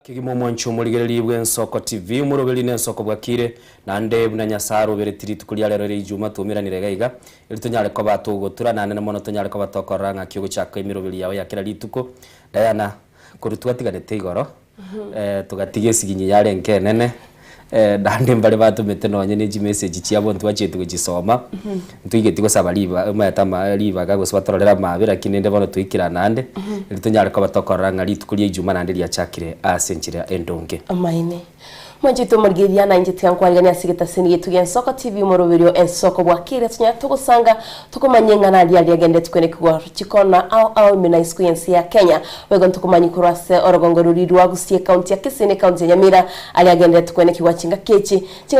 Kigimo mwancho muligereri bw'ensoko TV umuroberi n'ensoko bwakire nande buna nyasaro beretiri tukulia lero ijuma tumiranire gaiga ilitonyale ko batugutura nane namono tonyale ko batokoranga kiugo cyako imiroberi yawe yakira lituko Diana kurutwatiganete igoro tugatige siginyi yale nkenene dande mbale batumete nonye ni message cyabo ntwachetu kugisoma ntwigeti ko sabaliba mayatama liba gago swatorera mabira kinende bono twikira nande ilitonyale ko batokoranga litukulia ijuma nande lya chakire asenchira endonge amaine Mwanjito margeria na njiti yankwariga asigeta sini tugen ensoko TV moroberio ensoko bwakire tunya tugusanga tukumanyenga na ali agende tukene kwa chikona au mina experience ya Kenya wego tukumanyi kurase orogongo ruriru wagusie county ya Kisini county ya Nyamira ali agende tukene kwa chinga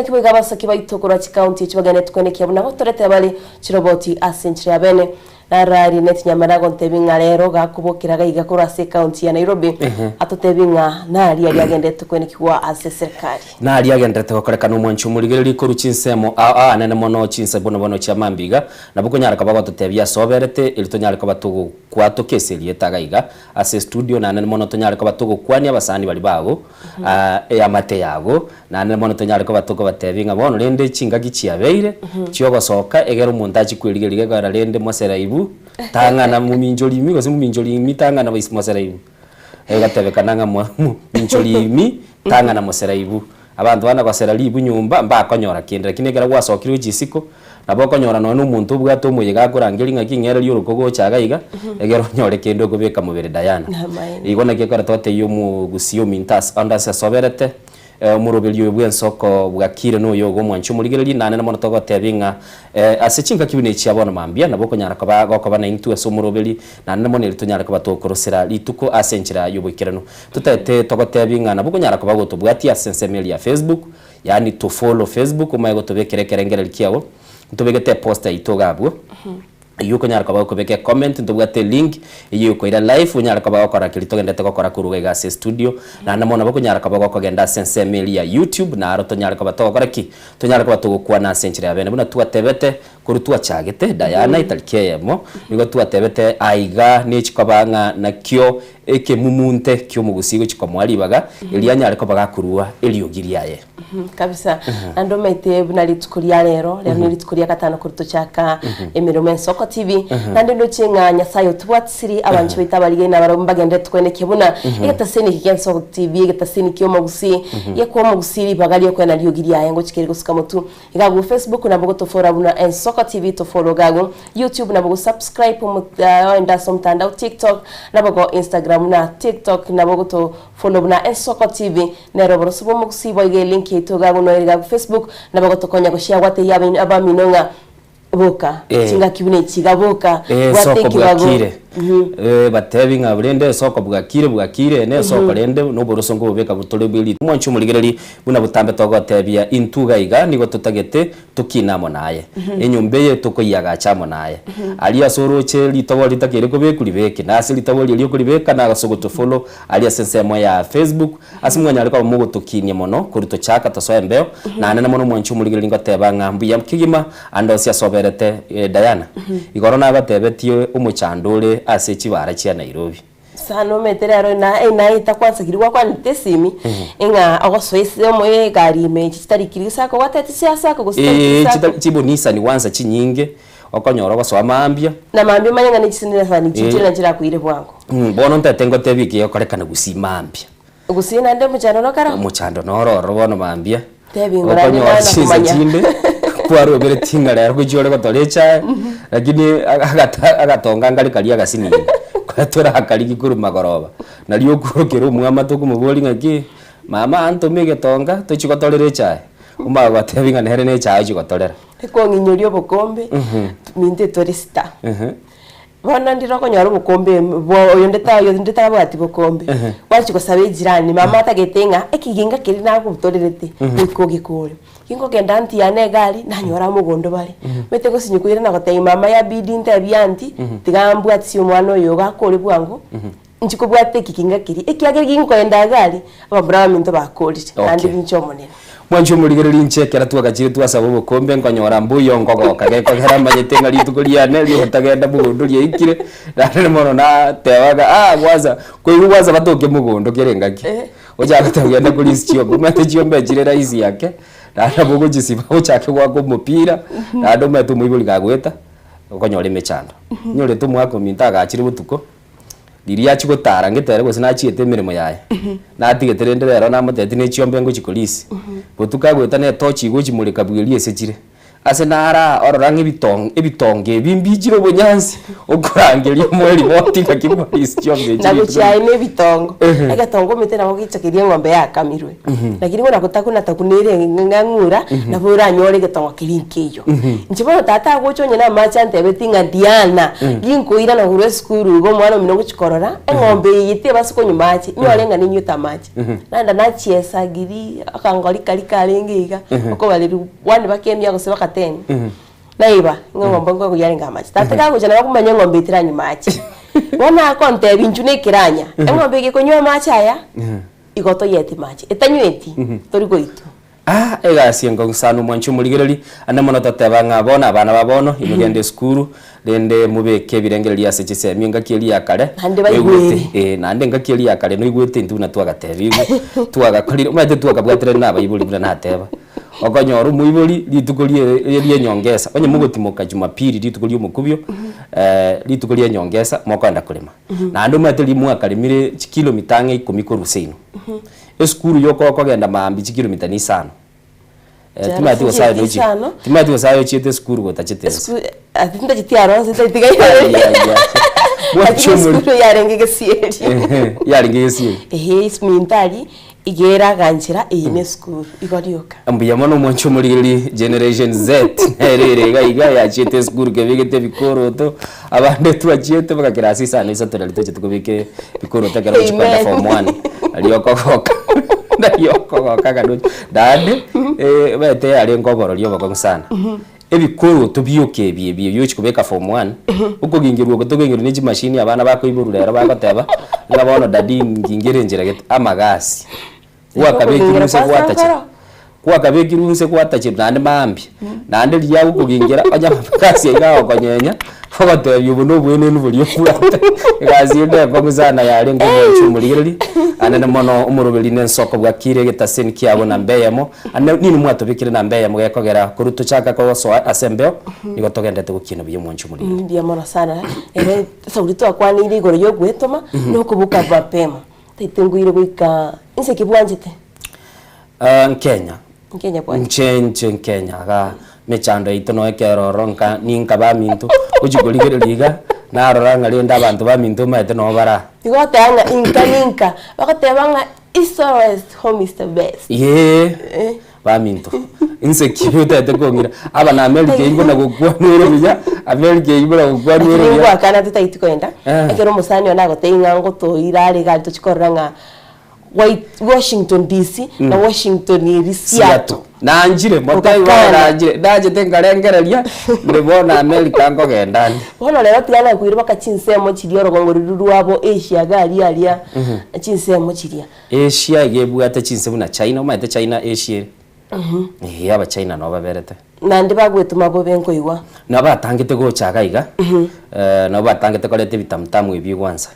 kibega basa kiba itokora county chibagane tukene kwa na gotorete bali chiroboti asenchire abene narari net Nyamara ntebinga rero gakubokiraga igakurase county ya Nairobi atotebinga nari ali agende tukene kwa aseserikali nari agende tukokoreka no mwancho muligereri ko rucinsemo nene mono cinse bono cia mambiga nabuko nyaraka baba tutebya soberete ilitonyaraka batugo kwato keseli etagaiga ase studio nene mono tonyaraka batugo kwani abasani bali bago amate yago nene mono tonyaraka batugo batebinga bono rende cinga gichiabeire cio gosoka egero mundaji kwirigerige gara rende moseraibu tangana muminjolimi gose muminjolimi tangana moseraibu egatebekana nga minjolimi tangana moseraibu abantu bana kwaseraibu nyumba mbakonyora kindira kinegera gwasokirwe jisiko nabokonyora no n'umuntu bwato muyiga kurangiri nga kingera lyuruko gochaga iga egero nyore kendo gobeka mubere Diana igona ke karatote yo mu gusio mintas andase soberete murobelyo bw'ensoko bwakire no yogo mwancho muligereri nane namono togo tebinga asechinga kibine cyabona mambia nabokonyara ko bana intu eso murobeli nane namono litonyara ko batokorosera lituko asenchira yobokirano tutete togo tebinga nabokonyara ko bagoto bwati asensemeli ya Facebook yani to follow Facebook umaye gotobekere kerengera likiawo tubegete poster itogabwo yuko nyara kwa kubeke comment ndubwate link yuko ira live unyara kwa bakora kilito gendete gukora kuruga se studio na namona bako nyara kwa bakogenda sense email ya YouTube na aroto nyara kwa batokora ki tonyara kwa batugukwa na century abene buna tuatebete kurutua chagete Diana italkeyemo nigo tuatebete aiga nichikobanga na kyo eke mumunte kyo mugusigo chikomwali baga elianya ariko bagakurua eliyogiriaye kabisa ando maite buna litukulia lero litukulia katano kuruto chaka emiromo ensoko TV nande ndo chinga nyasayo twatsiri abantu bitabaliye na baromba gende tukweneke buna egataseni kensoko TV egataseni kyo mugusi yeko mugusiri bagali yeko na liyogiriaye ngo chikere gusika mutu igago Facebook na bogo tofora buna ensoko TV to follow gago YouTube na bogo subscribe enda somtanda TikTok na bogo Instagram na TikTok na bogo to follow buna ensoko TV na roboro subo mugusi boige link to gago no ega Facebook na bogo to konya go share wate yabe abaminonga boka chinga kibune chigaboka wate kibagire batebinga burende soko bwakire ne soko rende no borosongo bubeka butole bili mwancho muligereri buna butambe togo tebia intuga iga nigo tutagete tukinamo naye enyumbe ye tukoyaga chamo naye alia soroche litobo litakere ko bekuri beke nasi litobo lyo kuri beka na gasogo to follow alia sensemo ya Facebook asimwanya ariko mugo tukinye mono kuruto chaka tosoembeo na nana mono mwancho muligereri ngoteba ngambu ya kigima ando sia soberete Diana igorona batebetio umuchandole ase chibara chia Nairobi sano meterero na itakwanza kirwa kwa ntesimi inga agosoisi omoye gari me chitarikirisa ko watete siasa ko gusita chibonisa ni wanza chinyinge okonyora goswa mambia na mambia manyanga ni chisinira sana chichira njira kuire bwango bono ntatengo tebiki yokorekana gusimambia gusina nde muchando nokara muchando nororo bono mambia tebingora ni na kumanya kwaro bere tinga rero kujore gotolecha lakini agatonga ngali kalia gasini kwatora hakali gikuru magoroba naliyo kurokero mwamato kumuboli ngaki mama anto megetonga tochigotolere cha uma batebinga nere ne cha chigotolera eko nginyorio bokombe minte torista bana ndiroko nyaro bokombe boyo ndeta bati bokombe wachi gosabe jirani mama atagetenga ekiginga kiri na kutorerete eko gikore kingo genda anti ya negali na nyora mugondo bali wete go sinyukwira na gotei mama ya bidi ntabianti tigambu ati umwana oyo gakore bwango nchiko bwate kikinga kiri ekiagere kingo enda gali ababra minto bakolite kandi bincho monene mwancho muligereri nchekera tuagachire twasaba ubukombe nkonyora mbuyo ngogoka geko gera mayetenga litukuliane lyo tagenda mugondo lye ikire nane mono na tewaga gwaza kwe gwaza batoke mugondo kerengaki oja gutagenda kuri chiombe mate chiombe jire raisi yake na bogo jisiba ochake gwako mupira na ndo metu muibuli gagweta okonyore mechando nyore tu mwako mintaga achiri butuko liria chigotara ngetere gose na chiete mirimo yaye na tigeterende rero na muteti ne chiombe ngo chikolisi butuka gweta ne tochi go chimulika bwiri esechire ase nara ororanga ebitonge bimbijiro bonyansi okurangeria mweri botika kipolisi chiombe na guchai ne bitongo agatongo mete na gogichakiria ng'ombe yakamirwe lakini ngona gotakuna takunire ngangura na bura nyore getongo kirinkiyo nchibono tata gochonye na macha ntebetinga Diana ginkuira na gurwe skuru go mwana mino guchikorora ng'ombe yite basuko nyumachi nyorenga ni nyuta machi nanda na chiesa giri akangori kali ngiga oko bali wani bakemya goseba ten naiba ngombe ngo kuyarenga machi tataka kujana bakumanya ngombe itiranye machi bona konte binjune kiranya ngombe gikonywa machi aya igoto yeti machi etanyweti tori goito egasi ngo sanu mwanchu muligereri anamono tatebanga bona abana babono imugende skuru rende mubeke birengereria secese minga kiri yakare nande ngakiri yakare no igwete ntuna twagatebigu twagakorire umate twagabwatire nabayibuli bura nateba okonyoru muibuli litukulie nyongesa onye mugotimoka Jumapili litukulie mukubyo litukulie nyongesa mokanda kulima na andu mateli mwaka limire kilomita 10 kurusino eskuru yoko kogenda maambi kilomita ni 5 timati wasayo nochi timati wasayo chete skuru gotachete atinda chitiaro sita skuru yarengege sieri ismintali igera ganjira ine skuru igorioka ambuya mono mwancho muri generation Z erere gaiga ya chete skuru kebigete bikoroto abande twachete bakakirasi sana isa toralito chetukubike bikoroto kero chipanda form 1 aliyokokoka ndayokokoka kanu dade bete ali ngoboro liyo bakon sana ebikoro tubyoke biye yochi kubeka form 1 uko gingirwa gutogengero ni machine abana bako iburu rero bakoteba ngabona dadi ngingire njira get amagasi wakabekiruse kwatache nande mambi nande liya ukugingira aja makasi yawo konyenya fogoto yubuno bwene nubulyo kwata gazi inde komuzana yale ngo chumuligeri anene mono umurubeli nensoko bwakire getaseni kyabo na mbeyamo nini mwatobikire na mbeyamo gekogera kuruto chaka ko so asembeo nigotogendete gukina biye mwanchu muri ndiye mona sana saurito akwani igoro yo gwetoma no kubuka vapema taitenguire gwika inse kibwanjite Kenya kwa Kenya ga mechando itono ekeroronka ninka ba mintu ujukuligere liga na roranga lenda abantu ba mintu maete no bara igote anga inka bakatebanga is home is the best ba mintu insecurity atekongira aba na America ibona gukwa nero biya America ibona gukwa nero biya kwa kana tutaitikoenda ekero musani ona gotenga ngo to irare ga tuchikoranga Washington DC na Washington iri Seattle na njire motai wa njire daje tengarengereria ndibona America ngo gendani bono lero tiana kuira bakachinsemo chirio rogongoruru abo Asia gali alia chinsemo chiria Asia igebwata chinsemo na China maite China Asia aba China no baberete na ndiba gwetuma bo benko iwa na batangite go chagaiga na batangite kolete bitamtamu ibi kwanza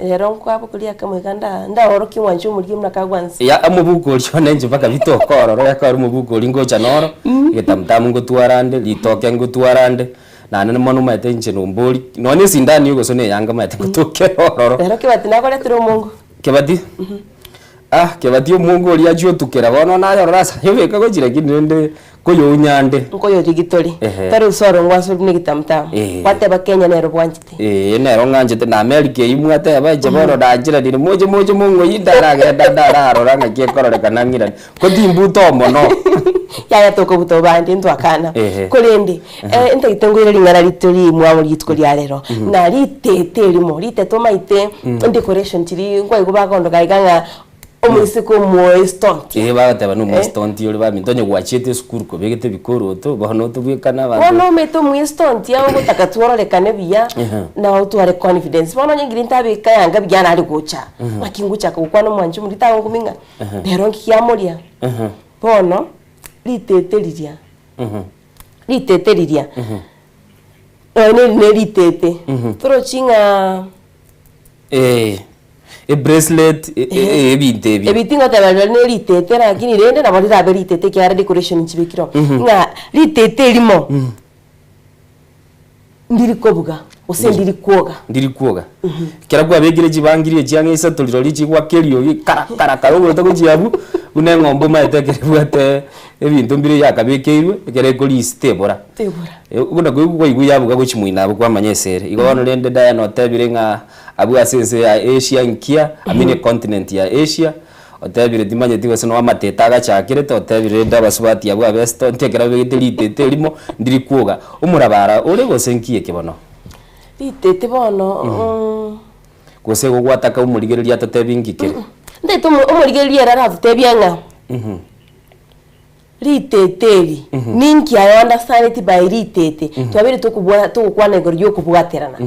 rero kwabo kulia kamwe kanda ndaoroki wanju muri mna kagwanza ya amubuko lyo nenje baka bitokororo yakari mubuko lingo chanoro getamtamu ngo tuarande litoke ngo tuarande na nene mono maite nje nomboli none sindani yugo sone yanga maite kutokeroro rero kibatina kole tiro mungu kebati kebati mungu oli ajyo tukera bono na yorasa yobeka ko jira kinende koyo unyande koyo digitori taro soro ngwaso ni gitamtam kwate bakenya nero bwanjite nero nganjite na America imwate abaje bono dajira dini moje mungu yidara dara roranga kiekorore kanangira ko dimbuto mono yaya toko buto bandi ndwakana kolende ente itengwire lingara litori mwamu litiko lya lero na litete limo liteto maite decoration tiri ngwa igubagondo gaiganga omusiko mo stonti bagateba no mo stonti yori bamintonye gwachete skuru ko begete bikoro to bono to bwekana ba bono meto mo stonti yawo gutakatworolekane biya na utware confidence bono nyingiri ntabika yanga byana ari gocha makingucha ko kwano mwanju muri tawo nguminga rero nkiyamoria bono liteteriria ne litete toro chinga bracelet ebintebi ebitingo tabalo ne litete lakini rende na bali rabe litete kyara decoration nchibikiro nga litete limo ndiri kobuga ose ndiri kuoga kera kwa begire jibangiriye cyangwa isa toliro lichi kwa kelio kara karo to kujiabu une ngombo maetekere bwate ebintu mbire yakabekeirwe kere kuri stebora ubona ko iguyabuga ko chimuina abo kwa manyesere igono rende daya no tebire nga abu asense ya Asia nkia amine continent ya Asia otebire dimanye tiwe sino amateta agachakire to otebire ndabasubati abo abesto ntekera begite limo ndiri kuoga umurabara uri gosenkiye kibono litete bono gose gugwataka umurigereria tatebingikire ndete umurigereria rara tutebianga liteteli ninki I understand it by litete twabiri tukukwana igoryo kubwaterana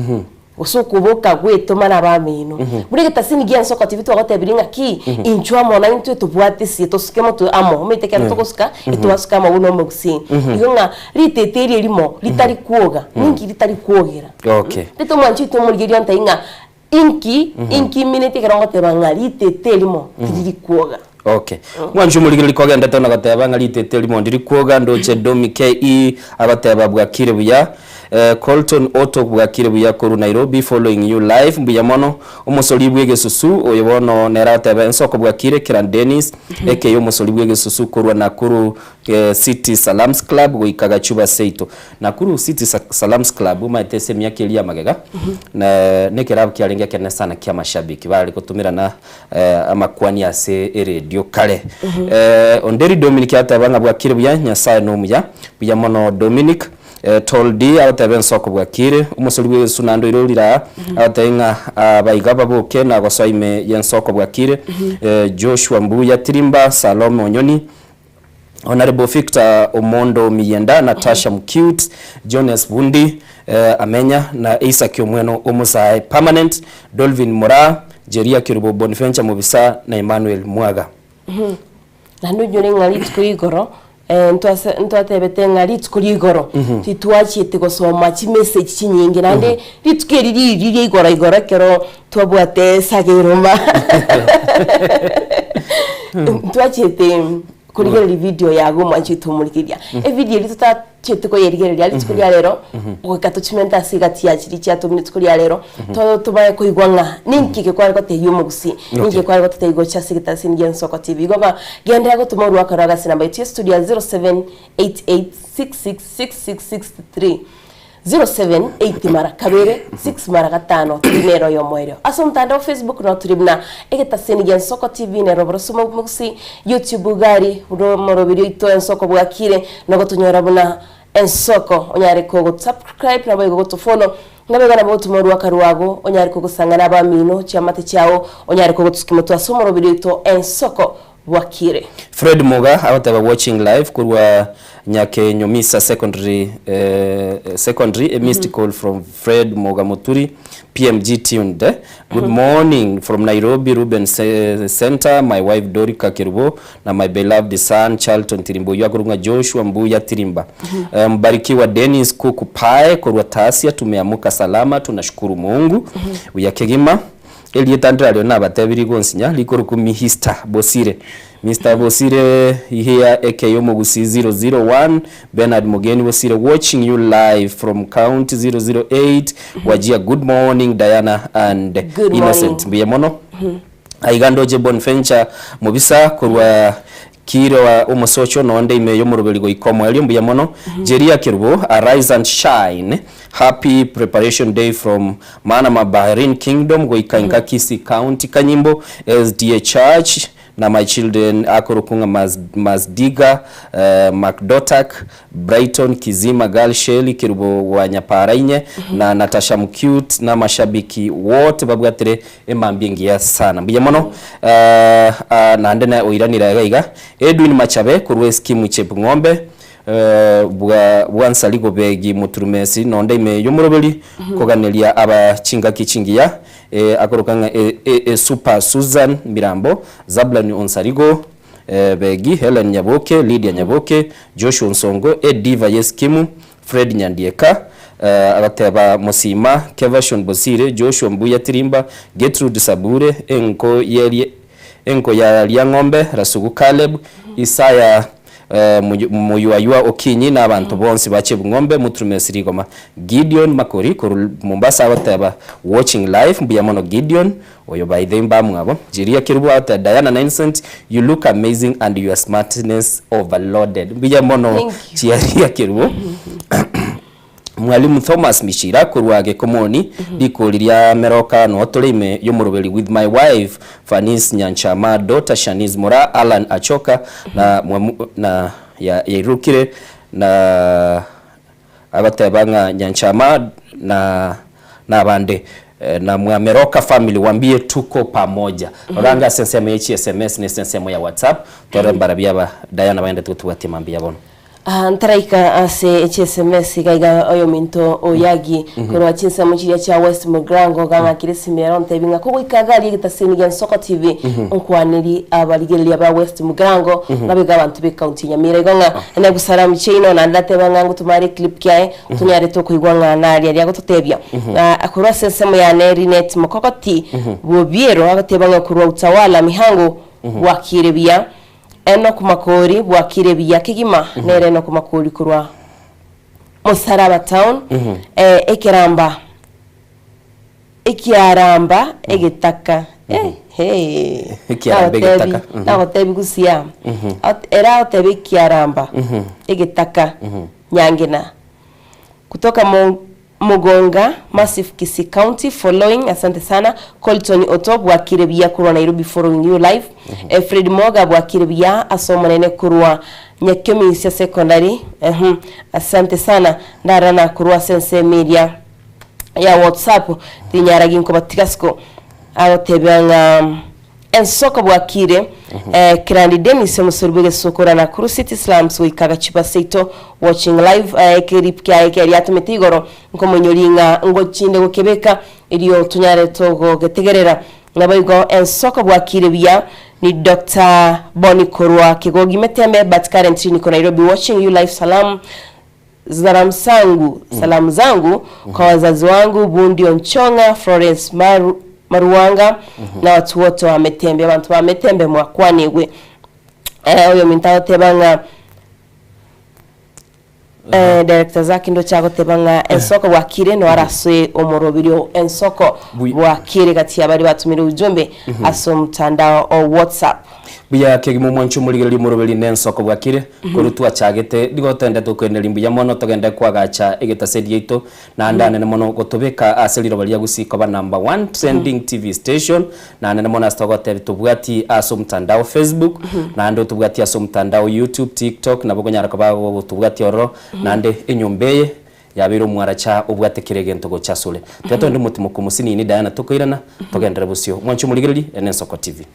usukubuka gwetoma nabamino burege tasini giya nsoko TV twagotebiringa ki inchwa mona into tubwate si toskemo tu amo metekera tokoska itwasuka mabuno mugusi yonga liteteli limo litari kuoga ninki litari kuogera teto mwanchi to murigeria ntainga inki minute kerongote banga liteteli mo tiri kuoga mwanju muligiri koga ndatona gateba nga litete limo ndiri kuoga ndoche Domi KE abateba bwakire buya Colton Otto bwakire buya koru Nairobi following you live mbuya mono umusoli bwege susu oyobono nerateba ensoko bwakire Kiran Dennis eke yo musoli bwege susu koru Nakuru City Salams Club goikaga chuba seito Nakuru City Salams Club umaitese myake elia magega na nekera byalenga kene sana kya mashabiki bali kutumira na amakwani ase radio kale onderi Dominic atabanga bwakire buya nyasaye no muya buya mono Dominic toldi abataben soko bwakire umusoli bwe sunando irolira abatenga abayigaba boke na gosoime yensoko bwakire Joshua Mbuya Tirimba Salome Onyoni Honorable Victor Omondo Miyenda Natasha Mcute Jonas Bundi Amenya na Isa Kiomweno Omusai Permanent Dolvin Mora Jeria Kirubo Boniface Mubisa na Emmanuel Mwaga na nujore ngali twigoro ntwatebete ngari tukuri igoro titwachite gosoma chi message chinyingi nande litukeri igoro kero twabwate sageroma twachite kurigera video yago mwanchi tumurikiria video litutachite ko yerigerera litukuria rero ukatuchimenta sigati yakiri cyatumye tukuria rero tubaye kuigwanga ninkike kwari ko teyumugusi ninke kwari ko teyigo cha sigita singe nsoko TV goba genda go tumoru akaraga sinamba itu studio 0788666663 0780 mara kabere 6 mara gatano dinero yo moero asomtanda Facebook no tribuna egeta senige nsoko TV ne robrosumo mugusi YouTube gari moro video ito ensoko bwakire no gotonyora buna ensoko onyare ko subscribe na bogo to follow ngabega na botu moru akaruago onyare ko gusanga na bamino cyamate cyao onyare ko gutukimoto asomoro video ito ensoko bwakire Fred Moga abataba watching live kurwa Nyake Nyomisa secondary a missed call from Fred Moga Muturi PMG tuned. Good morning from Nairobi Ruben Center, my wife Dorika Kirubo na my beloved son Charlton Tirimbo yakurunga Joshua Mbuya Tirimba. Mbarikiwa Dennis Kukupae kurwa Tasia tumeamuka salama tunashukuru Mungu. Uyakegima Elietandra leo na batabiri gonsinya likuru kumihista Bosire Mr. Bosire here AKO Mugusi 001 Bernard Mogeni Bosire watching you live from count 008 Wajia good morning Diana and good Innocent Biyemono Aigandoje Bonfencha Mubisa kurwa Kiro wa umusocho nonde ime yomurubeligo ikomo elimbu ya mono Jeria Kirubo arise and shine happy preparation day from Manama Bahrain Kingdom go ikainka Kisi County Kanyimbo SDA Church na my children akurukunga Mazdiga Macdotak Brighton Kizima Girl Shelly Kirubo wa Nyaparainye na Natasha Mcute na mashabiki wote babwatere emambingia sana biyamono na ndena oiranira gaiga Edwin Machabe kurwe skimu chepu ngombe bwansa ligo begi muturumesi nonde ime yomurobeli koganelia aba chinga kichingia akorokanga Super Susan Mirambo Zablan Onsarigo begi Helen Nyaboke Lydia Nyaboke Joshua Nsongo Diva Yeskimu Fred Nyandieka abateba Musima, Kevashon Bosire, Joshua Mbuya Tirimba, Gertrude Sabure, Enko ya Liang'ombe, Rasugu Caleb, Isaya Muyuayua Okinyi n'abantu bonse bache Bung'ombe Mutrume Sirigoma, Gideon Makori ku Mombasa abateba watching live Mbuya mono Gideon oyo by them bamwabo Jiria Kirubu ata Diana Innocent, you look amazing and your smartness overloaded. Mbuya mono Jiria Kirubu Mwalimu Thomas Mishira kurwage komoni dikoliria meroka no tolime yomurobeli with my wife Fanis Nyanchama, daughter Shaniz Mora, Alan Achoka na ya irukire na abatebanga Nyanchama na bande na mwameroka family wambie tuko pamoja. Oranga sensemo ya SMS ni sensemo ya WhatsApp tore barabia ba Diana baende tutuwati mambia bono. Antaraika ase HSMS gaiga oyo minto oyagi kono achinsa muchiria cha West Mugrango ganga kirisimera ntebinga ko wikagali gitasini gen Soko TV onkwaniri abaligeli aba West Mugrango nabiga abantu be county Nyamira ganga ene gusara michino na ndate bangangu tumari clip kyae tunyare to kuigwanga nari ari agototebya akora sensemo ya Nerinet Mokokoti bobiero agatebanga kurwa utawala mihango wakirebia eno kumakori bwakirebia kigima nere no kumakori kurwa Musaraba town ikiaramba egitaka ikiaramba egitaka naho tebi gusia era tebi ikiaramba egitaka nyangina kutoka Mugonga Massive Kisii County following asante sana Colton Otob wa Kirebia kurwa Nairobi following you live Fred Moga wa Kirebia asoma nene kurwa Nyakemi sia secondary asante sana ndarana kurwa sense media ya WhatsApp tinyaragi nko batikasko arotebanga ensoko bwakire Kirandi Dennis musurbege sokora na Kuru City Slums wikaga chipa seito watching live clip kya yatumetiigoro nko munyoringa ngo chinde gukebeka iriyo tunyare togo getegerera nabayigo ensoko bwakire bya ni Dr. Boni Korwa Kigogi Metembe but currently niko Nairobi watching you live. Salamu zangu kwa wazazi wangu Bundi Onchonga, Florence Maruanga na watu wote wa Metembe, abantu wa Metembe mwakwaniwe oyo mintao tebanga director zaki ndo chago tebanga ensoko wakire no araswe omorobirio ensoko wakire kati abari batumira ujumbe aso mtandao o WhatsApp buya kegimo mwanchu muligeli morobeli nensoko bwakire kurutwa chagete digotende tukwenera imbuya mono togende kwagacha egeta sedieito na ndane ne mono gotobeka aseliro balia gusiko ba number 1 trending TV station na nene mono astogote tubwati aso mtandao Facebook na ndo tubwati aso mtandao YouTube, TikTok na bogonyara kababo tubwati oro nande enyombeye yabiro mwaracha ubwate kiregento go chasule teto ndi mutimo kumusini ni Diana tukoirana togendera busyo mwanchu muligeli nensoko TV.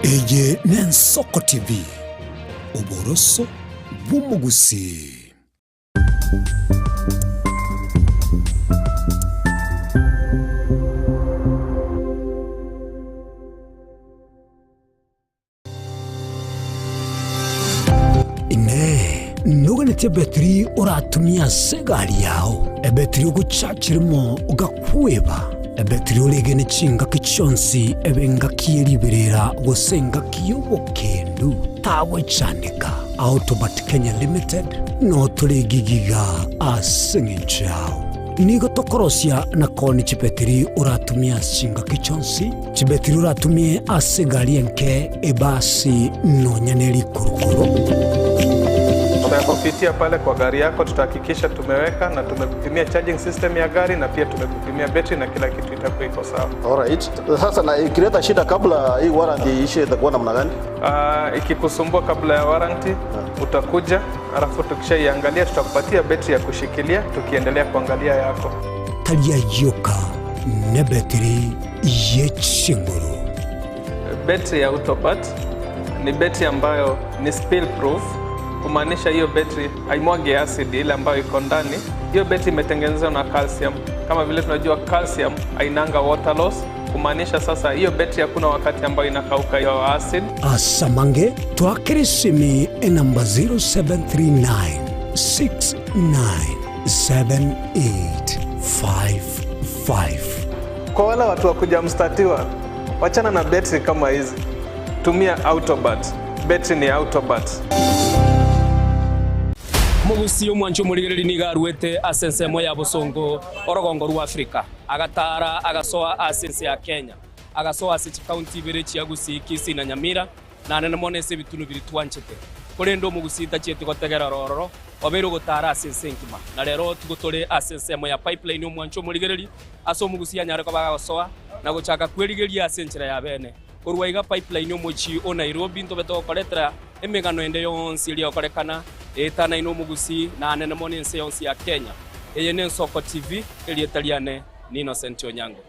Eje Nensoko TV Oboroso Bumugusi. Ine nuganete betri uratumia segari yao ebetri uguchachirimo ugakweba ebetri ulegene chinga kichonsi ebenga kieliberera gosenga kiyobokendu tawe chanika Automat Kenya Limited no tulegigiga asengichao nigo tokorosia na koni chipetri uratumia chinga kichonsi chibetri uratumie asegari enke ebasi no nyaneli kurukuro. Kupitia pale kwa gari yako tutahakikisha tumeweka na tumekupimia charging system ya gari na pia tumekupimia battery na kila kitu itakuwa iko sawa. Alright. Sasa na ikileta shida kabla hii warranty ishe itakuwa namna gani? Ikikusumbua kabla ya warranty utakuja alafu tukishaiangalia tutakupatia battery ya kushikilia tukiendelea kuangalia yako. talia yoka ne betri ye chinguru. Betri ya Autobat ni betri ambayo ni spill proof, kumaanisha hiyo betri haimwagi acid ile ambayo iko ndani. Hiyo betri imetengenezwa na calcium. Kama vile tunajua calcium hainanga water loss, kumaanisha sasa hiyo betri hakuna wakati ambayo inakauka hiyo acid. Asamange twakirisimi namba 0739697855. Kwa wale watu wakuja mstatiwa, wachana na betri kama hizi. Tumia Autobat. Betri ni Autobat. Mugusi omwancho murigereri nigaruete asensemo ya Busongo orogongo rwa Afrika agatara agasoa asense ya Kenya agasoa ase county birechi ya Gusii, Kisii na Nyamira na nene monese bitunu biri twanchete kurendo mugusita chete gotegera rororo obero gotara asense nkima na rero tugotore asensemo ya pipeline omwancho murigereri aso mugusi anyare ko bagasoa na gochaka kwerigeria asenchera ya bene urwaiga pipeline omochi o Nairobi ntobeto koretera emegano ende yonsi iri okorekana etana ino mugusi na nene monense yonsi ya Kenya eye ne Nsoko TV eri etaliane ni Innocent Onyango.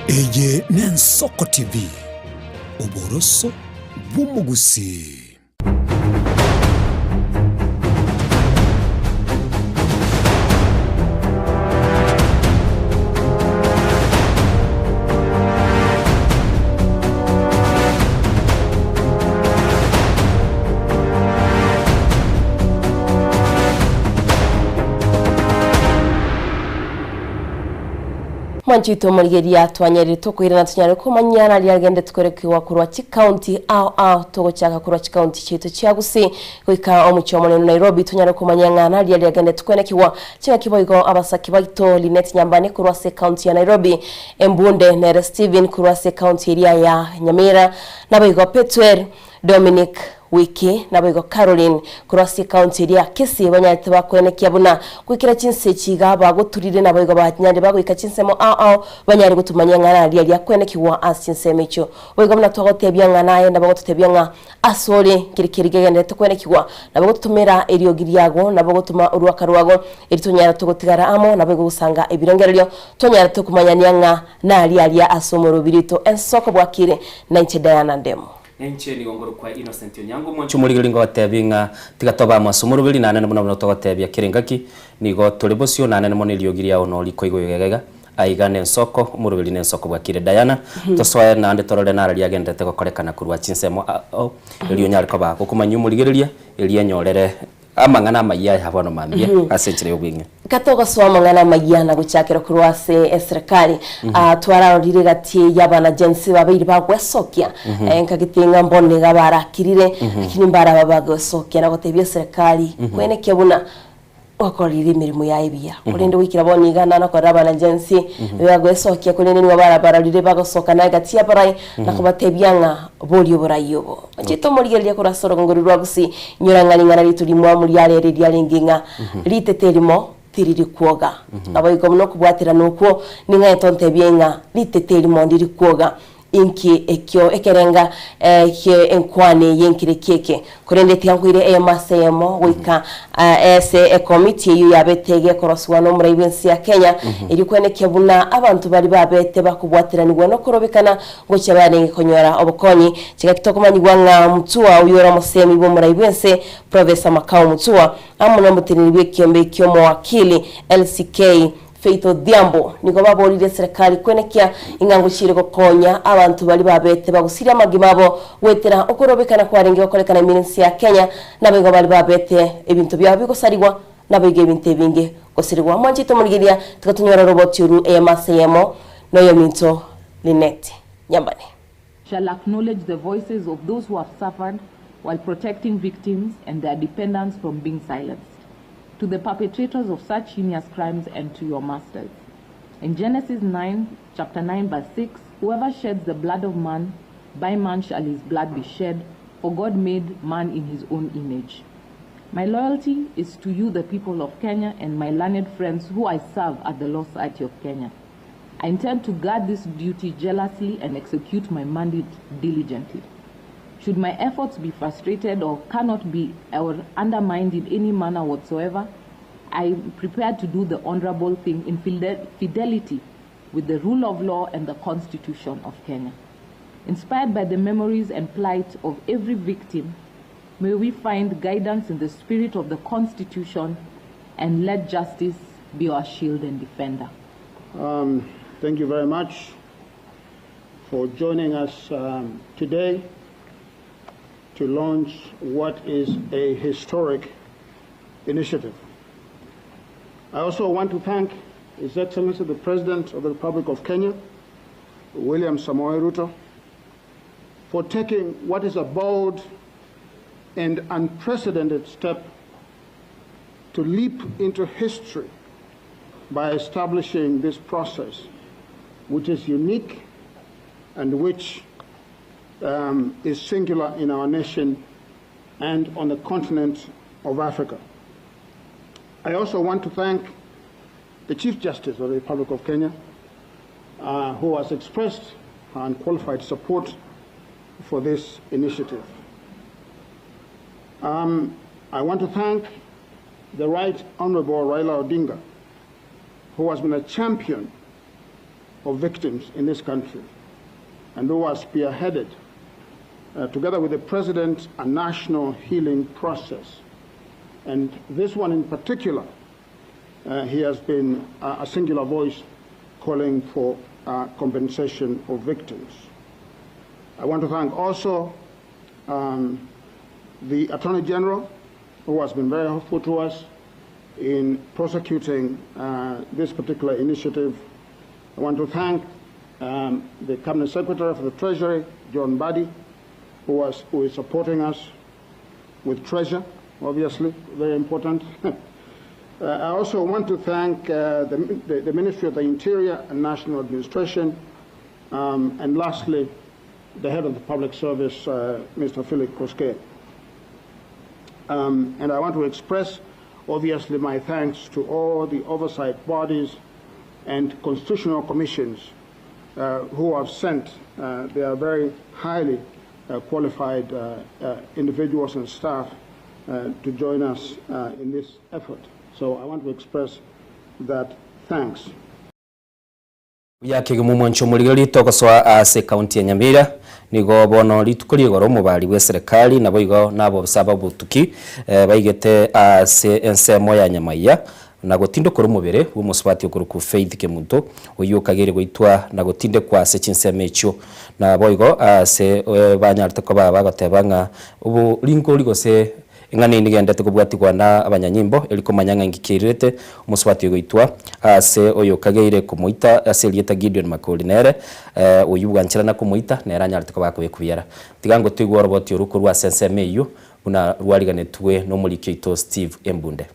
Eye ne Nsoko TV oboroso bumugusi. Mwanchito murigeria twanyerere tukwirana tunyare kumanyana lyagende tukorekiwa kurwa chi county au togochaka kurwa chi county chitu chia Gusii kuika omuchomo ne Nairobi tunyare kumanyana lyagende tukwenekiwa chinga kiboigo abasaki baito Linet Nyambane kurwa se county ya Nairobi, Embunde Nere Steven kurwa se county area ya Nyamira na boigo Petwer Dominic Wiki na boigo Caroline kurasi county ya Kisii banyate bakwenekia buna kwikira chinse chiga baguturire na boigo batnyande bagwika chinsemo banyari gutumanya ngana lya kwenekiwa asinsemecho boigo buna twagotebya ngana ye na bagotebya nga asore kirikirigende tukwenekiwa na bagotumira eriogiriago na bagotuma urwaka rwago eritonyara tugotigara amo na boigo gusanga ebirengeryo tonyara tukumanya nga na lya asomoro birito Ensoko bwakire na Diana Ndemo. Enche ni ngongoro kwa Innocent Onyango mwancho muri ngo batebinga tigatoba amasomoro bili na nane muno togotebya kirengaki nigo tulibosio na nane monelio giria ono liko igogega aigane Nsoko murubili ne Nsoko bwakire Diana toswaye na ande torole na ali agendete gokorekana kurwa chinsemo elio nyariko ba kukumanya umurigereria eli nyorere amangana mayaya habano mambia asenchire yobwinga katoga swa mangana mayana guchakira kurwa se serikali twararorire gati yabana jensi babiri bagwesokia enkagitinga mbone gabarakirire lakini mbara babagwesokia na gotebya serikali kwene kebuna wakorire imirimo ya ibia kurinde wikira boni igana na koraba na jensi bagwesokia kurinde ni bararire bagosoka na gati yabarai na kubatebyanga bolyo burayobo chito murigeria kurasoro ngorirwa Gusii nyurangani ngana liturimo muri yarere lyalinginga liteterimo tiriri kuoga abayigo no kubwatira nuko ninga tontebyenga liteterimo ndiri kuoga inki ekyo ekerenga enkwane yenkire keke kurende tiyankwire masemo wika ese committee yu yabetege koroswa no muri bensi ya Kenya iri kweneke buna abantu bari babete bakubwatiranirwa no kurobekana ngo cyabane konyora obukonyi kigakitokomanyirwa nga Mutua uyora musemi bo muri bensi Professor Makao Mutua amuno mutinirwe kyombe kyomo wakili LCK Faith Odhiambo niko babolire serikali kwenekia ingangushire gokonya abantu bali babete bagusiria magimabo wetera okorobekana kwaringe okorekana iminsi ya Kenya nabego bali babete ebintu byabo bigosariwa nabego ebintu binge gosiriwa mwanchito murigiria tukatunyora robot yuru emasemo noyo minto Linet Nyambane shall acknowledge the voices of those who have suffered while protecting victims and their dependents from being silenced. To the perpetrators of such heinous crimes and to your masters. In Genesis 9, chapter 9, verse 6, whoever sheds the blood of man, by man shall his blood be shed, for God made man in his own image. My loyalty is to you, the people of Kenya, and my learned friends who I serve at the Law Society of Kenya. I intend to guard this duty jealously and execute my mandate diligently. Should my efforts be frustrated or cannot be or undermined in any manner whatsoever, I am prepared to do the honorable thing in fidelity with the rule of law and the Constitution of Kenya. Inspired by the memories and plight of every victim, may we find guidance in the spirit of the Constitution and let justice be our shield and defender. Thank you very much for joining us today to launch what is a historic initiative. I also want to thank His Excellency the President of the Republic of Kenya, William Samoei Ruto, for taking what is a bold and unprecedented step to leap into history by establishing this process, which is unique and which is singular in our nation and on the continent of Africa. I also want to thank the Chief Justice of the Republic of Kenya, who has expressed unqualified support for this initiative. I want to thank the Right Honorable Raila Odinga, who has been a champion of victims in this country and who has spearheaded, together with the President, a national healing process. And this one in particular, he has been a singular voice calling for compensation of victims. I want to thank also the Attorney General, who has been very helpful to us in prosecuting this particular initiative. I want to thank the Cabinet Secretary for the Treasury, John Badi, who is supporting us with treasure, obviously, very important. I also want to thank the Ministry of the Interior and National Administration, and lastly, the head of the Public Service, Mr. Philip Koske. And I want to express, obviously, my thanks to all the oversight bodies and constitutional commissions who have sent their very highly qualified individuals and staff to join us in this effort. So I want to express that thanks. Yake mumwancho muligari tokoswa ase county ya Nyamira nigo bono litukuri goro mubali bwe serikali nabo igo nabo sababu tuki baigete ase ensemo ya Nyamaiya na gotinde kuri mubere w'umusubati okuru ku Faith Kemunto uyu kagere goitwa na gotinde kwa se chinsemecho na boigo ase banyarite ko baba batebanga ubu linko ligose ingane nigende tukubwatikwa na abanyanyimbo eliko manyanga ngikirete umusubati goitwa ase oyo kageire kumuita ase lieta Gideon Makolinere uyu bwanchira na kumuita nera nyarite ko bakuye kubyara tigango twigwa roboti uruko rwa sensemeyo una rwariganetwe no muri Kito Steve Embunde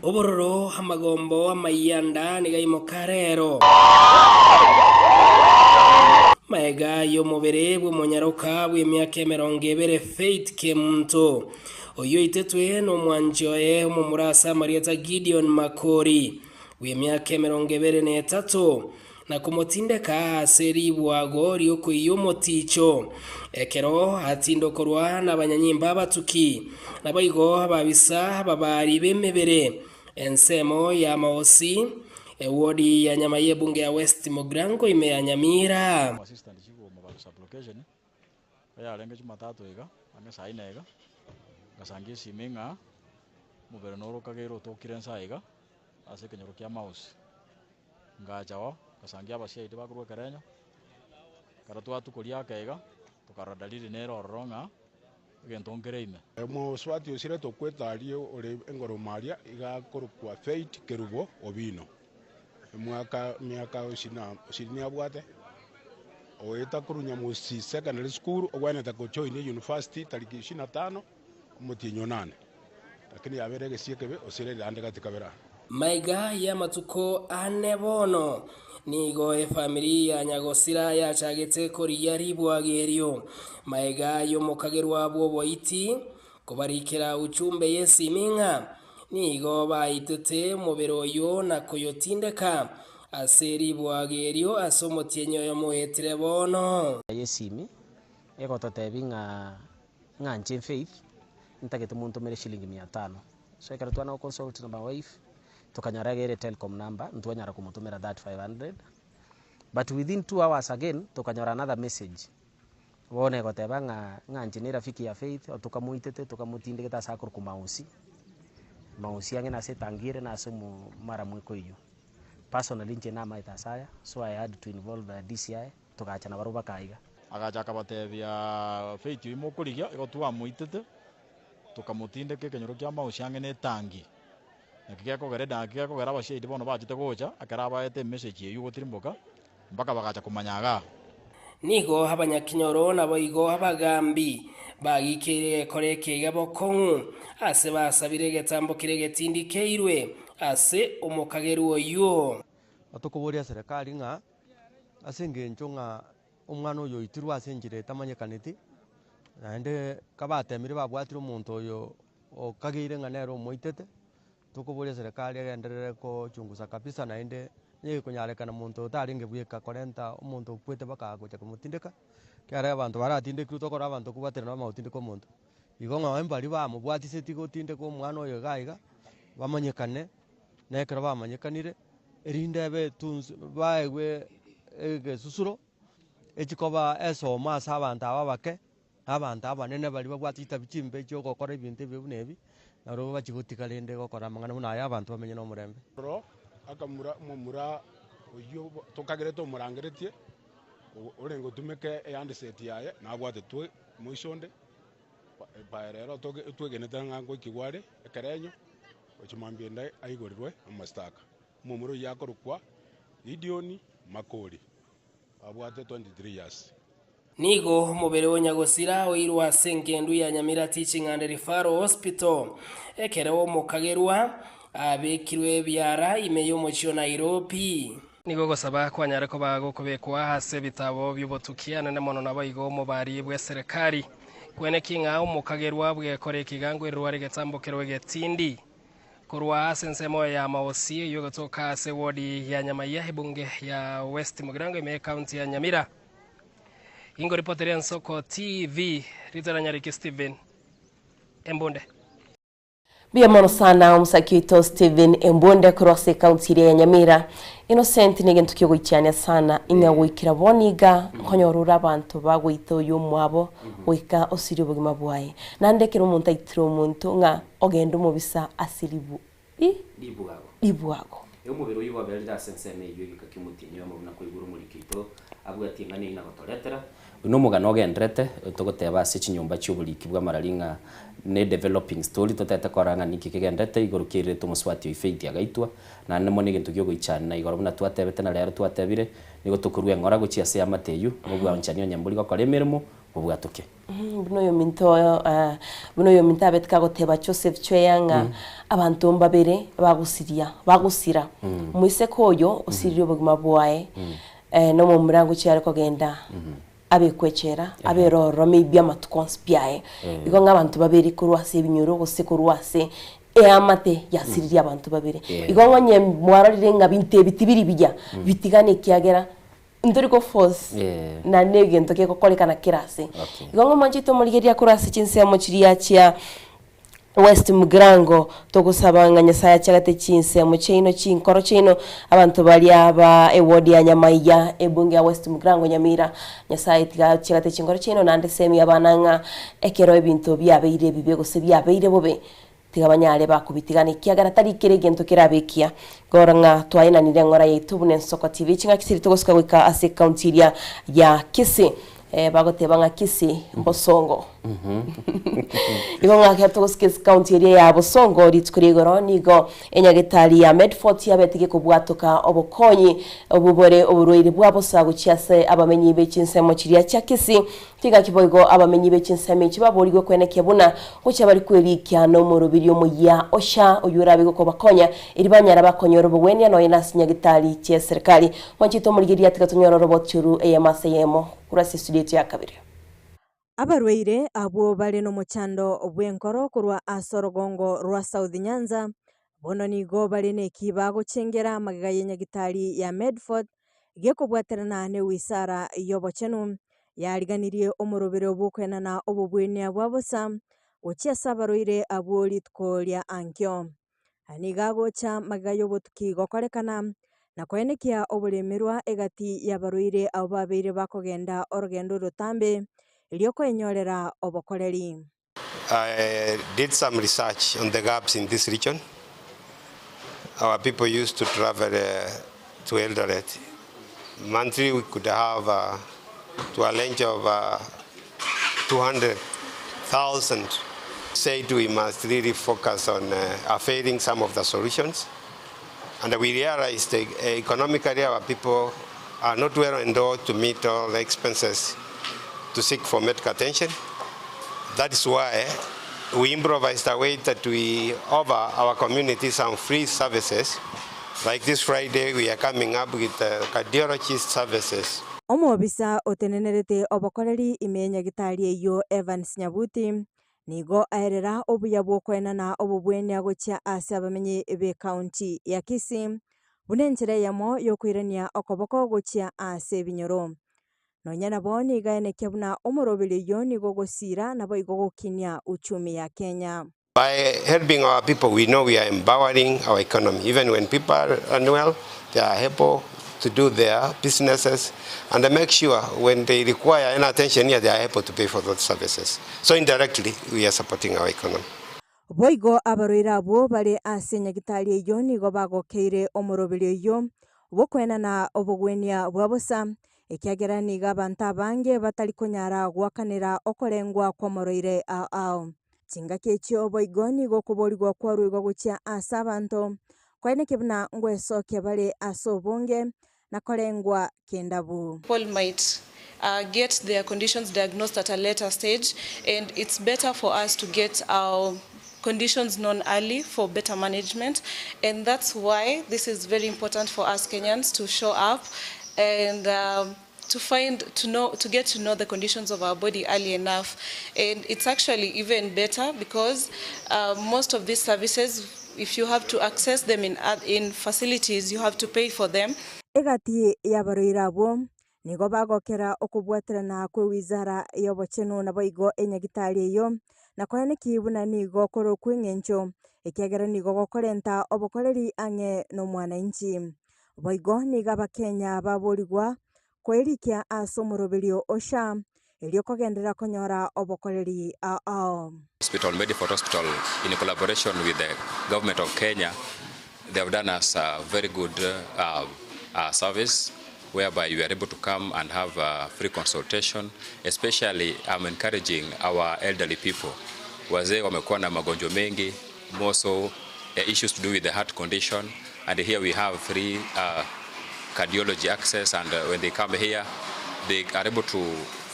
Obororo hamagombo amayanda nigaimo karero Maega yo mubere bwe monyaruka bwe myaka 20 Faith Kemunto oyo itetwe no mwanjoye mu murasa Marieta Gideon Makori bwe myaka 23 na kumotindeka seri bwago ryoko iyo moticho ekero hatindokorwa n'abanyanyimba batuki nabayigo babisa babari bemebere ensemo ya Maosi ewodi ya Nyamaiya bunge ya West Mogrango ime ya Nyamira assistant chigo mu application ya lenge Jumatatu ega anga saina ega gasangi siminga mu berenoro kagero tokirensa ega ase kenyoro kya Maosi ngajawa gasangi abasia ite bakurwa karenyo karatu atukolia kega tukaradaliri nero ronga gentongereime mo swati osire tokwetario ore engoro maria iga korukwa Faith Kerubo Obino miaka osina bwate oeta kurunya musi secondary school ogwana takochoine university tariki 25 mutinyo 8 lakini yaberege siekebe osire ndande katika bera Maiga ya matuko anebono nigo family ya Nyagosira ya chagete kori yari bwagerio Maiga yo mukagerwa bwo boiti kubarikira uchumbe yesiminga nigo baitete mubero yo na koyotindeka aseri bwagerio asomotienyo yo muetire bono yesimi eko totebinga ng'anche Faith ntagete muntu mere shilingi 500 so ekara twana consult na wife tukanyara gere Telcom number ntwanyara kumutumira that 500 but within 2 hours again tukanyara another message wone goteba ng'anche ni rafiki ya Faith tukamuitete tukamutinde geta sakuru kumausi mausi yange na setangire na sumu mara mwiko iyo personally nje na maita saya so I had to involve the DCI tukacha na baruba kaiga agacha kabatebya Faith imo kurigia igotwa muitete tukamutinde ke kenyoro kya mausi yange ne tangi nakike kogera abashedi bono bachite gocha akara baete message yeyu gotirimboka mpaka bagacha kumanyaga nigo abanyakinyoro nabo igo abagambi bagikire koreke gabo kongu ase basabire getambo kirege tindikeirwe ase omukageru oyo atokoboria serikali nga asengencho nga omwana oyo itirwa asenjire tamanyekaniti naende kabatemire babwatire omuntu oyo okageire nga nero moitete tokoboria serikali agenderere ko chunguza kabisa naende nye kunyarekana muntu utaringe bweka korenta omuntu kwete baka gocha kumutindeka kyara abantu baratindeka utokora abantu kubatera na mautindeko omuntu igonga embali ba mubwatise tigotindeka omwana oyo gaiga bamanyekane nekera bamanyekanire erinde be tunz baegwe egesusuro ekikoba esoma abantu ababake abantu abanene bali babwatita bichimbe cyo gokora ibintu bibunebi naro bachigotika lende gokora mangana muna ya abantu bamenye no murembe ro akamura mumura oyo tokagereto murangeretie orengo tumeke yandi seti yaye nabwate twe muishonde baerero twegeneta ngango kigware ekerenyo ochimambie ndai aigorirwe amastaka mumuro yakorukwa idioni makori abwate 23 years nigo mubere wonyagosira oirwa sengendu ya Nyamira Teaching and Referral Hospital ekerewo mukagerwa abekirwe byara imeyo mochio Nairobi nigo gosaba kwanyara ko bagokobekwa hase bitabo by'ubutukiana na mono nabayigo mu bari bwe serikali kwene kinga umukagerwa bwe kore kigango irware getambokero getindi kurwa sensemo ya maosi yo gotoka se wodi ya Nyamaya hebunge ya West Mugirango ime county ya Nyamira ingo reporter Nsoko TV Rizaranyariki Steven Embonde Biamono sana umusakito Steven Embonde kurose county ya Nyamira Innocent nigento kyogoichania sana ingawikira boniga nkonyorura abantu bagwito yumwabo wika osiri bugima bwaye nandekera umuntu aitira umuntu nga ogenda mubisa asiribu dibuago umubiri uyu wabelira senseme iyo gikakimutinyo mubuna ko iguru muri kito abwatinga ni nagotoretera uno mugano ogendrete togoteba ase chinyumba cy'ubuliki bw'amararinga ne developing story totete koranga niki kigendete iguru kirire tumuswati ifeiti agaitwa na nemo nigintu gyo goichana na igoro buna twatebete na rero twatebire nigo tukurwe ngora guchia se amateyu mubwa nchanyo nyamburi ko koremeremo ubwatuke buno yo minto abetka goteba Joseph Chweyanga abantu mbabere bagusira muise koyo osiriro bugima bwaye no mu murango cyari kogenda abekwechera aberoro maybe amatukonspiaye igo nk'abantu babiri kurwase ibinyuro gose kurwase amate yasiriri abantu babiri igo ngonye mwararire nga binte bitibiri bijya bitigane kiagera ndoriko force na negento ke kokolekana kirase igo ngomanjito muligeria kurase chinsemo chiriya chia West Mugirango togusabanga Nyasaye cyagate chinsemo chino chinkoro chino abantu bali aba ewodi ya Nyamaya ebunge ya West Mugirango Nyamira Nyasaye cyagate chinkoro chino nande semi abananga ekero ebintu byabeire bibego se byabeire bobe tigabanyale bakubitigane kiagara tari kiregento kirabekia goranga twaina nire ngora yetu bune Nsoko TV chinga kisiri togoska wika ase county ya Kisii bagoteba nga Kisii Mbosongo igo nga katogoske county area ya Bosongo ritkurigoro nigo enyagetali ya Medfort yabetike kubwatoka obukonyi obubore oburoire bwabo sagucyase abamenyi bekinsemo kiriya cya Kisii tiga kiboygo abamenyi bekinsemo kibaborigwe kweneke buna gucya bari kwerikyano mu rubiryo mu ya osha oyurabe ko bakonya iribanyara bakonyoro bwenya no inasinyagetali cya serikali wanchito muri giria tikatonyoro roboturu eyamaseyemo kurasi studio ya kabiri abarweire abo bale no muchando obwenkoro kurwa asorogongo rwa South Nyanza bono nigo bale ne kibago chengera magaye nyagitali ya Medford gekobwaterana ne wisara yobochenu yariganirie omorobere obokwenana obobwenia bwa bosa gochiasa abaroire abwo rituko ria ankio aniga gocha magayo botuki gokorekana na kwenekia oboremerwa egati y'abaroire abo babeire bakogenda orogendo rutambe ilioko enyorera obokoreri. I did some research on the gaps in this region. Our people used to travel to Eldoret. Monthly we could have to a range of 200,000. Said we must really focus on availing some of the solutions. And we realized economically our people are not well endowed to meet all the expenses to seek for medical attention. That is why we improvised a way that we offer our community some free services. Like this Friday, we are coming up with cardiologist services. Omobisa otenenerete obokoreri imenya gitari eyo Evans Nyabuti nigo aerera obuya bwokwenana obubwenia gochia ase abamenyi be county ya Kisii bunenjere yamo yokwirania okoboko gochia ase binyoro nonyana boni gaenekia buna omorobiri yo nigo gosira nabo igogokinia uchumi ya Kenya. By helping our people, we know we are empowering our economy. Even when people are unwell, they are able to do their businesses and make sure when they require any attention here, they are able to pay for those services. So indirectly, we are supporting our economy. Boigo abaroira abo bari ase nyagitari eyo nigo bagokeire omorobiri yo bokwenana obogwenia bwa bosa ekiagera niga abantu abange batari konyara gwakanira okorengwa kwa moroire ao chingaki ekyo boigo nigo kuborigwa kwa ruigo gochia ase abantu kwaeneke buna ngwesoke bari ase obonge na korengwa kendabu. People might get their conditions diagnosed at a later stage, and it's better for us to get our conditions known early for better management, and that's why this is very important for us Kenyans to show up and to get to know the conditions of our body early enough. And it's actually even better because most of these services, if you have to access them in facilities, you have to pay for them. Egati yabaroira abo nigo bagokera okubwaterana kwe wizara y'obocheno na boigo enyagitari eyo na kwaniki buna nigo koro kwingencho ekiagera nigo gokorenta obokoreri ange no mwananchi boigo niga bakenya baborigwa kwerikia asomoroberio osha eliokogendera konyora obokoreri ao. Hospital, Medifort Hospital, in collaboration with the government of Kenya, they have done us a very good service whereby you are able to come and have a free consultation. Especially, I'm encouraging our elderly people. Wazee wamekuwa na magonjwa mengi, more so issues to do with the heart condition, and here we have free cardiology access, and when they come here, they are able to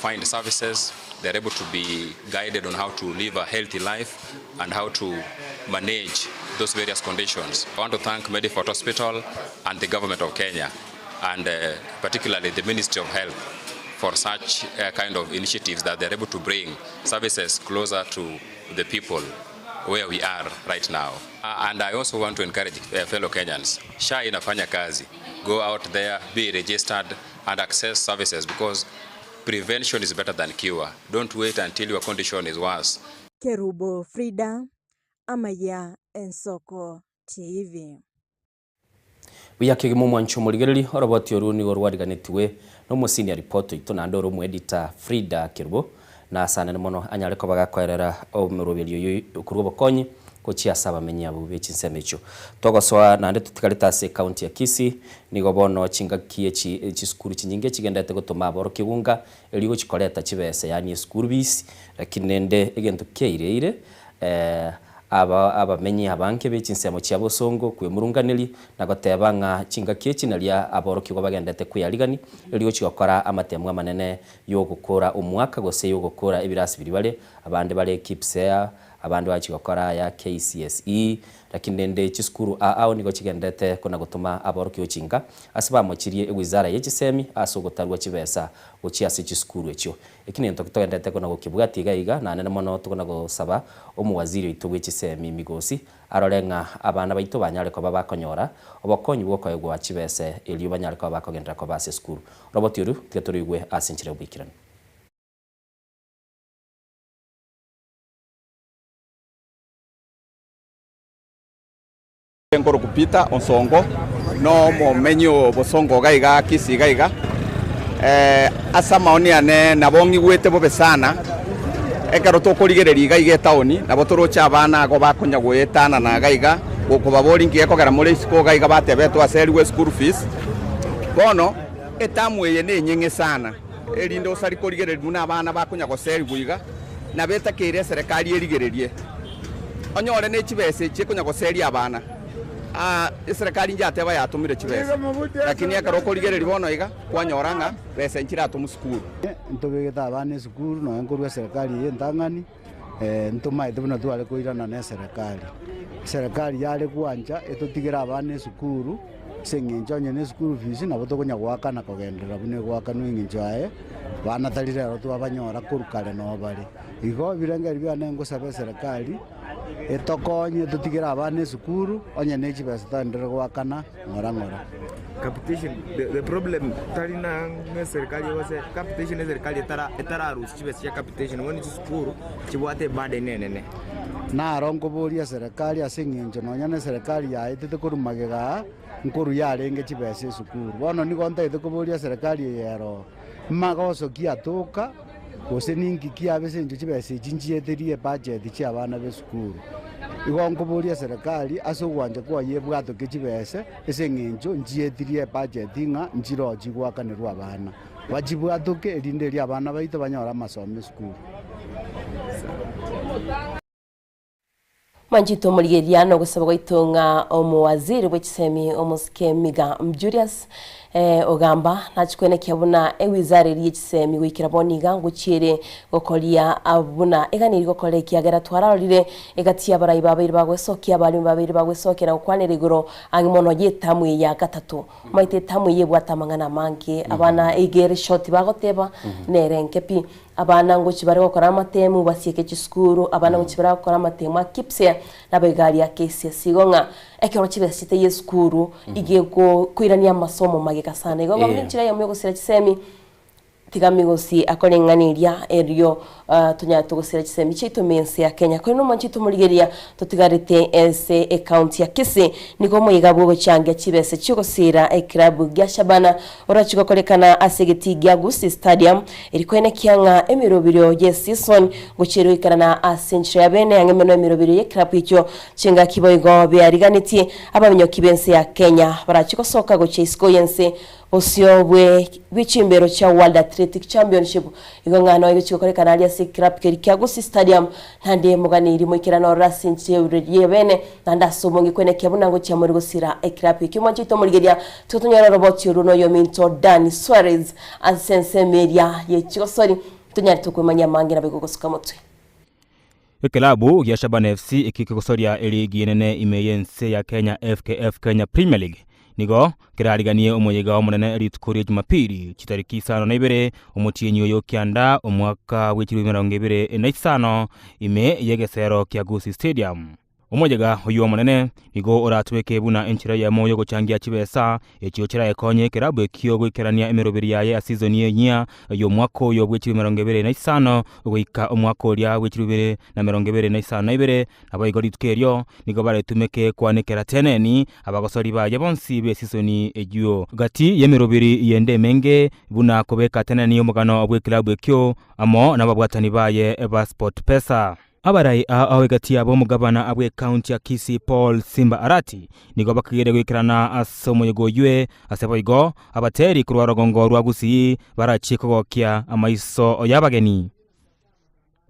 find services. They're able to be guided on how to live a healthy life and how to manage those various conditions. I want to thank Medifort Hospital and the government of Kenya, and particularly the Ministry of Health, for such kind of initiatives that they're able to bring services closer to the people where we are right now. And I also want to encourage fellow Kenyans, SHA inafanya kazi. Go out there, be registered and access services because prevention is better than cure. Don't wait until your condition is worse. Kerubo Frida, Amaya Ensoko TV. Wiyakigimo mwancho muligereri oroboti oruni orwariganetiwe no musini report ito na ndoro mu editor Frida Kerubo na sana mono anyareko bagakwerera omurobelio kurwo bokonyi kochia saba menya bubechi nsemecho togosoa na nde tutikalita se county ya Kisii nigo bono chingakie chi skuru chinyinge chigendete gutuma aboro kigunga eligo chikoleta chibese yani school fees lakini nende egento keire abamenyi abanke bechinsemo chia bosongo kwe murunganiri na gotebanga chingakie chinalia aboro kigo bagendete kuyarigani eligo chigokora amatemwa manene yo gukora umwaka gose yo gukora ibirasi biribale abande bale KPSEA abandu bachigokora ya KCSE lakini nende chiskuru ao nigo chigendete kuna gutuma aboro kiochinga asiba mochirie wizara yechisemi asogotarwa chibesa gochiase chiskuru echo ikini ntogendete kuna gukibwati gaiga na nene mono tukuna gusaba omuwaziri itugwe chisemi migosi arorenga abana baito banyare ko babakonyora obokonyi bwoko egwa chibese eliyo banyare ko bakogendera ko base skuru roboti uru tgetorigwe asinchire bwikirana Ngoro kupita onsongo no momenyo bosongo gaiga kisi gaiga asa maoni ane nabongi gwete bobe sana ekaro tokorigereri gaiga taoni nabo torocha abana go bakonya gwetana na gaiga goko baboringi ekogera muri isiko gaiga batebetwa seriwe school fees bono etamu eye ne nyenge sana erindo sari korigereri muna abana bakonya go seri guiga na beta kire serikali erigererie onyore ne chibese chikonya go seri abana serikali njateba yatumire chibese lakini akaroko rigereri bono iga kwanyoranga bese nchira atumu skuru ntobegeta abana skuru no enkorwa serikali yentangani ntuma itubona twale koirana na serikali yale kwanja etutigera abana skuru sengenjo nyene skuru fees nabo tokonya gwakana kogendera bune gwakana nginjae bana talire ro twabanyora kurukale no bari igo birengeri byane ngosabe serikali etokonye tutigera abana skuru onye nechi bestandere gwakana ngora capitation the problem talina ne serikali yose capitation ne serikali etara rusi chibesi ya capitation woni skuru chibwate bade nene na rongo boria serikali asinginjo nonya ne serikali ya itete kurumagega nkuru yarenge chibesi skuru bono ni gonta itete kuboria serikali yero magoso kiatoka gose ningi kiabe nje chibesi jinjieterie budget chi abana be skuru igongo boria serikali asogwanje kwa yebwato kechibese esengenjo njietirie budget nga njiro jigwakanirwa abana wajibwato ke erinderi abana baito banyora masomo skuru Manjito Murigeria no gusaba gwitunga omuwaziri w'ekisemi omusikemiga Julius ogamba nachikwene kyabuna ewizare y'ekisemi wikira boniga nguchire gokolia abuna eganiri gokole kyagera twararire egati abarayi babiri bagwesokia abali babiri bagwesokera ukwanira igoro angimono yetamwe ya gatatu maite tamwe yebwatamangana manke abana egere shot bagoteba nerenkepi abana ngo kibare gukora amatemu basieke kiskuru abana ngo kibare gukora amatemu akipse nabegari ya KCSE gonga ekero kibesite yeskuru igego kwirania masomo mageka sana igo bamwinjira yo gusira kisemi tigamigosi akorenganiria erio tunya tugusira kisemi chitu mense ya Kenya ko no manchitu Murigeria tutigarite ese account ya Kisi niko muyigabo bocyange kibese cyugusira club gya Shabana orachiko kolekana asegeti gya Gusi Stadium irikwene kyanga emirobiro ye season guchirikana asenchre yabene yangemeno emirobiro ye club icyo cinga kiboygo byariganiti abamenyo kibense ya Kenya barachiko soka gochisko yense osiyobwe bichimbero cha World Athletic Championship igongano igikolekana ali club kya Gusi Stadium nande muganiri mukirano rasinche yebene nanda sobongi kwene kyabunango cya muri gusira club kimwe cyito Murigeria tutunyara robot runo yo minto Dani Suarez asense media ye chosori tunyari tukumanya mangira begogosuka mutwe Eklabu ya Shabana FC ikikosoria eligi nene imeyense ya Kenya FKF Kenya Premier League nigo kirariganie umuyega wa munene ritukuri Jumapili kitariki 5 umutinyi yo kyanda umwaka w'2025 ime yegesero kya Gusi Stadium umuyega uyu munene nigo oratweke buna enchira ya moyo gochangia kibesa ekyo kira ekonye kirabu ekiyo gwikerania emirobiri yaye ya season yenya yo mwaka yo w'2025 gwika umwaka lya w'2025 abayigo ritukerio nigo baretumeke kwanekera teneni abagosori baye bonsi be season egiyo gati yemirobiri yende menge buna kobeka teneni yo mugano obwe club ekyo amo nababwatani baye eba sport pesa abarai awegati abo mugabana abwe county ya Kisii Paul Simba Arati nigo bakigere gwikirana asomo yegoywe aseboigo abateri kurwa rogongo rwa Gusi barachiko kya amaiso oyabageni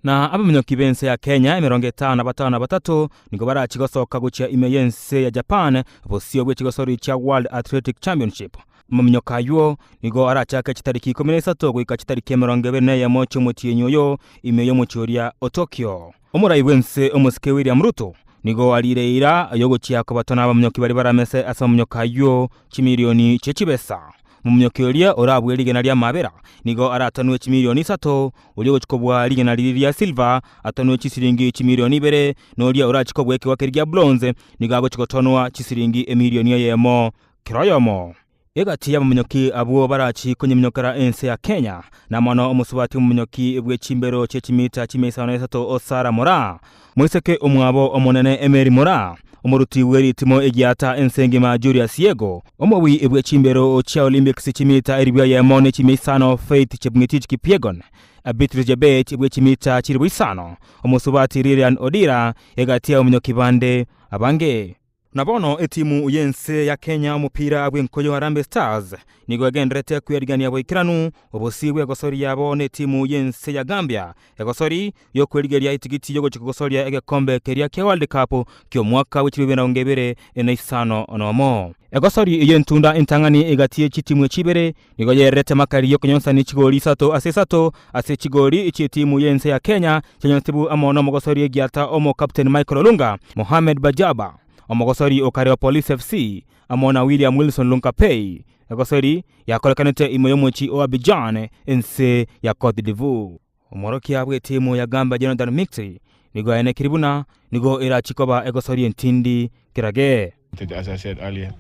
na abamenyo kibense ya Kenya 55 nigo barachigosoka gucia imeyense ya Japan bosio bwe chigosori cha World Athletic Championship mumnyo kayo nigo arachaka chitariki 13 gwika chitariki 24 ya mocho mutienyo yo imeyo muchoria Tokyo omurayi wense omusike William Ruto nigo alireira yogochia ko batona abamnyoki bari baramese asomnyoka yo chimilioni chechibesa mumnyokeria orabwe ligena lya mabera nigo aratanwe chimilioni 3 uliochikobwa ligena lya silver atanwe chisiringi chimilioni 2 no lya orachikobwa ke wakirya bronze nigo agochikotonwa chisiringi emilioni yemo kiroyomo egati ya mumnyoki abo barachi kwenye mnyokara ense ya Kenya na mwana omusubati mumnyoki bwe chimbero che chimita chimesa 3 Osara Mora mwiseke omwabo omonene Emery Mora omuruti w'eritimo egiata ensengima Julius Yego omwe ebwe chimbero cha Olympics chimita eribya yemone chimisano Faith Chepngetich Kipyegon Beatrice Jebet ebwe chimita chiribwisano omusubati Lilian Odira egatia omunyokibande abange nabono etimu yense ya Kenya omupira bw'enkoyo Harambee Stars nigo agendrete kwirigania bwikiranu obosiwe egosori yabo n'etimu yense ya Gambia egosori yo kwirigeria itigiti yo gochikosoria egekombe keria ke World Cup kyo mwaka w'ikibibera enaisano onomo egosori yentunda intangani egatie chitimu echibere nigo yerete makari yo kunyonsa ni chigoli sato ase chigoli ichitimu yense ya Kenya chenyonsibu amono mogosori egiata omo Captain Michael Olunga Mohamed Bajaba omogosori okare wa Police FC amona William Wilson Lunkapei egosori yakolekanete imoyomochi o Abidjan ense ya Cote d'Ivoire omoroki abwe timu ya Gamba Jonathan Mixi nigo ene kiribuna nigo era chikoba egosori entindi kirage as I said earlier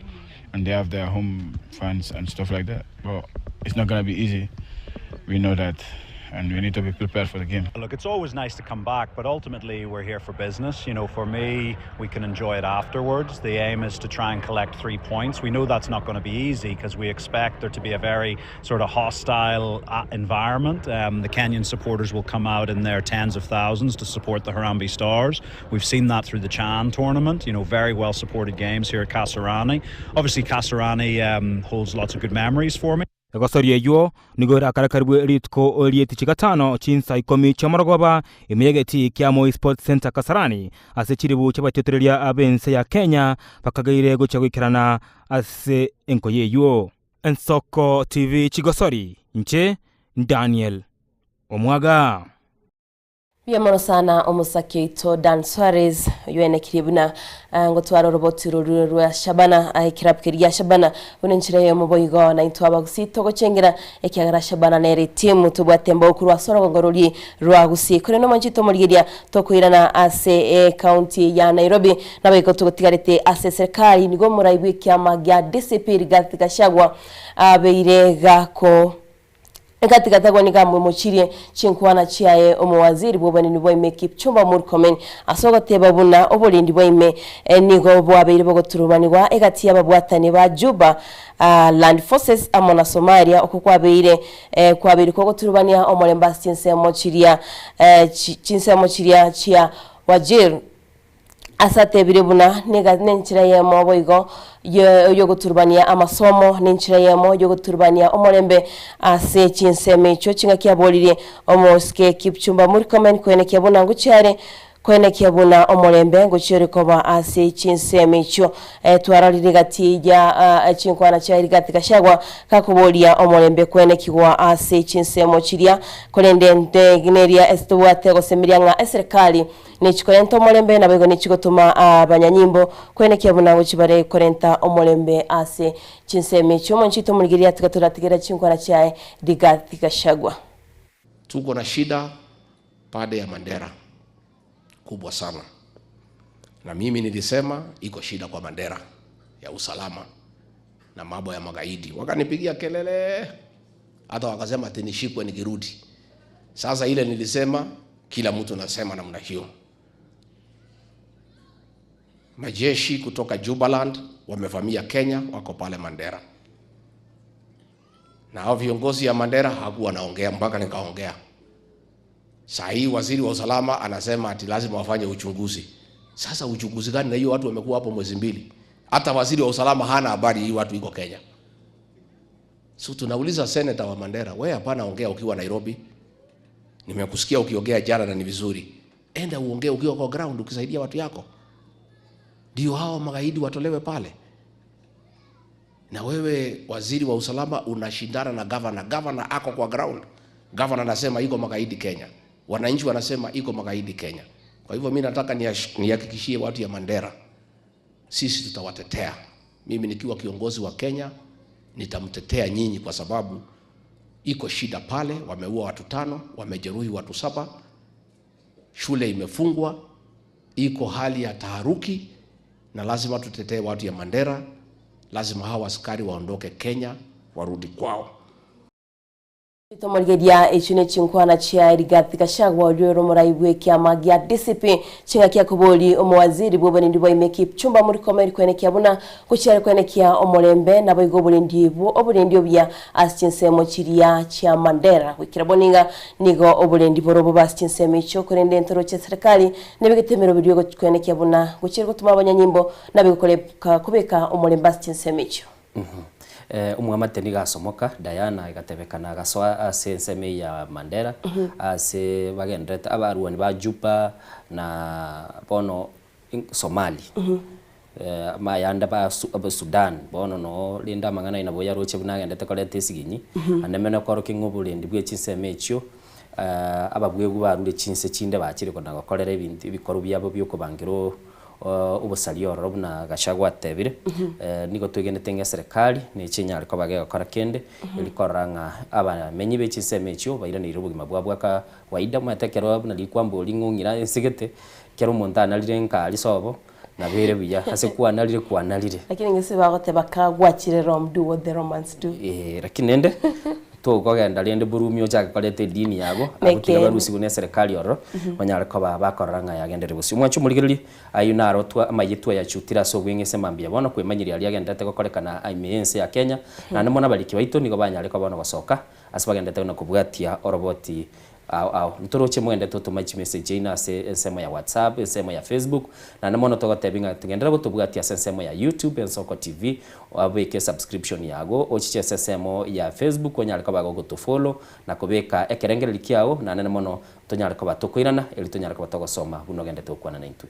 and they have their home fans and stuff like that, but it's not going to be easy, we know that, and we need to be prepared for the game. Look, it's always nice to come back, but ultimately we're here for business. You know, for me, we can enjoy it afterwards. The aim is to try and collect 3 points. We know that's not going to be easy because we expect there to be a very sort of hostile environment. The Kenyan supporters will come out in their tens of thousands to support the Harambee Stars. We've seen that through the Chan tournament, you know, very well supported games here at Kasarani. Obviously Kasarani holds lots of good memories for me. egosori eyo nigo rakarakaribwe ritko olieti chigatano chinsa ikomi chamaragoba imyegeti kiamo Sports Center Kasarani ase chiribu chabatyotereria abense ya Kenya pakagaire gocha gwikirana ase enkoye eyo Ensoko TV Chigosori nche Daniel Omwaga Biamono sana omusaki ito Dan Suarez yuene kiribuna ngo twaro roboti rwa Shabana ikirapkiria Shabana unenchire yo muboyigo na into abagusito gochengera ekyagara Shabana nere timu tubwatemba okurwa soro ngoruri rwa gusi kore no manchito murigiria tokwirana ase county ya Nairobi nabeko tugotigarete ase serikali nigo muraibu kyama gya DCP rigatika shagwa abeire gako Katika tagwani kamwe mochirie chinkwana chiaye omwaziri bobani nibo imekip chumba Murkomen asoga tebabuna obolindi boime nigo bwabeire bogoturubanirwa egati yababwatane ba Juba Land Forces amona Somalia okukwabeire kwabeire kogoturubania omolemba chinsemo chiria chia Wajir asate birebuna nenchira yemo boigo yo guturbania amasomo nenchira yemo yo guturbania omolembe ase chinseme cyo kinga kyabolire omoske Kipchumba Murkomen kwene kyabona ngucyare kwene kyabona omolembe ngucyere koba ase chinseme cyo twararire gati ya chinkwana cyari gati kashagwa kakubolia omolembe kwene kigwa ase chinsemo chiria kolende gneria estwate gosemiria nga serikali nichikorenta omolembe nabego nichigotuma abanyanyimbo kwene kyabunango kibare korenta omolembe ase chinseme cyo monchito murigiria tikaturatigera chinkwana cyae digati kashagwa. Tuko na shida pande ya Mandera kubwa sana, na mimi nilisema iko shida kwa Mandera ya usalama na mambo ya magaidi. Wakanipigia kelele hata wakasema ati nishikwe nikirudi. Sasa ile nilisema kila mtu anasema namna hiyo. Majeshi kutoka Jubaland wamevamia Kenya, wako pale Mandera. Na hao viongozi ya Mandera hakuwa naongea mpaka nikaongea. Saa hii waziri wa usalama anasema ati lazima wafanye uchunguzi. Sasa uchunguzi gani na hiyo watu wamekuwa hapo mwezi mbili? Hata waziri wa usalama hana habari hii watu iko Kenya. So tunauliza senator wa Mandera, wewe hapana ongea ukiwa Nairobi. Nimekusikia ukiongea jana na ni vizuri. Enda uongee ukiwa kwa ground ukisaidia watu yako. Ndio hao magaidi watolewe pale. Na wewe waziri wa usalama unashindana na governor. Governor ako kwa ground. Governor anasema iko magaidi Kenya. Wananchi wanasema iko magaidi Kenya. Kwa hivyo mimi nataka nihakikishie watu ya Mandera, sisi tutawatetea. Mimi nikiwa kiongozi wa Kenya nitamtetea nyinyi kwa sababu iko shida pale, wameua watu 5, wamejeruhi watu 7. Shule imefungwa, iko hali ya taharuki na lazima tutetee watu ya Mandera. Lazima hawa askari waondoke Kenya warudi kwao. Tomorgedia echune chinkwana chia Rigathi Gachagua olwero muraibwe kiama gya DCP chinga kya kuboli omwaziri bwobani ndibo imeki chumba muri komeri kwene kyabuna kuchira kwene kya omolembe nabo igobuli ndibu obuli bya asinsemo chiria cha Mandera wikiraboninga nigo obuli ndibo robo basinsemo icho kurende ntoro cha serikali nebigetemero biriyo kwene kyabuna kuchira gutuma abanyanyimbo nabikolepka kubeka omolembe asinsemo icho. Umwamate ni gasomoka Diana igatebekana gaswa asenseme ya Mandera ase bagendeta abaruani ba Jupa na bono Somali mayanda ba Sudan bono no linda mangana ina boya roche bunagendeta kolete siginyi anemene koroke ngobulendi bwe chinseme ekyo ababwegu barure chinse chinde bakire kona gakolera ibintu bikoro byabo byo kubangiro ubusalioro robuna Gachagua tebire niko twegene tenga serikali ni chinya ariko bagega kora kende ilikoranga abamenyi bechiseme ekyo bayira ni rubugima bwabwaka waida matekero na likwambo lingungira ensigete kero montana lirenka alisobo na bere biya ase kuanalire lakini ngese bagote bakagwachire romdu what the romance do lakini ende to kogenda lende burumyo chaka kolete dini yago abutira barusi gune serikali oro banyara ko bakoranga yagendere busi mwacu muligiriri ayunaro twa amayitwa ya chutira so bwingese mambia bona kwemanyiri ali yagendete kokorekana aimense ya Kenya na nemona baliki baito nigo banyare ko bona basoka asibagendete na kubwatia oroboti ntoroche mwende tutumachi message ina sema ya WhatsApp sema ya Facebook na namono togotebinga tugendera gutubwatia sema ya YouTube Ensoko TV wabeke subscription yago ochiche sema ya Facebook onyalika bago gutufollow na kubeka ekerengere likiago na namono tonyalika batokoirana eli tonyalika batogosoma buno gendete ukwana na intu.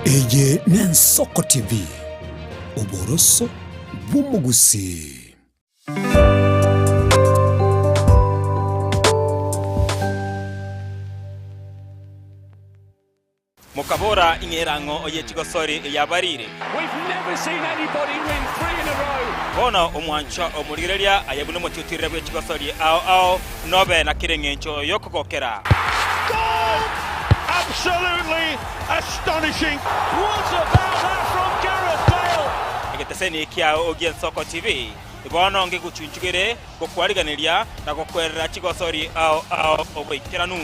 Eje Nsoko TV oboroso bumugusi. Mukabora ingerango oyetigosori yabarire. We've never seen anybody win 3 in a row. Bona omwancha omurigereria ayabune mututire bwetigosori ao nobe na kirengencho yokogokera. Absolutely astonishing. What about that from Gareth Bale? Egeteseni kia Ogien Soko TV. Ibono nge guchunchugere gokwariganiria na gokwerera chigosori ao obwikiranu.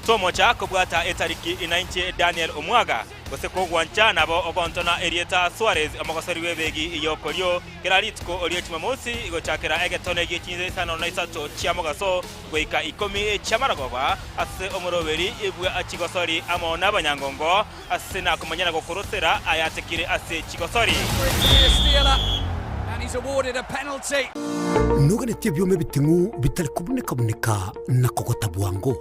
Tomo cha kubwata etariki inainche Daniel Omwaga goseko gwancha nabo ogontona Erieta Suarez amagosori webegi iyokolyo keraritko oliechima mosi igochakera egetone gichinze sano na isato chiamogaso goika 10 chamaragoba ase omoroberi ibwe achigosori amo nabanyangongo ase na kumanyana gokorosera ayatekire ase chigosori and he's awarded a penalty. Nuganetie byome bitingu bitari kuboneka na kokota bwango.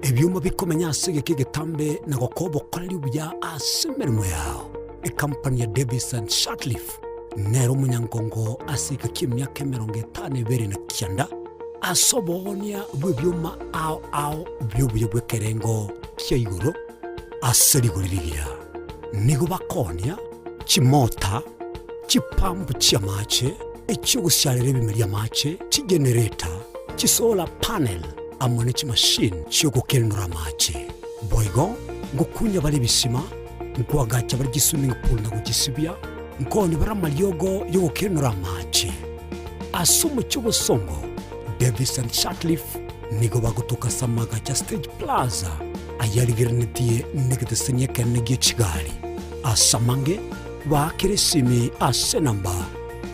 Ebyuma bikomenya asige kigetambe na gokobo kolali bya asemerimo yao. E company ya Davis and Shatleaf nero munyangongo asika kimyaka 50 na kianda asobonia byuma ao byo kerengo kyayuro aseriguriria nigo bakonia chimota chipambu chiamache ekyugushalere bimeria mache chigenerator chisolar panel amone chi machine chogokenura mache boygo ngukunya bali bisima nkwagacha bali swimming pool na kugisibya nkoni bara malyogo yogokenura mache asumu cyobosongo Davis and Shatleaf nigo bagutuka samaga cha Stage Plaza ayaligirenetie negetesenya kanege Kigali asamange bakiresimi ase namba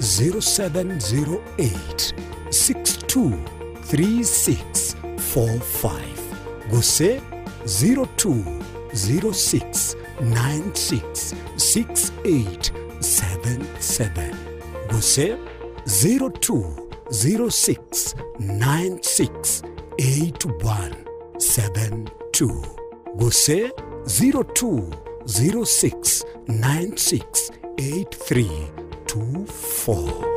0708 623645 gose 0206966877 gose 0206968172 gose 0206968324.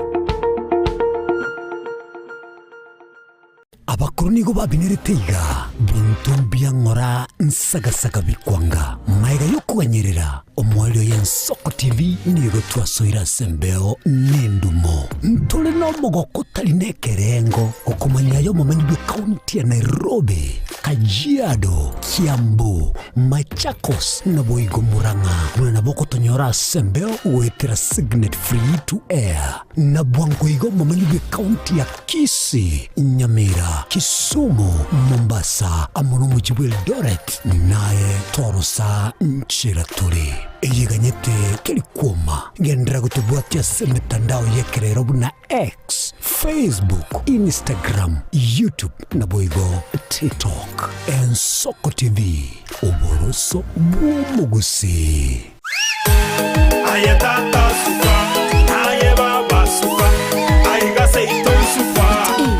abakuru nigo babinirite iga bintu byangora nsagasaga bikwanga maiga yokuganyirira omwalio y'Ensoko TV nigo twasoira sembeo nendumo ntole no mogoko talinekerengo okumanya yo momenyi bwe county ya Nairobi, Kajiado, Kiambu, Machakos na Boigo Muranga na boko tonyora sembeo wetera signet free to air na Bwangoigo momenyi bwe county ya Kisii, Nyamira, Kisumu, Mombasa, amono mujibu Eldoret naye Torosa Nchiraturi. Eyiganyete kelikuoma ngendera kutubuatia semitandao yekerero na X, Facebook, Instagram, YouTube na Boigo TikTok. Ensoko TV, Oboroso Bumugusi. Ayetata suka, ayebaba suka, ayigase ito suka.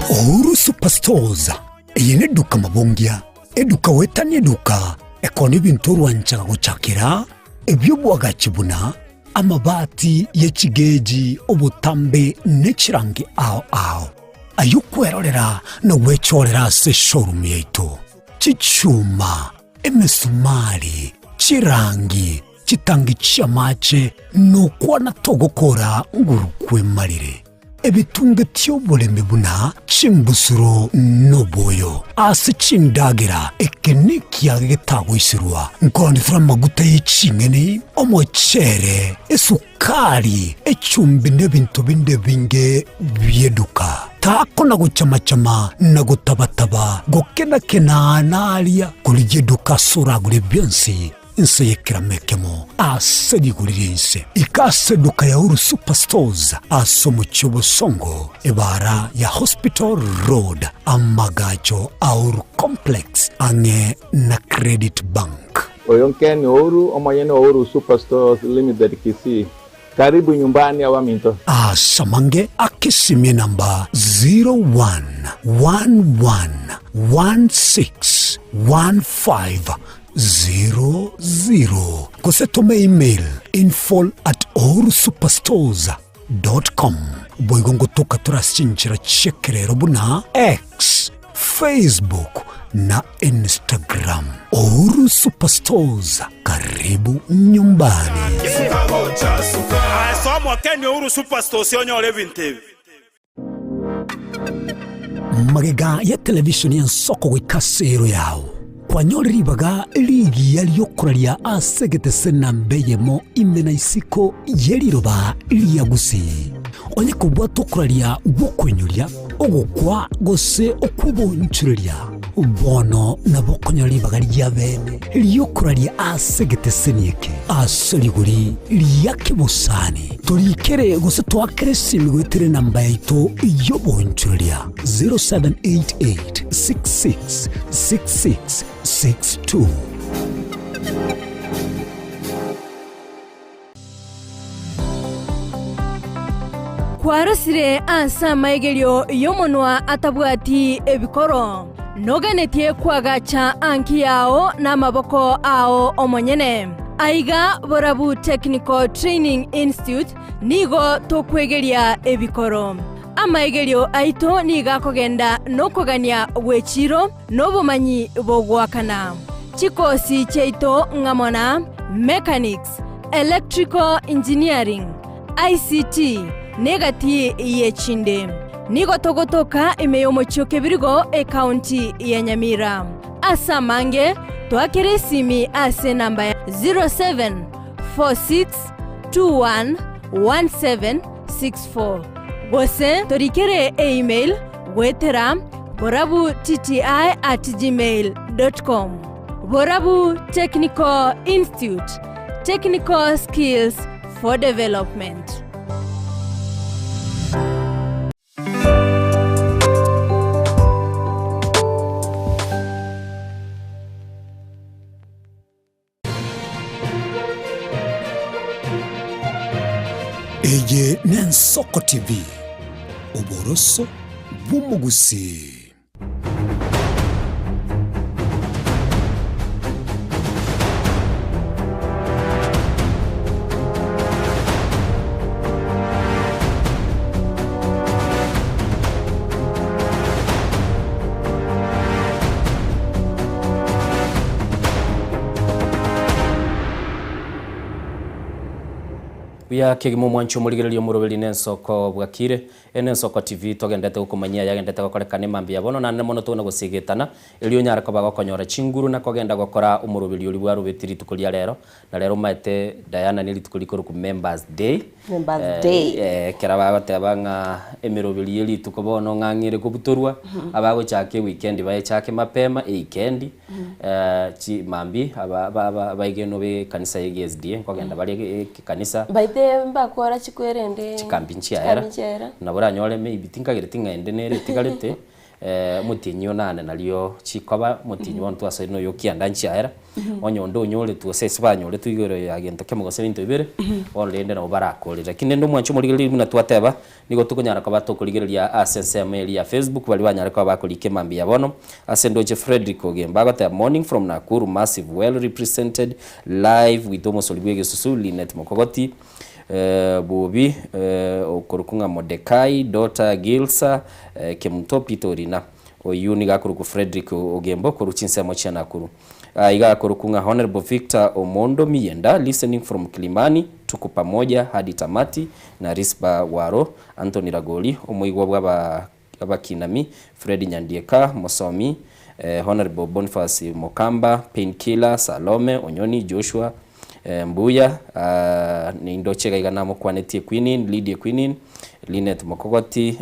Ouru Superstores, eyene duka mabongia, eduka wetani eduka, ekoni bintu rwanchaga gucakira, ebyobwaga kibuna, amabati yekigeji, obutambe nekirangi ao. Ayukwerorera no wechorera se showroom yaitu. Chichuma, emesumari, chirangi, chitangi chiamache, no kwana togokora ngurukwe marire. Ebitunge tyobuleme buna chimbusuro noboyo ase chindagira ekeniki agetagoisirwa nkondifura maguta y'icingeni omochere esukari echumbi n'ebintu binde binge byeduka tako na gucamacama na gutabataba gokenakena nalia kulijeduka suragure byonsi inse yekiramekemo asediguririnse ikaseduka ya Uru Superstores asomo Chobosongo ebara ya Hospital Road amagacho Uru Complex ange na Credit Bank. Oyonken Uru omayene Uru Superstores Limited Kisii. Karibu nyumbani awaminto. Samange akisimie namba 0111161500. Kosetome email info@orusuperstores.com. Boigongo toka turasinchira chekerero buna X, Facebook na Instagram. Ouru Superstores, karibu nyumbani. Somo Kenya Uru Superstores yonyole bintebe. Magega ya televisioni y'Ensoko wikasero yao. Kwanyori baga ligi yaliyokuralia asegete senambeyemo imena isiko yeliroba liyagusi. Onye kubwa tokuralia wokwenyulia ogukwa gose okubonchulia. Bono na bokonyori baga liyabene liyokuralia asegete senieke. Aseliguri liyakibusani. Tulikere gose tuakere simigwetere namba yaito yobonchulia 0788666662. Kwarasire ansa maegelio yomonwa atabwati ebikoro nogenetie kwagacha anki yao na maboko ao omonyene aiga Borabu Technical Training Institute nigo tokwegeria ebikoro amaegelio aito niga kogenda nokogania wechiro nobumanyi bogwakana chikosi cheito ngamona mechanics, electrical engineering, ICT negati yechinde nigo togotoka emeyomocho kebirigo county ya Nyamira asamange twakeresimi ase namba 0746211764 gose torikere email wetera borabu.tti@gmail.com. Borabu Technical Institute, technical skills for development. Eye n'Ensoko TV, Oboroso Bumugusi. Buya kegimo mwancho muligererio murobeli Nensoko Bwakire Nensoko TV togendete ukumanyia yagendete gokorekane mambi yabono na nemono tuna gusigetana elio nyara ko bagokonyora chinguru na kogenda gokora umurobeli uri bwaru betiri tukulia rero na rero maite Diana nili tukulikoro ku members day kera bagotebanga emirobeli eli tukobono ngangire kubuturwa abago chake weekend baye chake mapema weekend chi mambi baigeno be kanisa ya GSD kogenda bali kanisa mbakora chikwerende chikambinchi era na bora nyole me ibitingagire tingende nere tigarete mutinyo nane nalio chikoba mutinyo onto asino yokianda nchiara onyondo nyole tu sese banyole tu igoro yagento kemugose bintu ibere olende na barakorera kinendo mwancho muligeri muna twateba nigo tukonyara ko batokurigereria asenseme ya Facebook bali banyara ko bakolike mambi yabono asendoje Frederick Ogemba got morning from Nakuru, massive, well represented live with Thomas Olibwege Susu Linet Mokogoti Bobi okurukunga Modekai Dota Gilsa Kemutopi Torina oyuni gakuruku Frederick Ogembo kuruchinse mocha Nakuru iga kurukunga Honorable Victor Omondo Miyenda listening from Kilimani tuko pamoja hadi tamati na Risba Waro Anthony Ragoli omuigwa bw'abakinami Fred Nyandieka Mosomi Honorable Boniface Mokamba Painkiller Salome Onyoni Joshua Mbuya ni ndochega iganamo kwanetie Queen Lydia Queen Linet Mokogoti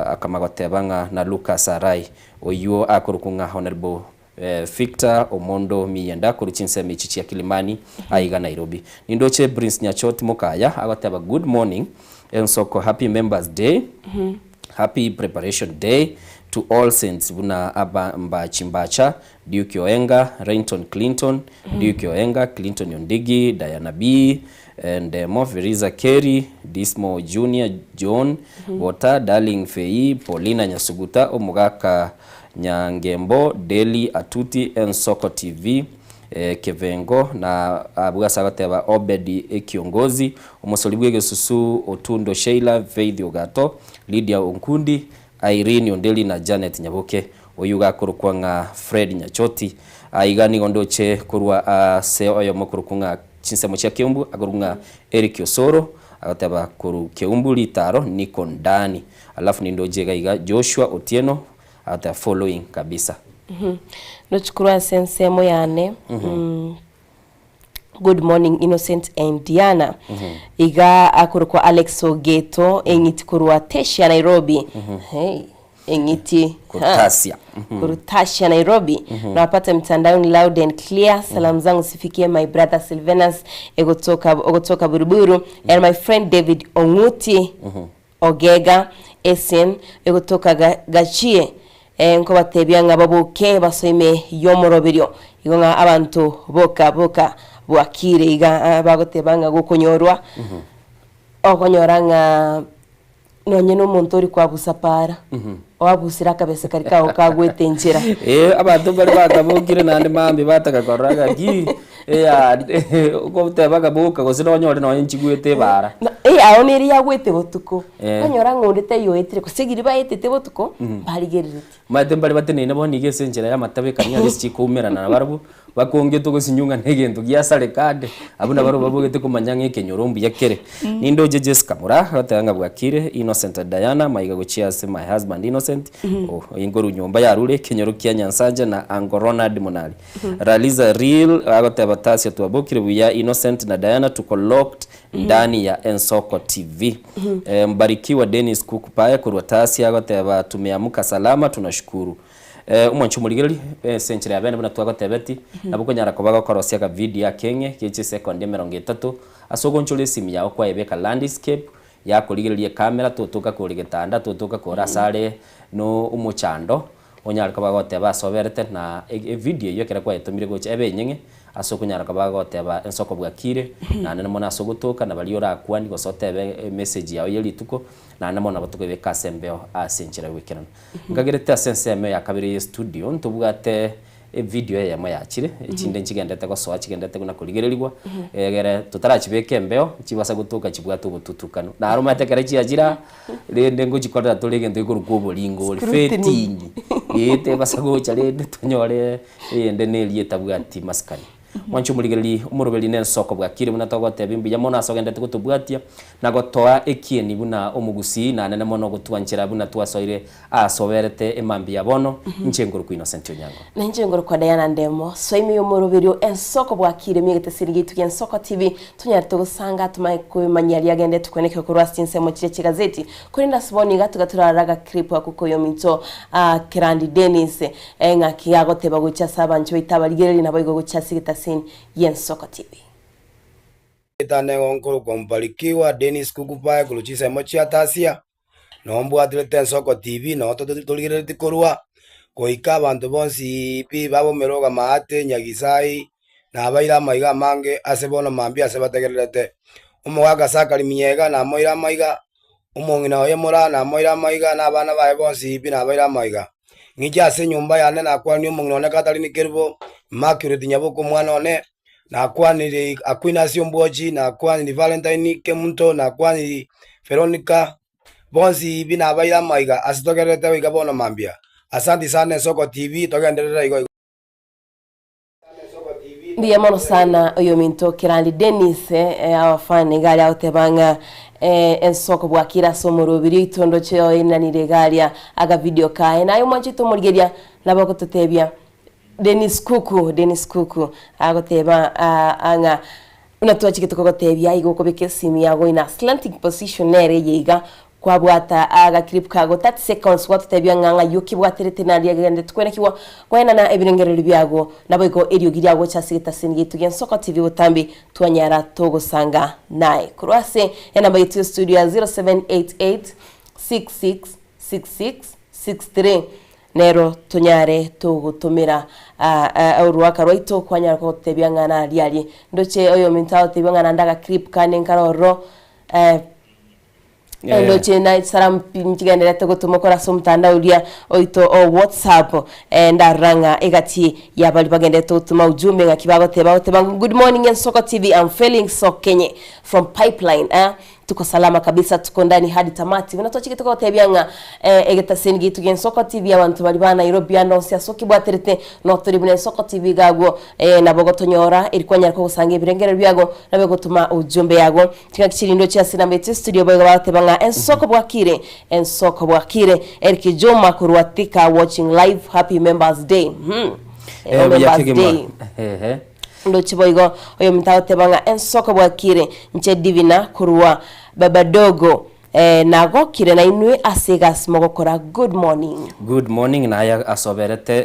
akamagotebanga na Lucas Arai oyuo akurukunga Honorable Victor Omondo Miyenda kuruchinse michichi ya Kilimani aiga Nairobi nindoche Prince Nyachoti Mokaya agoteba good morning Ensoko happy members day happy preparation day to all saints buna aba Mbachimbacha Duke Oenga Rainton Clinton Duke Oenga Clinton Yondigi Diana B and Moferiza Kerry Dismo Junior John Wota Darling Fei Paulina Nyasuguta Omugaka Nyangembo Deli Atuti Ensoko TV Kevengo na abugasagoteba Obedi Ekiongozi Omosolibwege Susu Otundo Sheila Faith Ogato Lydia Onkundi Irene Ondeli na Janet Nyaboke oyuga kurukwanga Fred Nyachoti aigani gondoche kurwa se oyo mokurukunga chinsemo cha Kiumbu agurunga Eric Osoro agoteba kuru Kiumbu litaro niko ndani alafu nindoje gaiga Joshua Otieno ata following kabisa ndochukura sensemo yane good morning Innocent and Diana iga akurukwa Alex Ogeto engiti kurwa Tesha Nairobi hey engiti Kurtasia Kurtasia Nairobi napata mtandaoni loud and clear salamu zangu sifikie my brother Sylvanus ogotoka Buruburu and my friend David Onguti Ogega Esen egotoka Gachie nko batebyanga babuke basoime yomoroberyo igonga abantu boka Bwakire iga bagotebanga gukonyorwa okonyoranga nonye n'umuntu uri kwabusapara wabusira kabese karika okagwetenjera abantu bari bagabugire nande mambi batagakoraga gi uko tebaga buka gosino onyore no nchigwete bara aho neri yagwete botuko anyora ngondete yoetire kusigiri bayetete botuko barigererete mate bari batenene bonige senjera ya matabe kanya gisi kumerana na barabu bakonge to gosinyunga negendo giasale kade abuna baro babogete kumanyanga ekenyorombu yakere nindo Jessica Mura hatanga Bwakire Innocent Diana maiga gochia se my husband Innocent ingoru nyomba yarure kenyoro kya Nyansanja na Ango Ronald Munali Raliza real agotabatasi tuabokire buya Innocent na Diana tuko locked ndani ya Ensoko TV mbarikiwa Dennis Kukupaya kurwatasi agoteba tumeamuka salama tunashukuru umwancho muligeri century abene bana twagotebeti nabuko nyara kobaga korosia ka video ya Kenya kiche second 30 asogo nchole simu yawo kwa ebeka landscape ya kuligereria kamera tutuka kurigetanda tutuka kora sare no umuchando onyara kobaga goteba soberete na video yo kera kwa etomire goche ebe nyenge asoko nyara kobaga goteba Ensoko Bwakire na nene mona asogotoka na baliora kwani gosotebe message yawo yelituko na namona batuko beka sembeo asenchira weekend ngagerete asenseme ya kabiri studio ntubugate video ya mayachire chinde nchigendete ko so achigendete kuna kuligererigwa egere tutarachibeke mbeo chibasa gutuka chibwatu bututukano na aroma tekere chiajira rende nguchikorera tuligende kurukubo lingo fetting yete basa gocha rende tonyore ende nelieta bwati maskani mwanchu muligereri umuroberi nensoko bwakire buna togotebi mbuya mono asogendete gutubwatia na gotoa ekieni buna omugusi na nene mono gutwanchira buna twasoire asoberete emambi ya bono nchenguru ku Innocent Onyango na nchenguru kwa Diana Ndemo soimi y'umuroberi ensoko bwakire migete sirigitu ya Nsoko TV tunyarite gusanga tumaye kumanyari agende tukweneke ku rwastinse mu kire kigazeti kurinda siboni gatugaturaraga clip akuko yo minto Kirandi Dennis nga kiyago teba gucha sabancho itabaligereri nabo igo gucha sigitasin ya Nsoko TV Tane onkoro kompalikiwa Dennis Kukupae kuluchisa mochi atasia nombu atlete Nsoko TV no toligereri tikorwa koika abantu bonsi pi babo meroga maate nyagisai na abaira maiga mange asebono mambi asebategerete umwaga sakali minyega na moira maiga umongina oye mora na moira maiga na bana bae bonsi ipi na abaira maiga ngija se nyumba yane na kwani umongina one katalini kerbo makure tinyaboko mwana one na kwani akwina siomboji na kwani Valentine kemunto na kwani Veronica bonsi ipi na abaira maiga asitogerete wiga bono mambia. Asante sana Nsoko TV togenderera igo ndiye mono sana oyo minto Kirandi Dennis abafani gali autebanga Nsoko bwakira somorobiri tondo cyo inanire galia aga video kae nayo mwanchito murigeria nabako tutebya Dennis Kuku agoteba anga unatuachi kitoko gotebya igo kobeke simi yago ina slanting position nere yiga kwa bwata aga clip kago 30 seconds watu tebya nganga yuki bwaterete nali agende tukwenekiwa kwena na ebirengerero byago nabo iko eriyo giryago chasigita singitu ya Nsoko TV utambi twanyara togo sanga nae kurwase enamba yetu studio ya 0788666663 nero tunyare tugutumira urwaka rwaito kwanyara ko tebya ngana lyali ndoche oyo mintao tebya ngana ndaga clip kane nkaroro endo chena saram pinchigendera to gutumokora somtanda ulia oito o WhatsApp ndaranga egati yabali bagende to tuma ujumbe ngakibago teba good morning Nsoko TV I'm feeling so Kenya from Pipeline tuko salama kabisa tuko ndani hadi tamati unatochiki tuko tebyanga egeta sengi tugen Nsoko TV abantu bali ba Nairobi anonsi asoki bwaterete no turi bune Nsoko TV gago nabogo tonyora ilikuwa nyarako gusange ibirengero byago nabe gutuma ujumbe yago tikakirindo cya sinambete studio boga batebanga Nsoko bwakire Eriki Joma kurwatika watching live happy members day members day ndo chiboigo oyo mtao tebanga Nsoko bwakire nche divina kurwa baba dogo nago kire na inwe asigas mogokora good morning na ya asoberete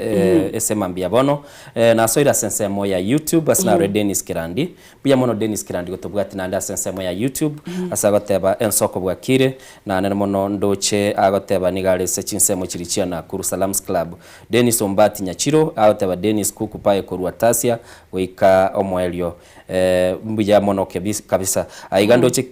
ese mambia bono na soira sensemo ya YouTube asna Dennis Kirandi pia mono Dennis Kirandi gotobwati na nda sensemo ya YouTube asagoteba Nsoko bwakire na nene mono ndoche agoteba nigale sechinsemo chirichia na Kuru Salams Club Dennis Ombati Nyachiro agoteba Dennis Kukupae kurwa tasia wika omwelio mbuya mono kabisa aigando che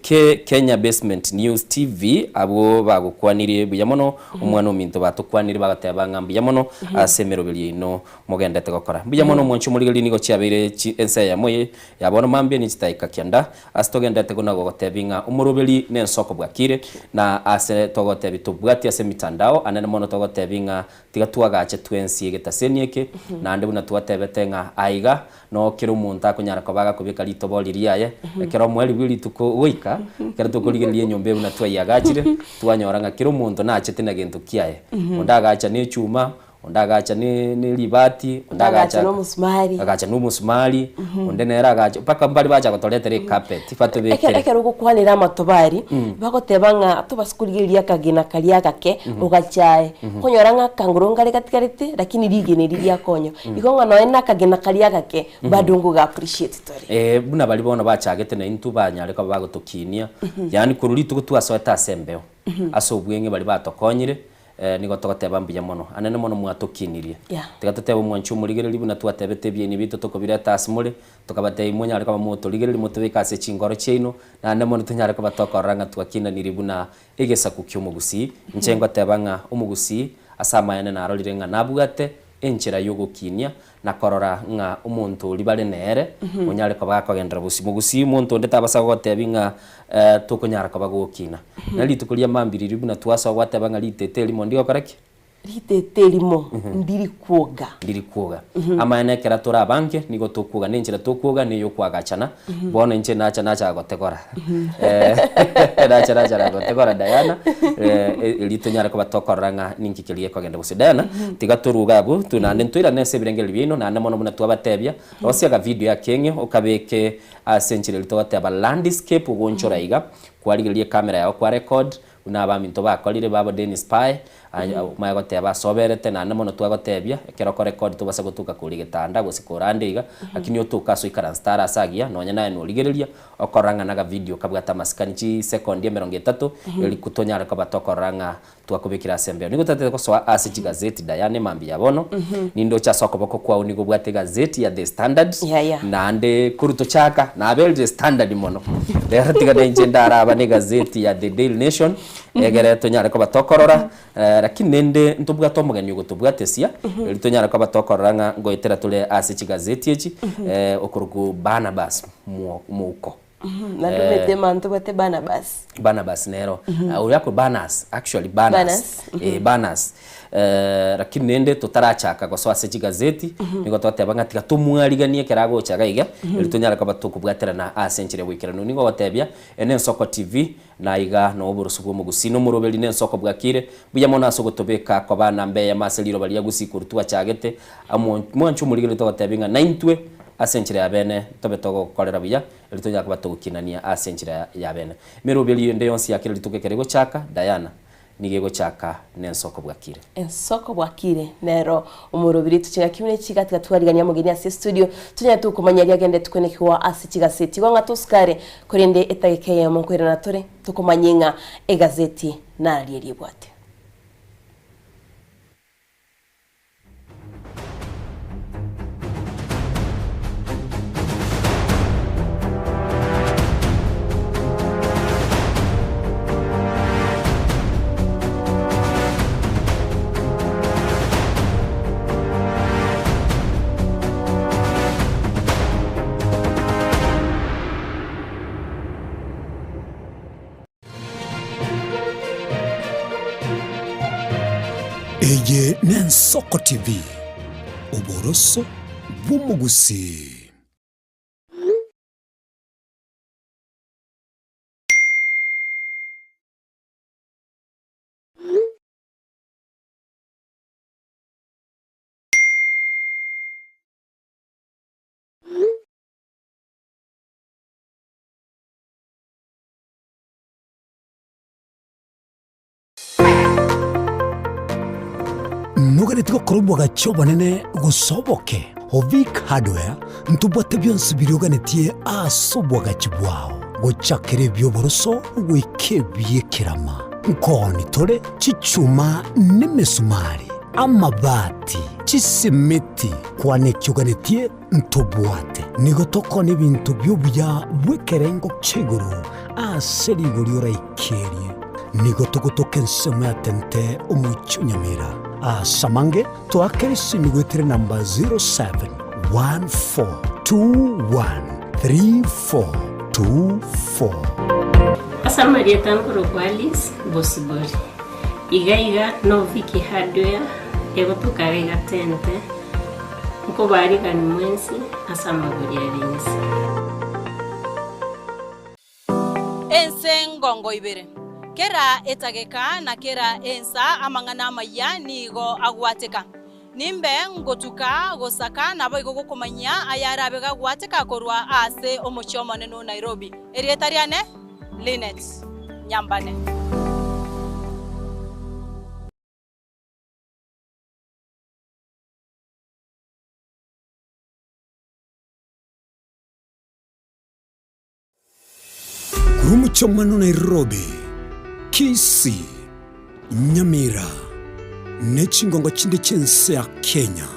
Kenya Basement News TV abo bagukwanire buya mono umwana minto batukwanire bagateba ngambi ya mono asemerobeli ino mogendete gokora buya mono mwanchu murigali nigo cyabire ensa ya moye yabona mambe ni chitaika kyanda astogendete gona gotebinga umurobeli Nsoko bwakire na ase togotebi tubwati ase mitandao anene mono togotebinga tigatwagache twensi getasenieke na ande buna tuwatebetenga aiga no kiro umuntu akunyara kobaga kubika litoboli riaye kero mweli bwili tuko wika kero tukoligelie nyombe buna twayagachire twanyoranga kiro umuntu na achete na gento kiaye ondagacha ne chuma ondagacha ne libati ondagacha no musmari ondenera agacha paka mbali bacha gotoletere carpet ifato bekere ekero gukwanira amatobari bagotebanga tubasikuligiria kagina kalia gake ugachae konyoranga kangurunga rekatikarte lakini rigene riria konyo igonga no ena kagina kalia gake badungu ga appreciate tori buna bali bona bachagete na intu banyare ko bagotokinia yani kururi tukutwasota sembeo asobwenge bali batokonyire nigo togoteba mbuya mono anene mono mwatokinirie tigatoteba mwanchu murigereri buna twatebete byeni bito tokobira tasimure tokabate imunya ariko bamutoligereri mutubika se chingoro cheino na ane mono tunyare ko batokoranga twakina niribuna egesaku kyumugusi nchengo tebanga umugusi asama yane na arolire nga nabugate enchera yogokinia na korora nga umuntu libale nere unyare ko bakagendera busi mugusi umuntu ndeta basagotebinga tukonyara ko bagokina nali tukulia mambiri ribuna twasa watebanga litete limo ndio karaki riteterimo ndiri kuoga amane kera tora banke nigo tukuga ninjira tukuga niyo kwagachana bona nje nacha gotegora nacha gotegora Diana elito nyara ko batokoranga ninkikirie kogenda gusidana tigaturuga bu tunande ntwira nese birengeli bino na namono muna twabatebya osiaga video ya Kenya ukabeke asenchire lito bateba landscape ugonchora iga kwarigirie kamera yao kwa record unaba minto bakolire babo Dennis Pai mago teba soberete na namono twagotebya ekero ko record tubasa gutuka kuri gitanda gusikorande iga akini otuka so ikara star asagia nonya naye no ligereria okoranga naga video kabwata maskanichi second ya 30 eli kutonyara ko batokoranga twakubikira sembe nigo tatete ko so asichi gazeti Diane mambi yabono nindo cha soko boko kwa unigo bwate gazeti ya The Standard na ande kuruto chaka na abel The Standard mono lero tiga denje ndara abane gazeti ya The Daily Nation egere tonyara ko batokorora lakini nende ntubwa tomugani gutubwatesia litonyara ko batokoranga ngoitera tule asichi gazeti echi okurugu Barnabas muko na tumete manto bate Barnabas nero uyako Barnabas actually Barnabas lakini nende tutarachaka kwa so asichi gazeti nigo twatebanga tiga tumwariganie kerago chaga iga litonyara ko batukubwatera na asenchire wikirano nigo watebya ene Soko TV na iga no burusugo mugusino murobeli ne Soko bwakire buya mona so gutobeka ko bana mbeya maseliro bali yagusikurutwa chagete mwanchu murigire to watebinga 9 asenchire ya bene tobe togo kolera buya litonyara ko batukinania asenchire ya bene merobeli yende yonsi yakire litukekerego chaka Diana nigego chaka nensoko bwakire ensoko bwakire nero umurobiri tuchinga kimwe chigatika twarigania mugeni ase studio tunya tukumanyaria gende tukwenekiwa ase chigaseti wanga tuskare kurende etagekeye mu kwera natore tukumanyenga egazeti na rieri bwate Eye Nensoko TV uboroso bw'umugusi. Nugaritigo korubwa gachobo nene gusoboke Ovik Hardware ntubwate byonse biryoganetie asobwa gachibwao gochakire byoboroso wikebye kirama nkoni tore chichuma nemesumari amabati chisimiti kwane kyoganetie ntubwate nigotoko n'ibintu byobya bwekerengo cheguru aseriguriora ikerie nigotogotoke nsemo ya tente umuchunyamira Samange tuakirisi nigwetire namba 0714213424. Asa Maria Tankoro Kwalis Bosibori Iga no Viki Hardware ego tukariga tente uko bari gani mwensi asa maguria rinsi Ensengongo ibere kera etageka na kera ensa amangana maya nigo agwateka nimbe ngotuka gosaka nabo igogo kumanya ayarabe gagwateka korwa ase omuchomane no Nairobi erietariane Linet Nyambane Umuchomane Nairobi Kisii, Nyamira, nechingongo chinde chense ya Kenya.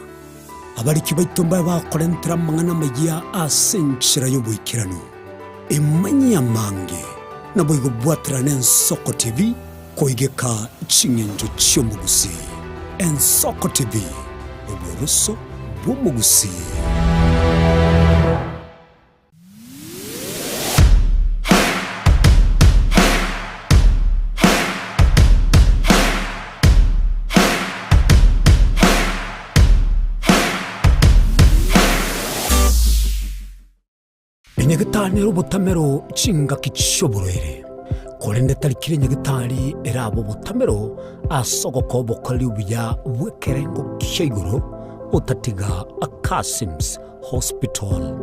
Abari kibaitomba bakorentera mangana magia asenchira y'obwikirano. Emanya mange nabo igobwatira n'Ensoko TV koigeka chingenjo cy'omugusi. Ensoko TV uboroso bw'omugusi. inyagitari n'ubutamero chinga kichoboroere kolende tarikire nyagitari erabo butamero asogoko bokali ubya bwekerengo kishiguro utatiga Kasim's Hospital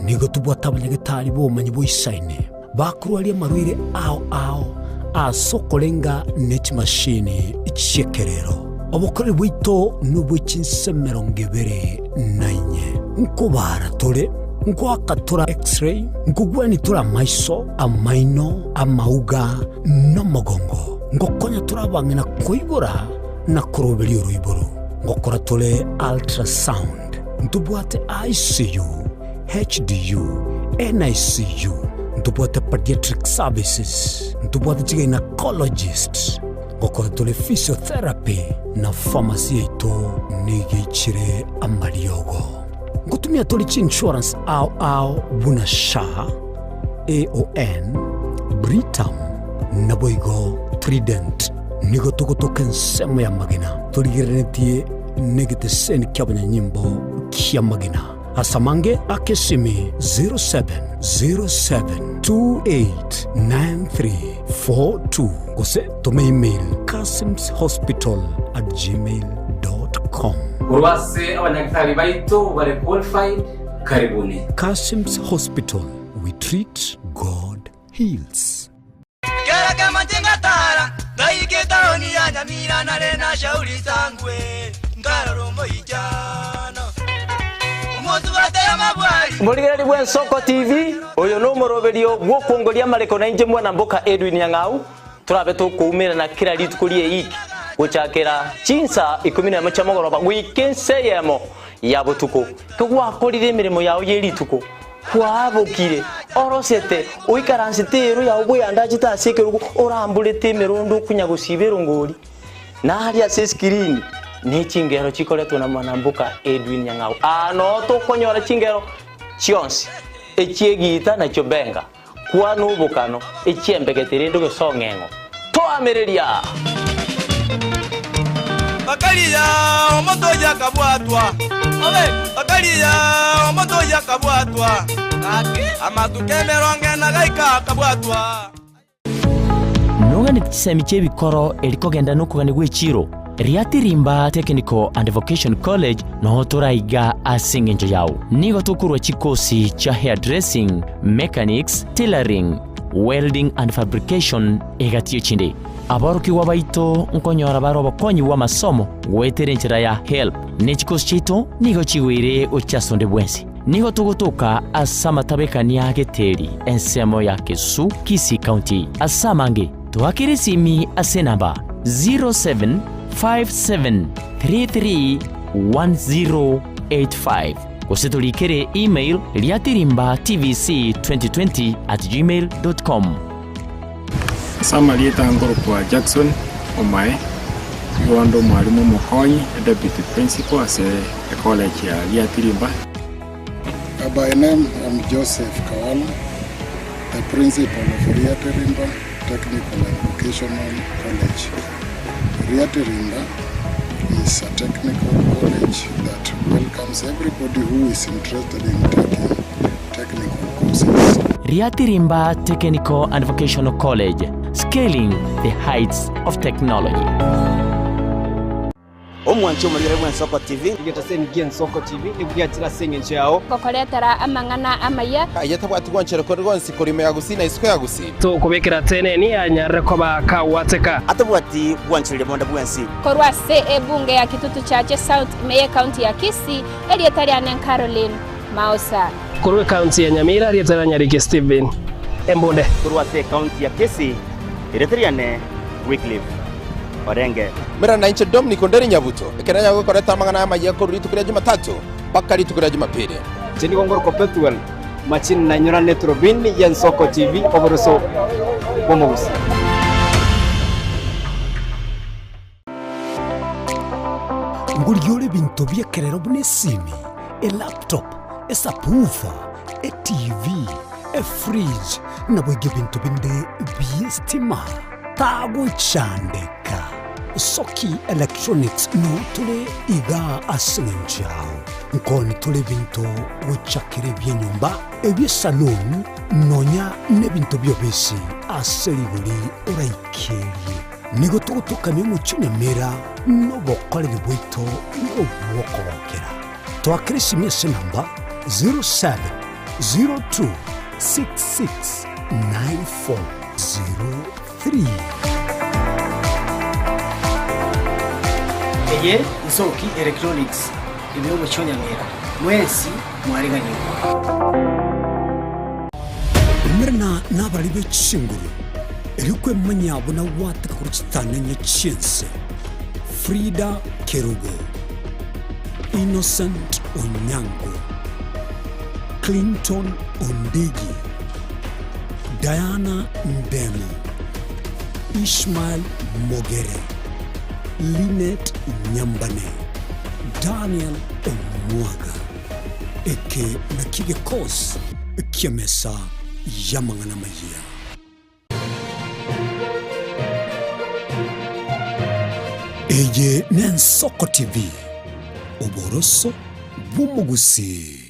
nigo tubwata abanyagitari bomanyi boisaine bakurwali amarwire ao asokolenga n'ekimashini ekyekerero obukore bwito n'ubw'ekinsemero ngebere nainye nkubara tole nkwakatura x-ray nkugwani tura maiso amaino amauga n'umugongo ngokonya turabangina kuibura na kurobeli uruiburu ngokora tole ultrasound ntubwate ICU HDU NICU ntubwate pediatric services ntubwate gynecologist ngokora tole physiotherapy na pharmacy yeto nigichire amariogo ngutumia tole insurance au bunasha AON Britam naboigo Trident nigo tukutoka nsemo ya magina toligerenetie negete seni kyabanya nyimbo kya magina asamange akesimi 0707289342 kose tome email kasimshospital@gmail.com urwase abanyagitari baito bare qualified karibuni. Kasim's Hospital, we treat, God heals. Kera kama tingatara daiketa oni ya nyamira na rena shauri sangwe ngararo moijana umozu bate ya mabwari Murigereri bwa Nsoko TV oyo no moroberio gwo kongoria mareko na inje mwana mboka Edwin Yang'au turabe tukumira na kira litukurie iki guchakera chinsa 11 chamogoroba wikenseyemo ya butuko kugwakorire mirimo yawo yerituko kwabukire orosete uikaransitero ya ubwe andajita sekerugo orambulete merondo kunyagusibero ngori na hali ya screen ni chingero chikoletwa na mwanambuka Edwin Yang'au ano to konyora chingero chionsi echiegita na chobenga kwa nubukano echiembegetere ndo gesongengo to amereria Bakalia omotoya kabwatwa ole bakalia omotoya kabwatwa amatukemero ngena gaika kabwatwa Nunga nikisemi chebikoro elikogenda nukugani gwechiro Riatirimba Technical and Vocation College no turaiga asingenjo yao nigo tukurwa chikosi cha hairdressing, mechanics, tailoring, welding and fabrication egatio chinde abaruki wabaito nkonyora baro bakonyi wa masomo wetere njira ya help nechikosi chito nigo chiwire uchasonde bwensi nigo tugutuka asama tabekania geteri ensemo ya Kesu Kisii County asamange tuakirisimi asenamba 0757331085 kusitulikere email riatirimba tvc2020@gmail.com Sama lieta ngoro kwa Jackson Omae Yondo mwalimu Mokonyi deputy principal at the college ya Riatirimba. By name I'm Joseph Kawala, the principal of Riatirimba Technical and Vocational College. Riatirimba is a technical college that welcomes everybody who is interested in taking technical courses. Riatirimba Technical and Vocational College, scaling the heights of technology. Omwancho muri bwa Nsoko TV igeta sengiye Nsoko TV ibwatira sengenje yao kokoretera amangana amaya ayeta bwati gwanchere ko rwonsi kurime yagusina isiko yagusina to kubekera teneni anyarre ko bakawateka atabwati gwanchere bonda bwensi korwase ebunge ya kitutu chache South Meye County ya Kisii elietari anen Caroline Mausa kurwe county ya Nyamira elietari Nyarike Steven Embonde kurwase county ya Kisii elietari ane Wycliffe Orenge mera na inche Dominic Onderi Nyabuto ekeranya gukoreta amangana amaye ko ritukira Jumatatu paka ritukira Jumapili Jeni gongoro ko Petuel machine na nyora netrobin ya Nsoko TV oboroso bomusi Nguriole bintu byekerero bunesimi laptop subwoofer TV fridge nabo ibyo bintu binde byestima tago chandeka Soki Electronics no tule iga asenjao nkoni tule bintu wichakire byenyumba ebye salon nonya ne bintu byobesi aseriguri oraikeri nigo tugutukane muchinyamira no bokole bwito no bwokobokera twakirisi mese namba 0702669403 Eye Soki Electronics ibyo muchonyamira mwesi mwariganirwa Mrna nabali bechinguru erikwe manyabona wataka kuruchitananya chinse Frida Kerubo Innocent Onyango Clinton Ondigi Diana Ndemo Ishmael Mogere Linet Nyambane Daniel Omwaga eke nakige kos kiamesa yamangana mayia Eye Nensoko TV Oboroso Bumugusi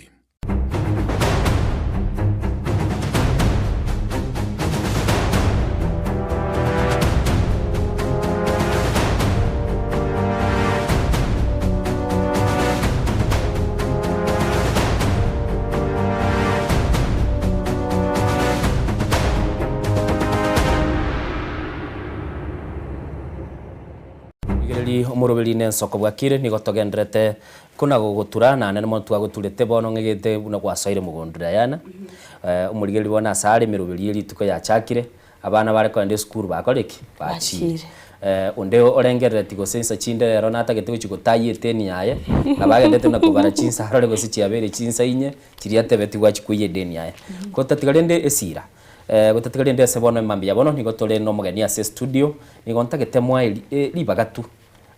umurubiri nensoko bwakire nigo togendrete kuna gugutura na nene muntu aguturite bono ngegete buna kwasoire mugondura yana umurigeri bona sare mirubiri iri tuko yachakire abana bare kwende school bakoreki bachire ondeo orengerere tigo sensa chinde rero natagete guchigutayite ni yaye nabagendete na kubara chinsa harore gosichi abere chinsa inye kiriate beti gwachikuye deni yaye kotatigarende esira gutatigarende sebono mambia bono nigo tole no mugeni ase studio nigo ntagete mwaili libagatu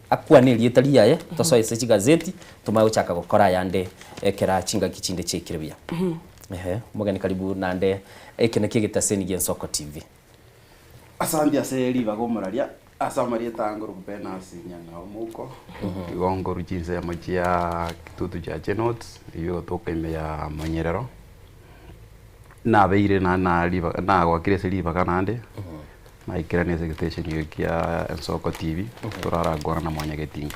akwa ni lietali yaye toso ese gazeti tumaye uchaka gukora yande ekera chinga kichinde chekirebya mugeni karibu nande ekene kigitaseni Gensoko TV asandi ase libago muraria asamaria tangoro kupenasi nyanga omuko igongo ruchinse ya machia kitutu cha chenot iyo toke ya manyerero na beire na liba na gwakire se liba kanande na ikirane se station ya Gensoko TV turara gora na mwanya getinga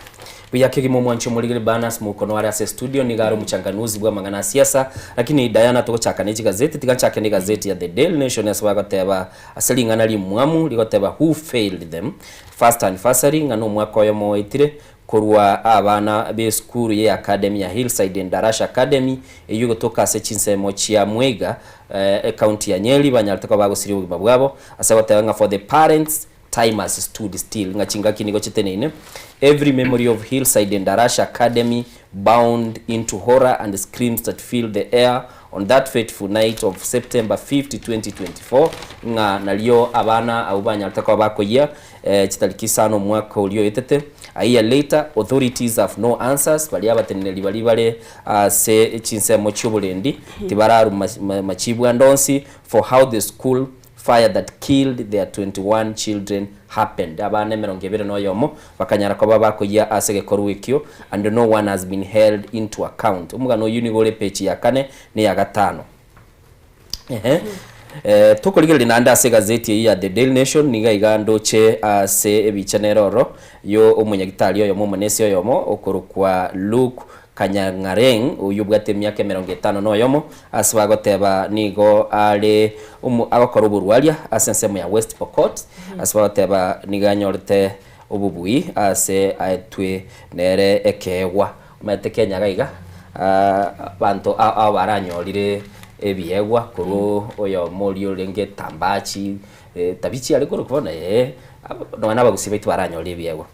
biyake mu mwancho muri banas mu kono ari ase studio ni garo muchanganuzi bwa mangana siasa lakini Diana to chaka ni gazeti tikachaka ni gazeti ya The Daily Nation yaswa gateba aselingana li mwamu ligoteba who failed them first anniversary ngano mwaka yo moitire korwa abana be school ye academy ya Hillside Ndarasha Academy eyo gotoka ase chinsemo chia Mwega county ya Nyeri banyaltaka bagusiri ubwa bwabo asabata for the parents time has stood still ngachinga kinigo chitenene every memory of Hillside Ndarasha Academy bound into horror and screams that filled the air on that fateful night of September 50, 2024 nga nalio abana au banyaltaka bakoya chitalikisano mwaka ulio etete a year later authorities have no answers bali abateneli bali se chinsemo chubulendi tibararu machibu andonsi for how the school fire that killed their 21 children happened abana 20 no yomo bakanyara ko babakoya asege korwikyo and no one has been held into account umugano unigole page ya 4 ni ya 5 tukoligere nanda ase gazeti ya The Daily Nation niga igandoche ase ebichaneroro yo umunyagitali yo mumonesi yo yomo okorukwa Luke Kanyangareng uyubwate myaka 50 no yomo aswagoteba nigo ale abakora uburwalia asensemo ya West Pokot aswagoteba niganyorte ububui ase aitwe nere ekewa umetekenya gaiga bantu abaranyorire ebiegwa kuru oyo molio lenge tambachi tabichi alikoro kubona no wana bagusiba itwaranyora ebiegwa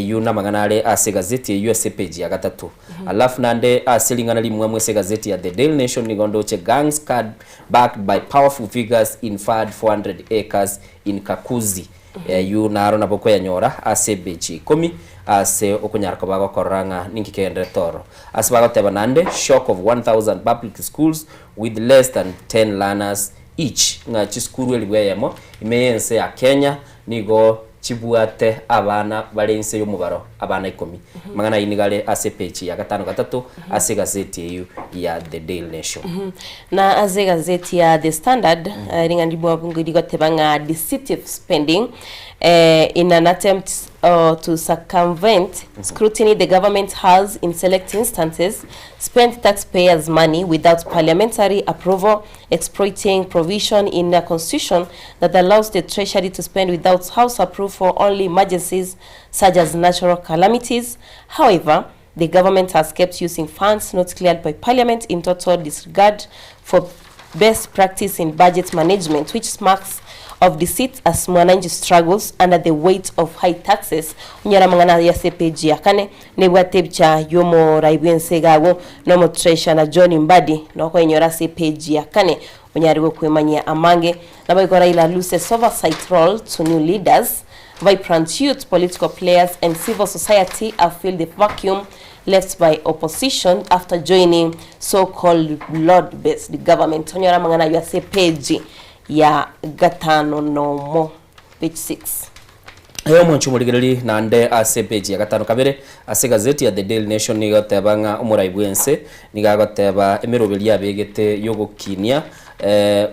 yuna maganale ase gazeti ya USA page ya 3 alafu nande aselingana limwe mwese gazeti ya The Daily Nation nigondoche gangs card backed by powerful figures inferred 400 acres in Kakuzi yuna arona boko ya nyora ase bechi 10 ase okunyarko bago koranga ninkikendre toro asbago tebanande shock of 1000 public schools with less than 10 learners each nga chiskuru elibweyemo imeyense ya Kenya nigo chibuate abana balense yo mubaro abana 10 magana inigale ase page ya 5 ase gazeti eyo ya The Daily Nation na ase gazeti ya The Standard ringandibwa ngirigo tebanga deceptive spending in an attempt to circumvent scrutiny the government has in select instances spent taxpayers' money without parliamentary approval, exploiting provision in the constitution that allows the treasury to spend without house approval for only emergencies such as natural calamities. However, the government has kept using funds not cleared by parliament in total disregard for best practice in budget management, which marks of deceit as mwananchi struggles under the weight of high taxes. Unyara mangana ya CPG yakane nebwa tebcha yomo raibwense gawo no treasure na John Mbadi no ko enyora CPG yakane unyari kwemanya amange nabayikora ila loose oversight role to new leaders. Vibrant youth, political players and civil society have filled the vacuum left by opposition after joining so-called blood-based government. Unyara mangana ya CPG ya 5 page 6. Ayo mwanchu muligereri nande ase page ya 5 kabere ase gazeti ya The Daily Nation ni gotebanga umuraibwense ni gagoteba emirobeli abegete yogokinia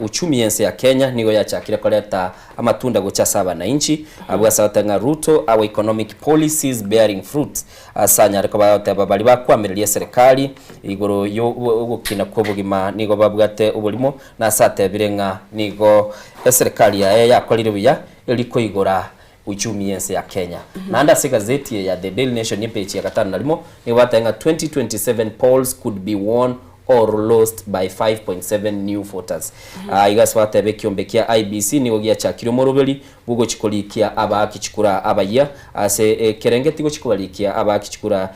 uchumi yense ya Kenya nigo yachakire koleta amatunda gocha saba na inchi abwa sawatanga Ruto our economic policies bearing fruit asanya ariko bayoteba bali bakwamiririye serikali igoro yo gukina kwobugima nigo babwate ubulimo na sate birenga nigo serikali ya kolire buya eliko igora uchumi yense ya Kenya. Nanda se gazeti ya The Daily Nation ni page ya 5 nalimo ni watanga 2027 polls could be won or lost by 5.7 new voters. Igaswata bekiombekia IBC ni ogia chakiro morobeli bugo chikolikia abaki chikura abaya ase kerengeti go chikolikia abaki chikura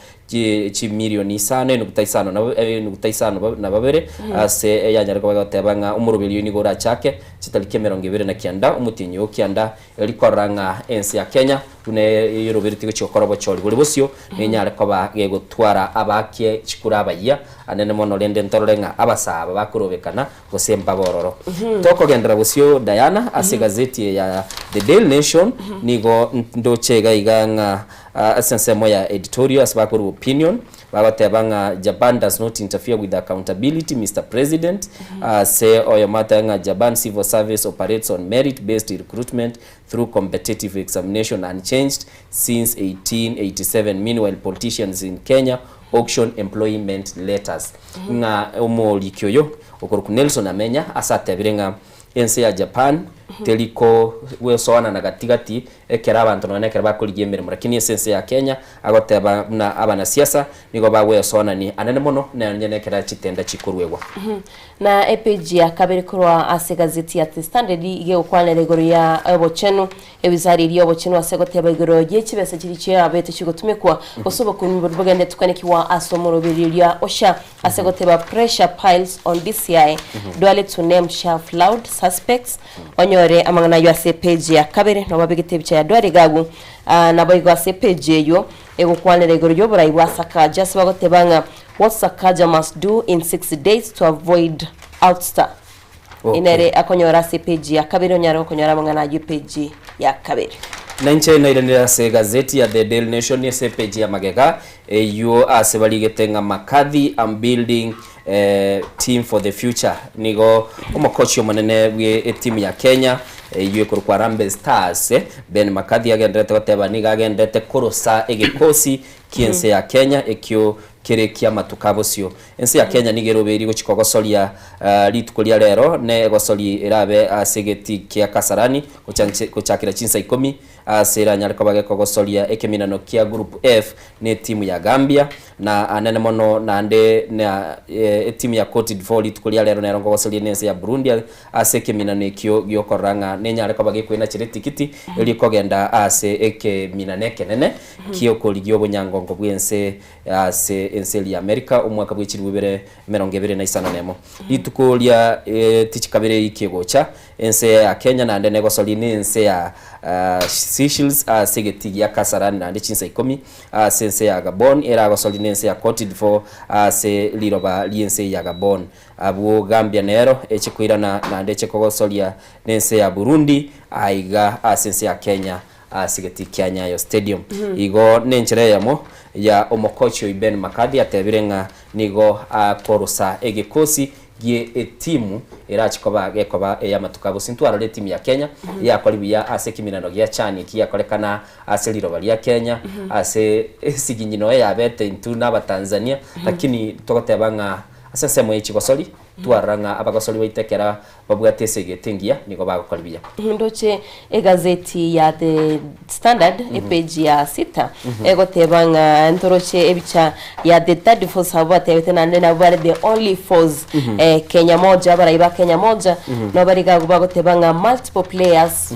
chi milioni 5.5 na babere ase yanyariko bagatebanga umurobeli ni gora chake chitalike 29 umutinyo kianda elikoranga ensi ya Kenya tune yorobeli tigo chikorobo choli buli bosio nenyare ko bagego twara abaki chikura abaya anene mono lende ntorenga abasaba bakurobekana gosemba bororo toko gendera bosio Diana ase gazeti ya The Daily Nation nigo ndochega iganga asensemo ya editorial asbakuru opinion bagatebanga Japan does not interfere with accountability Mr. President. Say oyomatanga Japan civil service operates on merit based recruitment through competitive examination unchanged since 1887. Meanwhile politicians in Kenya auction employment letters nga omolikyoyo okoruku Nelson amenya asate birenga ense ya Japan teliko wesoana na gatigati ekera abantu nonekera bakoligie mirimo lakini essence ya Kenya agoteba na abana siasa nigo bawesoana ni anene mono na nyenekera chitenda chikurwegwa na EPG ya kabiri kurwa ase gazeti ya The Standard ige ukwanere goro ya obochenu ebizari iri obochenu asegoteba igoro yechibese kiriche abete chigotumekwa osobo kunibugende tukanekiwa asomorobiriya osha asegoteba pressure piles on DCI duale to name shelf loud suspects onyore amangana yo ase page ya kabiri no babigite bicha ya dwari gagu na boygo ase page yo egukwanere goro yo burayi wasaka just bagotebanga what Sakaja must do in 6 days to avoid outstar. Okay. Inere akonyora ase page ya kabiri onyara akonyora amangana yo page ya kabiri na nche na irenera se gazeti ya The Daily Nation ese page ya magega yo ase baligetenga makadhi am building team for the future nigo umukochi omunene bwe team ya Kenya iyo kurukwa Harambee Stars Ben Makadhi agendete bateba niga agendete korosa egekosi kiense ya Kenya ekyo kerekia matukabosio ense ya Kenya nigeroberi go chikogosolia litukolia lero ne gosoli irabe asegeti kia Kasarani kuchakira chinsa 10 asera nyariko bageko gosolia ekeminano kia group F ne timu ya Gambia na anene mono nande na timu ya Cote d'Ivoire litukolia lero ne rongo gosolia nense ya Burundi asekeminano ekyo gyokoranga ne nyariko bageko ina chiretikiti eliko genda ase ekeminaneke nene kio koligyo bonyangongo bwense ase enseli ya Amerika umwaka bw'ikiri 2025 litukolia tichikabire ikigocha ense ya Kenya na ndene gosoline ense ya Seychelles segeti ya Kasarani na ndichinsa 10 sense ya Gabon era gosoline ense ya Cote d'Ivoire se liroba liense ya Gabon abu Gambia nero echikwira na ndece kogosolia nense ya Burundi aiga sense ya Kenya sigeti kya Nyayo Stadium igo nenjere yamo ya omokochi Iben Makadi atebirenga nigo akorosa egikosi gie timu irachikoba gekoba ya matukabo sintwara le timu ya Kenya ya kolibia ase kiminano gya chani kia kolekana ase liro bali ya Kenya ase siginyino ya bete intuna ba Tanzania lakini tokotebanga ase semo ichigosoli twaranga abagosoli baitekera babwate getingia niko bagokolibia ndoche egazeti ya The Standard page ya 6 egotebanga ntoroche ebicha ya the 34 sabate betena ndena bare the only force Kenya moja baraiba Kenya moja no bari bagotebanga multiple players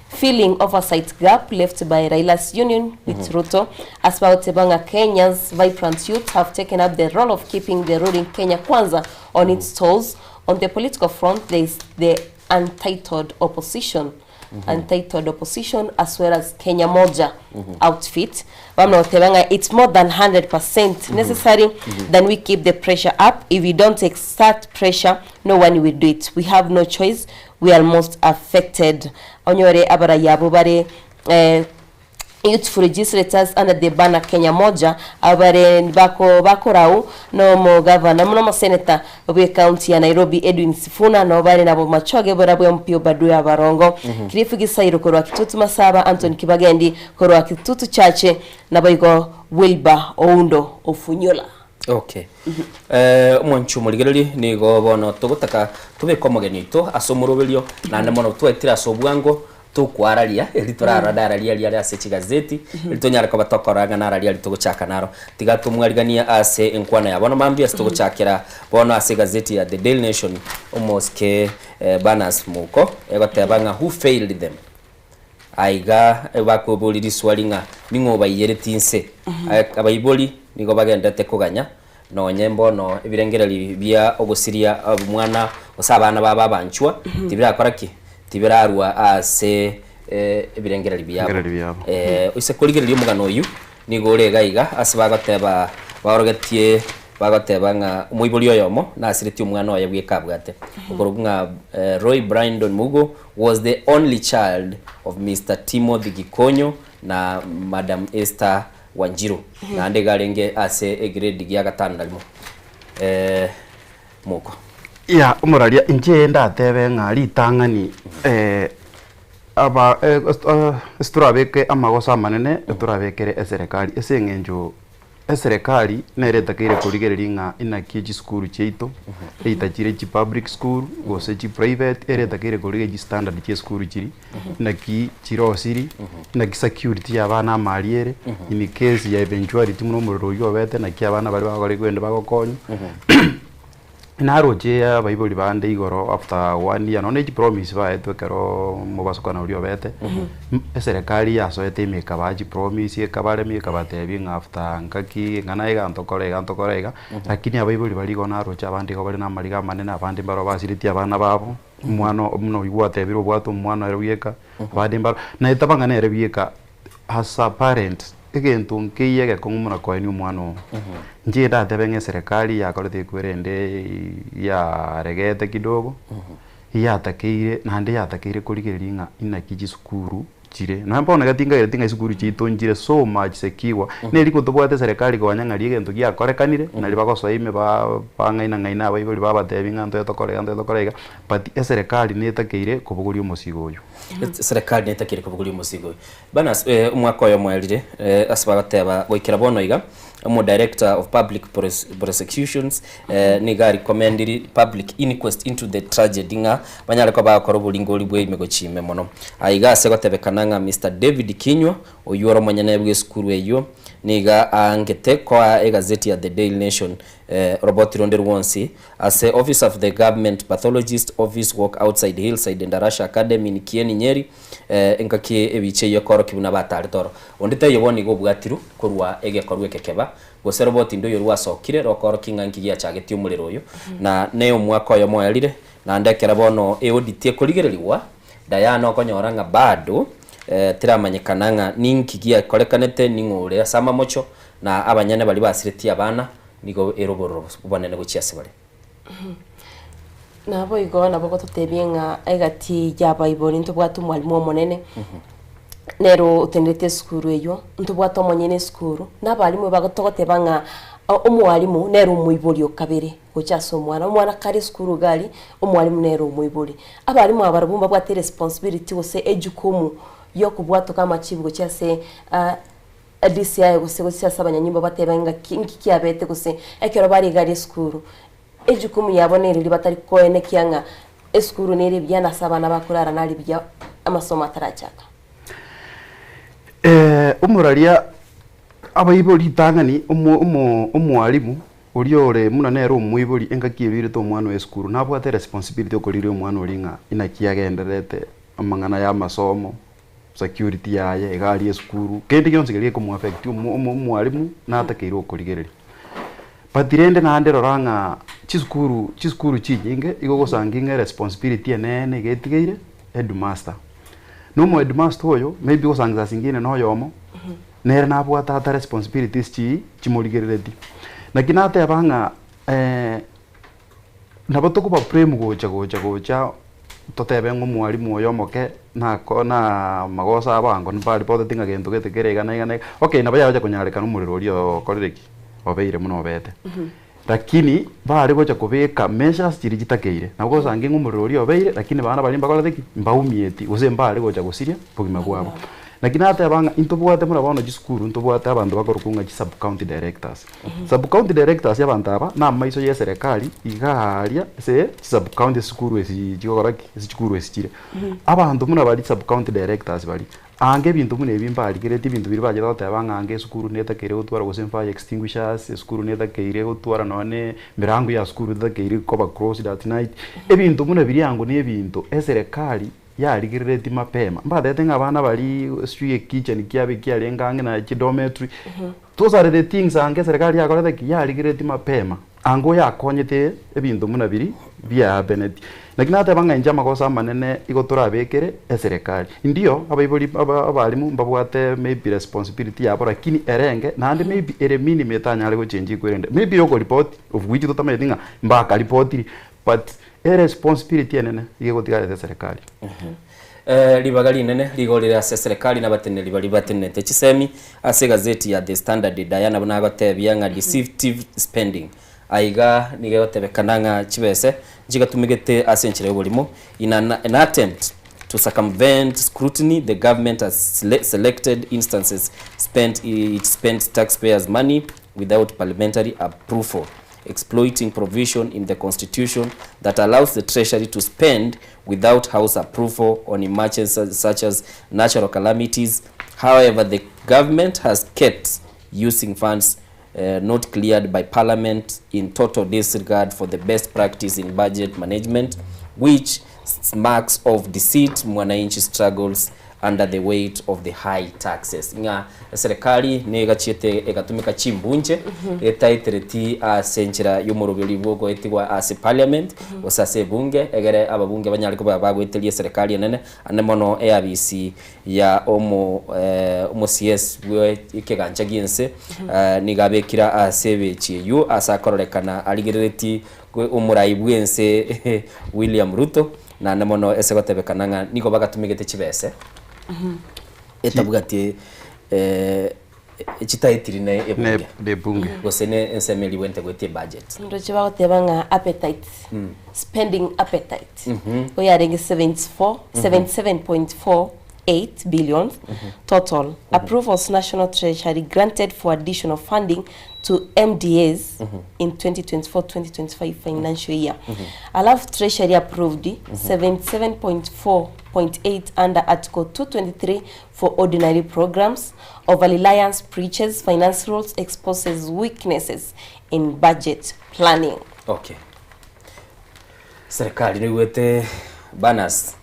filling oversight gap left by Raila's union with Ruto. As well, Tebanga Kenya's vibrant youth have taken up the role of keeping the ruling Kenya Kwanza on its toes. On the political front, there is the untitled opposition. Untitled opposition as well as Kenya Moja outfit. It's more than 100% necessary. Then we keep the pressure up. If we don't exert pressure, no one will do it. We have no choice. We are most affected. Onyore abara yabubare youthful legislators under the banner Kenya Moja abare bako rau no mo governor no senator we county ya Nairobi Edwin Sifuna no bari nabo machoge borabwe mpio badu ya barongo kirifu gisairo korwa kitutu masaba Anthony Kibagendi korwa kitutu chache nabayigo Wilba Oundo Ofunyola. Okay. Mwanchu muligereri nigo bono tugutaka tubeko mugenito asomurubelio na nemono twetira sobwango tukwaralia elitorara daralia lia ase gazeti elitonyara ko batokoranga naralia lituguchaka naro tigatumwarigania ase enkwana ya bono mambi asituguchakira bono ase gazeti ya The Daily Nation omoske Banas muko egotebanga who failed them aiga bakobuliri swalinga ningo bayeretinse abayiboli nigo bagendete kuganya no nyembo no ibirengereri bya ogusiria mwana osabana baba banchwa tibira koraki tibirarwa ase ibirengereri byabo ise kuligereri mugano uyu nigo regaiga asibagoteba barogetie bagotebanga umuiboli oyomo na asiriti umwana oya bwekabwate ukorunga Roy Brandon Mugo was the only child of Mr. Timothy Gikonyo na Madam Esther Wanjiru na ande garenge ase grade gya gatandalimo muko ya umuralia inje ndatebe ngari tangani aba strabeke amagosa manene turabekere eserikali esengenjo eserikali neretakire kurigereri nga inakiji school cheito eitakire chi public school gose chi private eretakire kurige standard chi school chiri inaki chirosiri inaki security yabana mariere in case ya eventuality muno muriro yobete naki abana bari bagore kwende bagokonyo naroje ya baibuli bande igoro after 1 year no ne promise ba etwekero mubasukana uri obete eserikali yasoete imeka baji promise ekabare meka batebi after nkaki ngana igantokorega lakini abaibuli bali gona rocha abandi go bali na mariga manene abandi baro basiriti abana babo mwana muno igwatebiro bwato mwana eruyeka abandi baro na etabanga ne eruyeka as a parent egento nkiyege kumuna kwa ni umwana nje ndatebenge serikali yakorete kwerende ya regete kidogo yatakire nande yatakire kurigereri nga inakiji sukuru chire no mbona gatinga tinga sukuru chito njire so much sekiwa neri kutobwate serikali kwa nyangari egento gya korekanire nali bakoso ime ba pangaina ngaina abaibuli baba tebinga nto tokorega but serikali netakire kubuguri umusigo uyu serikali netakire kubuguri umusigo bana umwaka oyo mwelire asibagateba goikira bono iga umu director of public prosecutions niga recommended public inquest into the tragedy nga banyale ko bakora bulingoli bwe imegochime mono aiga segotebekana nga Mr. David Kinywa oyoro manyane bwe skuru eyo niga angete kwa gazeti ya The Daily Nation Robert Ronder Wonsi as a officer of the government pathologist office work outside Hillside and Arasha Academy in Kieni Nyeri enkaki ebiche yokoro kibuna batari toro ondite yoboni go bwatiru kurwa egekorwe kekeba gose Robert ndo yorwa sokire rokoro kinganki ya chageti umuriro uyu na neyo mwaka yo moyalire na ndekera bono eoditie kurigereriwa Diana okonyoranga bado tiramanyekana ninkigia korekanete ningure sama mocho na abanyane bali basiriti abana nigo eroboro ubonene guchiase bale nabo igona bako tutebienga egati ya Bible into bwatu mwalimu monene nero utendete skuru eyo ntubwata omonyene skuru nabalimu bagotogoteba nga omwalimu nero umuibuli okabere gochasa omwana kari skuru gali omwalimu nero umuibuli abalimu abarabumba bwate responsibility gose ejukumu yo kubwato kama chibugo cyase DCI gose abanyanyimbo batebenga kinki abete gose ekero bari gali skuru ejukumu yabonere libatari koene kyanga eskuru nere byana sabana bakurara nali bya amasomo atarachaka umuraria abaiboli tangani umwalimu uriore muna nero umwiboli engakirire to mwana wa skuru nabwate responsibility okorire omwana oringa inakiagenderete amangana ya masomo security yaye egari skuru kendi yonse gari ko mu affect umwalimu natakeiro okorigereri patirende na ndero ranga chiskuru chijinge igogosanging'e responsibility enene getigeire headmaster no headmaster oyo maybe gosangisa singine no yomo nere nabwata ata responsibilities chimurigerereti nakinate abanga nabotoko ba prem gocha totebe ng'omwalimu oyo moke na magosa abango nbali bote tinga gento getekeregana okay nabayaja kunyareka n'umuriro orio korereki obeire muno bete lakini bari gocha kubeka measures chirigitakeire nabwo sange ng'umuriro orio obeire lakini bana bali mbakora theki mbaumieti ose mbari gocha gusiria bugima bwabo lakini hata abanga intobwate murabona gisukuru intobwate abantu bakorukunga sub county directors sub county directors yabantu aba na maiso ya serikali igaharia se sub county sukuru esi jigoraki esi sukuru esi chire abantu murabali sub county directors bali ange bintu mune bimbali kireti bintu biri baje dote abanga ange sukuru neta kere utwara go fire extinguishers sukuru neta kere utwara none mirango ya sukuru neta kere koba cross that night ebintu mune biri yango ne bintu eserikali ya ligireti mapema mbadete ngabana bali street kitchen kiabe kialengange na dormitory those are the things ange serikali yakorete ya ligireti mapema ango yakonyete ebintu muna biri bya benefit lakini hata banga inja makosa manene igotora bekere eserikali ndio abaiboli abalimu mbabwate maybe responsibility yabo lakini erenge nande maybe ere minimum etanya lego change kwende maybe yoko report of which totametinga mbaka report but a responsibility enene igotigare serikali libagali nene ligolira ase serikali nabatene libali batenete chisemi ase gazeti ya The Standard Diana bunagotebya nga deceptive spending aiga nigeotebekananga chibese jigatumigete ase nchire bulimo in an attempt to circumvent scrutiny the government has selected instances spent taxpayers money without parliamentary approval, exploiting provision in the constitution that allows the treasury to spend without house approval on emergencies such as natural calamities. However, the government has kept using funds not cleared by parliament in total disregard for the best practice in budget management, which marks of deceit mwananchi struggles under the weight of the high taxes. Nga serikali nega chiete egatumika chimbunje etaitereti asenchira yomorobeli bwogo etigwa as parliament osase bunge egere ababunge banyaliko bagwetelie serikali nene anemono ABC ya omo CS we ikeganja giense nigabekira asebe chiyu asakorolekana aligereti umurai bwense William Ruto na nemono esegotebekananga niko bagatumigete chibese etabugati chitaitirine ebunge gosene ensemeli wente gwete budget ndo chibagotebanga appetite spending appetite oyarenge 77.48 billion total approvals national treasury granted for additional funding to MDAs in 2024-2025 financial year. Alafu treasury approved 77.4.8 under article 223 for ordinary programs. Over-reliance breaches finance rules, exposes weaknesses in budget planning. Okay. Serikali niwete banas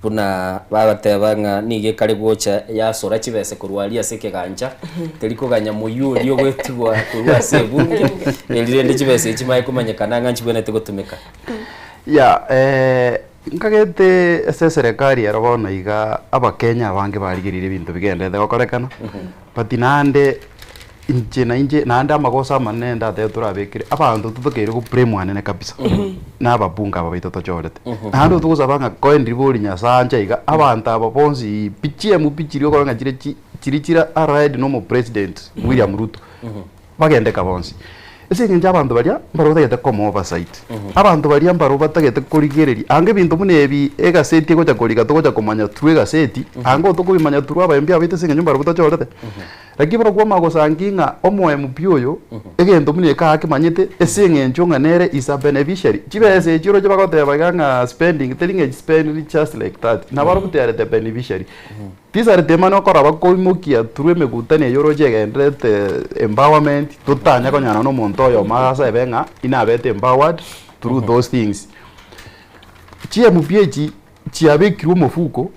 puna babatebanga nige kali gocha ya sora chibese kurwalia seke ganja teliko ganya muyu lyo gwetigwa kurwa sebunge elirende chibese chimaye kumanyekana nganchi bwene tegotumeka ya nkagete ese serikali yarabona iga abakenya abange barigirire bintu bigendete gokorekana patinande inje na inje na anda makosa manenda te turabekire abantu tutukire ku blame anene kabisa na ababunga abaito tochorete ando tukusabanga koendibuli nyasanja iga abantu abo bonsi pichie mu pichirio koranga chirichira aride no president William Ruto bagende kabonsi ese nje abantu baria mbaro tagete komo oversight abantu baria mbaro batagete kurigereri ange bintu munebi ega seti gocha koriga togocha komanya tuega seti ango tukubimanya turwa bayembia bite singe nyumba rutachorete lakini bro kwa magosanginga omoe mupioyo egento mune ka akimanyete esinge nchonga nere is a beneficiary chibese chiro chibagote baganga spending telling spend just like that na baro kutere the beneficiary tisare temano kora bakoimokia turwe megutane yoro jegendrete empowerment tutanya konyana no monto yo magasa ebenga inabete empowered through those things chia mupiechi chiabekirwo mufuko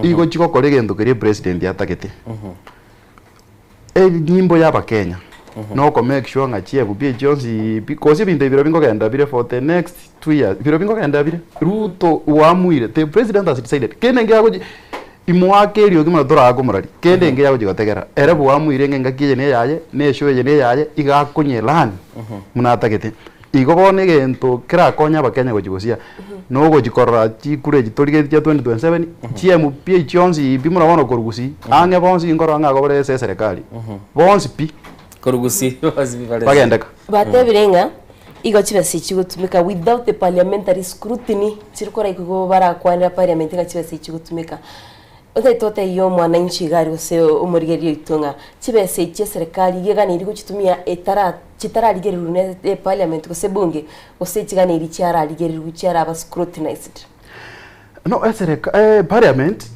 igo chiko koregendo kere president yatakete nyimbo yaba Kenya no ko make sure ngachie bubie Jones because ibintu biro bingo genda bire for the next 2 years biro bingo genda bire Ruto wamuire the president has decided kene ngiago imwake rio kimana dorago murari kende ngiago jigotegera erebu wamuire ngakije ne yaye ne shoye ne yaye igakunye lan munatagete igogone gento kira konya bakenya gojigosia no gojikorra chikure jitorige ya 2027 chiemu pie chonzi bimura wono korugusi ange bonsi ngoro anga gobere serikali bonsi pi korugusi bagendeka batebirenga igo chibese chigutumika without the parliamentary scrutiny chirikora ikugo bara kwanira parliament ga chibese chigutumika tote yo mwananchi gari ose umurigerio itunga chibese che serikali yegana iri kuchitumia chitara ligeriru ne parliament ko sebunge ose chigana iri chiara ligeriru chiara aba scrutinized no parliament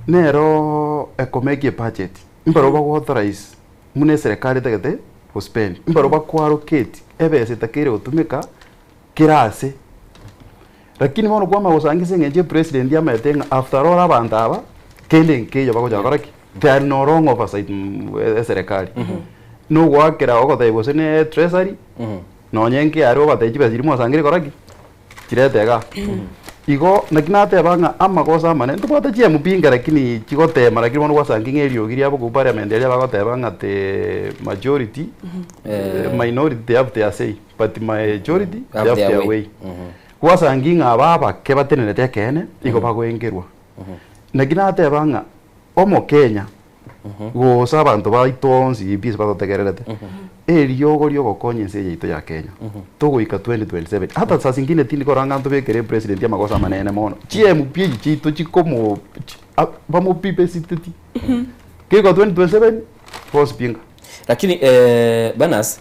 nero ekomeki budget imbaro ba authorize mune serikali tegete for spend imbaro ba allocate ebese takire utumika kirase lakini mono kwa magosangise ngeje president ya metenga after all abandaba kende nkeyo bagoja koraki there no wrong oversight serikali no gwakira ogothe bose ne treasury no nyenke aro bateji beziri mwasangire koraki kiretega igo nakinate banga amakosa mane tubata chia mupinga lakini chigote mara kirimo gwasanginga erio giria bwo parliament eria bagote banga te majority minority they have their say but majority they have their way gwasanginga ababa ke batenete kene igo bagwengerwa nakinate banga omo Kenya go sabantu baitonzi bis bagotegererete erio gorio gokonyense yeito ya Kenya tugoika 2027 hata sasa zingine tindi koranga nto bekere president ya makosa manene mono chiemupie chito chikomo bamupipe siteti kiko 2027 force pinga lakini banas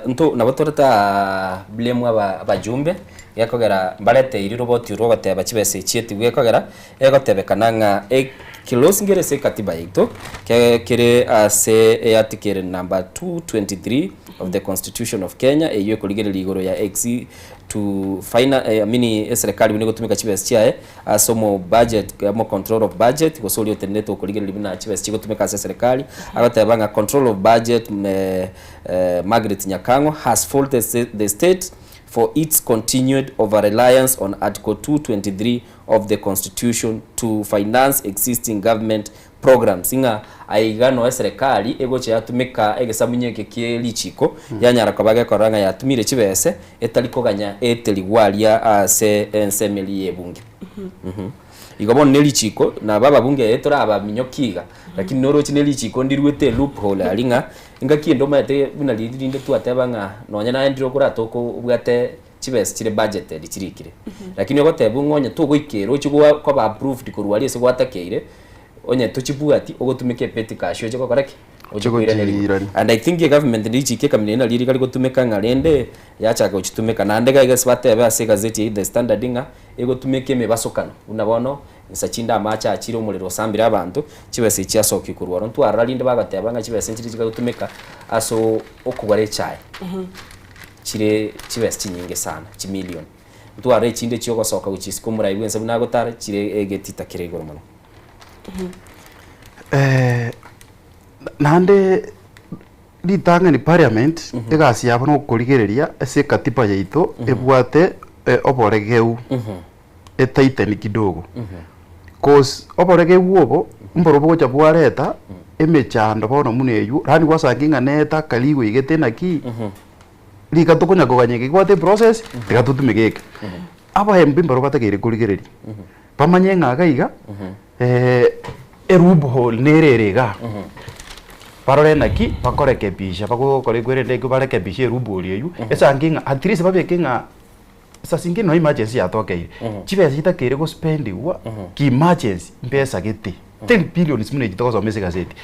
nto nabatorata blame abajumbe yakogera mbarete iri roboti rogoteba chibese chieti gwekogera egotebekana nga kilosingere se katiba yito kere ase article number 223 of the Constitution of Kenya eyo kuligere ligoro ya ex to final mini serikali bine gutumika chibese chiae asomo budget mo control of budget gosolio teneto kuligere libina chibese chigutumika ase serikali abatebanga control of budget Margaret Nyakango has faulted the state for its continued over-reliance on Article 223 of the Constitution to finance existing government programs. Inga aigano serikali egoche yatumika egesamunyeke kielichiko yanyara kabage koranga yatumire chibese etalikoganya eteligwalia ase ensemeli yebunge. Igobon nelichiko na baba bunge etora abaminyokiga lakini norochi nelichiko ndirwete loophole alinga ingakiendo mate buna lirinde tuatebanga nonya na ndiro kuratoko ubwate chibese chire budget lichirikire lakini ogotebu ngonya tugoikero chigwa ko ba approved kurwali ese gwatakeire onye tuchibuati ogotumike peti kasho chiko koraki and I think the government lichike kamina liri kali gotumeka ngalende yachaga uchitumeka nande ga gasbate ba se gazeti the standard inga egotumike mebasokano unabono nsachinda amacha achire umuriro sambira abantu chibese chiasoki kurwaro ntu aralinde bagatebanga chibese chiri chigatumeka aso okugware chai chire chibese chinyinge sana chimillion ntu are chinde chioko soka uchisiko muraibwe nsabu nagotara chire egetita kiregoro muno nande litanga ni parliament egasi yabo no kurigereria ese katiba yaito ebwate oboregeu etaite ni kidogo cause oboregeu obo mborobo cha bwareta emechando bono muneyu rani kwasanginga neta kaligo igete naki lika tukonya koganye kwate process tikatutumigeke aba hembi mbaro bategere kurigereri pamanye ngagaiga erubo hol nererega parole naki bakorekebisha bakokore kwerende kubarekebisha erubo liyu esanginga at least babekinga sasingi no emergency atokeire chibesa itakere go spend wa ki emergency mpesa gete 10 billion mune jitoko somese gazeti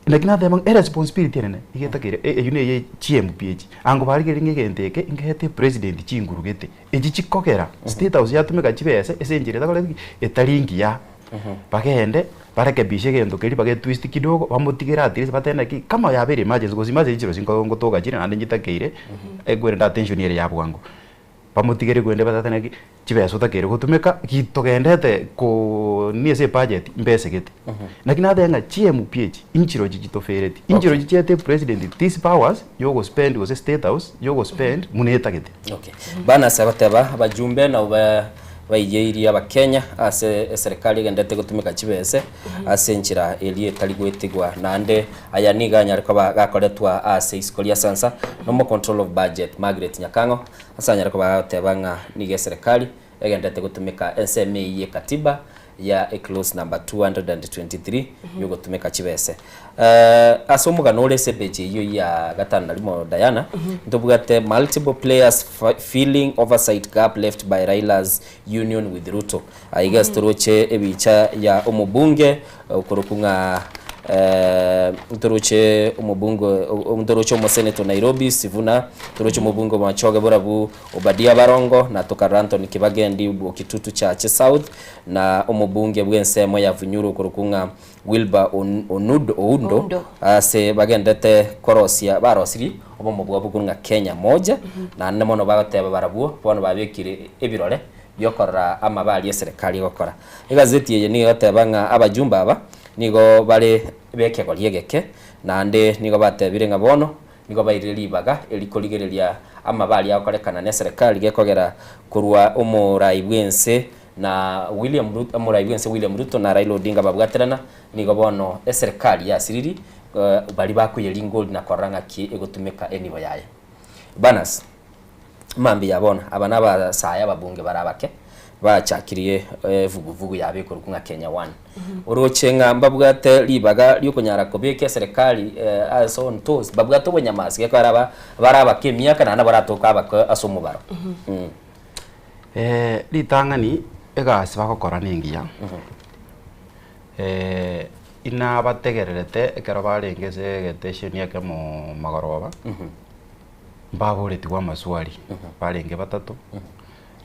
lakini the among responsibility nene igetakire yune ye GMPH ango barigere ngegenteke ingete president chingurugete eji chikokera state house yatumeka chibesa esenjire takole etaringi ya bagende barekebishe gendo keri bage twist kidogo bamutigera atire batenda ki kama yabere emergency gozi maze chiro singo ngotoga chire nande njitakeire egwere attention yere yabwango bamutigere gwende batatena ki chibesa utakere gutumeka gitogendete ko niese budget mbese gete lakini athenga GMPH inchiro jitofereti inchiro jichete president these powers yogo spend was a state house yogo spend muneta gete okay bana sabateba abajumbe na bayiyeiri abakenya ase serikali gendete gutumika chibese ase nchira elie tali gwetigwa nande aya niganya ariko gakoretwa ase iskolia sansa no control of budget Margaret Nyakango asanya ariko batebanga nige serikali egendete gutumika SMA ye katiba ya clause number 223 yugo tumeka chibese asomuga no lese beje iyo ya gatana limo Diana ndobugate multiple players feeling oversight gap left by Raila's union with Ruto aiga storoche ebicha ya omubunge ukorokunga ndoroche ndoroche omoseneto Nairobi Sivuna ndoroche omubunge machoge borabu Obadia Barongo na tokaranto nikibagendi okitutu cha South na omubunge bwensemo ya Vunyuru kurukunga Wilba Oundo ase bagendete korosia barosiri omubugwa bukunga Kenya moja na nemono bagateba barabuo bono babekire ebirore byokora amabali ya serikali gokora igazeti ye ni gatebanga abajumba aba nigo bale beke kolyegeke nande nigo batebire ngabono nigo bairelibaga elikoligereria amabali yakorekana ne serikali gekogera kurwa umurai bwense na William Ruto na Raila Odinga babwaterana nigo bono serikali ya siriri bali bakuye gold na koranga ki egotumeka enibo yaye banas mambi yabona abana ba saya babunge barabake bachakiriye vuguvugu yabe kurukunga Kenya 1 urochenga mbabwate libaga lyukonyara kobeke serikali aso ntos babwato bonyamasi yakaraba barabake myaka nana baratoka abaka asomubaro litangani egasi bakokora ningiya ina bategererete ekero barengeze getesheni yake mu magoroba mbaboreti wa maswali barenge batatu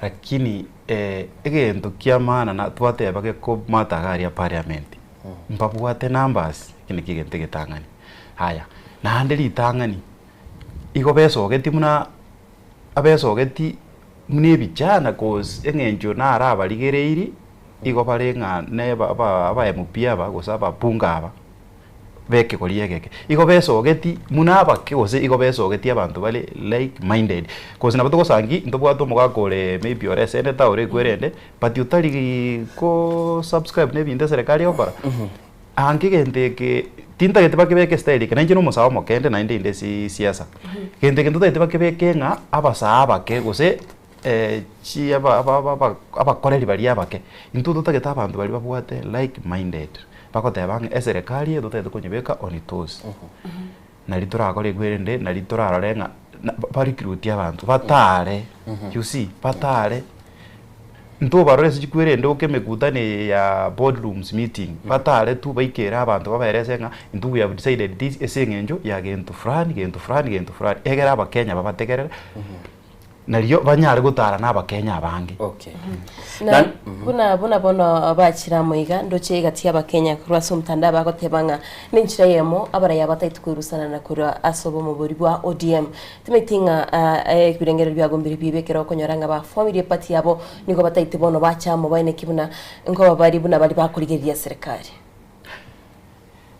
lakini egento kia maana na twatebage ko matagari ya parliament mbabwate numbers kini kigente getangani haya na ande litangani igo besogeti muna abesogeti mune bichana cause engenjo na araba ligereiri igo barenga ne aba MP aba gosaba punga aba beke koliegeke igo besogeti muna abake gose igo besogeti abantu bale like minded cause nabato gosangi ndobwato mugakore maybe ore senator ore kwerende but utali ko subscribe ne binde serikali okora ange gendeke tinta gete bakebeke style kana njino musawo mokende na inde siasa gendeke ndo tete bakebeke nga abasaba ke gose chi aba koreri bali abake intudo tageta abantu bali babwate like minded bakotebanga eserikali edotete kunyebeka on toes na litora kore gwerende na litora arenga barikruti abantu batare you see batare nto barose chikwerende okemekutane ya boardrooms meeting batare tu baikera abantu baberesenga ntu we have decided this esengenjo ya gento frani egera abakenya babategerera nariyo banyare gutara n'abakenya abange okay na buna bono bachira muiga ndoche gati y'abakenya kurwa somtanda bagotebanga ninchira yemo abara yabataitu kurusana na kurwa asobo mu buri bwa ODM timetinga birengero byagombiri bibekera konyoranga ba family party yabo niko bataitu bono bachamo bane kibuna ngo bari buna bari bakurigeria serikali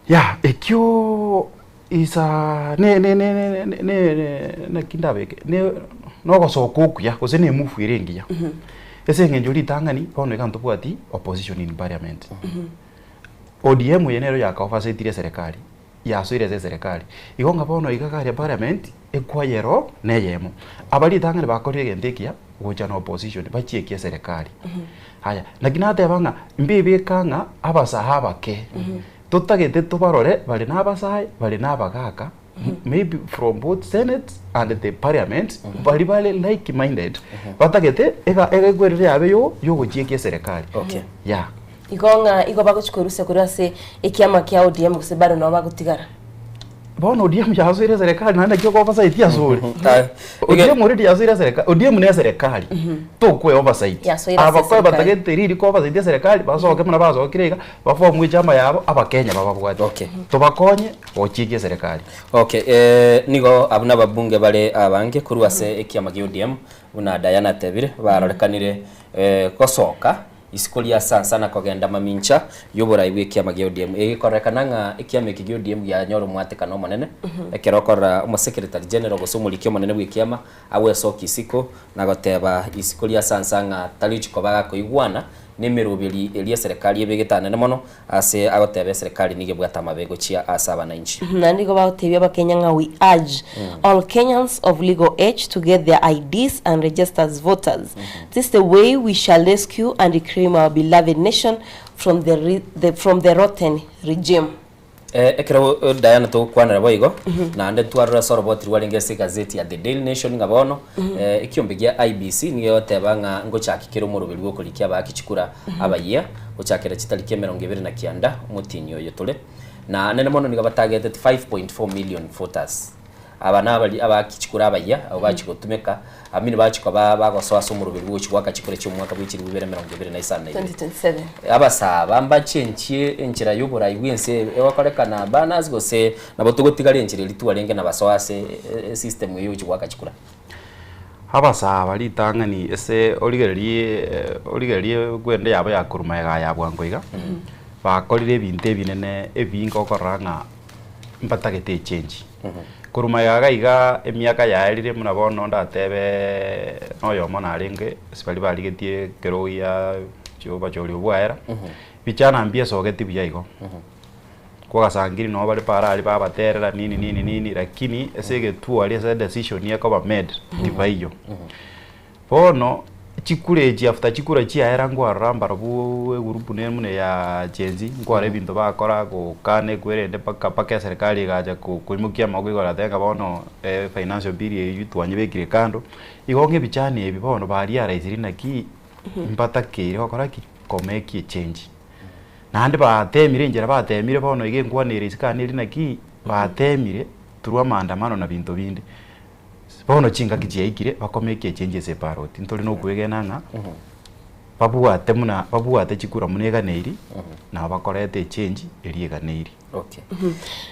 ya ekyo isa ne kindabeke ne no gosokuya gose ne mufu irengiya ese ngenjo litangani bono kanto bwati opposition in parliament ODM yenero yakaofasetire serikali yasoire serikali igonga bono igakare parliament ekwayero neyemo abali tangane bakorire gentekia gocha na opposition bachiekie serikali haya naginate banga mbibikanga abasahaba ke tutagete tubarore bali nabasai bali nabagaka maybe from both senate and the parliament bali like minded batagete ega gwerere abe yo gochiekie serikali yeah igo baguchikuruse kurase ikiama kia ODM kusebaro no bagutigara bono ODM yasoire serikali nanda kyo oversight yasore ODM already yasoire serikali ODM ne serikali to kwe oversight abakwe batagete riri ko oversight serikali basoke muna basokirega bafomwe chama yabo abakenya bababwate tubakonye ochikie serikali nigo abuna babunge bale abange kurwase ikiama kia ODM una Diana Tebire barorekanire kosoka isikolia sana kogenda mamincha yobora ibwe magia ODM ikorekananga ikiame kigio ODM ya nyoro mwatekano manene ekerokora umu secretary general gosumulikio manene bwikiama awe soki isiko na goteba isikolia sana talichiko baga koigwana nimerubiri elia serikali ebegitana nemono ase agotebe serikali nige bwata mabego chia asaba na inchi nandigo bagotebya bakenya nga we urge all Kenyans of legal age to get their IDs and register as voters. This is the way we shall rescue and reclaim our beloved nation from the rotten regime. Ekero Diana to kwana boigo na ande twarura soroboti rwalengese gazeti ya The Daily Nation ngabono ikiombegia IBC niyo tebanga ngochakikero mu rubiri rwo kurikia bakichikura abayiya gochakira kitalike 29 umutinyo yotole na nene mono niga batagete 5.4 million voters abana bali abakichikura abayiya abo bachigotumeka amini bachiko bagosoa so mu rubiri rwo chwaka chikore cyo mwaka bw'ikiri 2027 abasaba mbachenchie enchira yobora igwense ewakorekana banners gose nabotugotigara enchira lituwarenge nabasoase system yo chwaka chikura abasaba litangani ese oligerie gwende yabo yakuruma yabwa ngoiga bakorire ebintu ebinene ebingo koranga mbatagete change kuruma yaga emiaka yaerire muna bono ndatebe noyo mona arenge sibali baligetie keroya cyoba cyori obwaera bichana mbie sogeti byayigo kwa sangiri no bali para ali babaterera nini lakini esege tu ali esa decision yako ba made divayo bono chikureji after chikura chiaera ngwaramba rabu gurupu nemune ya chenzi ngware bintu bakora ko kane kwerende paka serikali gaja kuimukia magwigo ratenga bono financial bill yitwanye bekire kando igonge bichane ebi bono bari araiziri naki mbata kire okoraki komeki change nande batemire njera batemire bono ige ngwanire isikaniri naki batemire turwa maandamano na bintu bindi bono chinga kijiaikire bakomeke change separate ntoli no kwegenanga babuate chikura munega neiri na bakorete change eriega neiri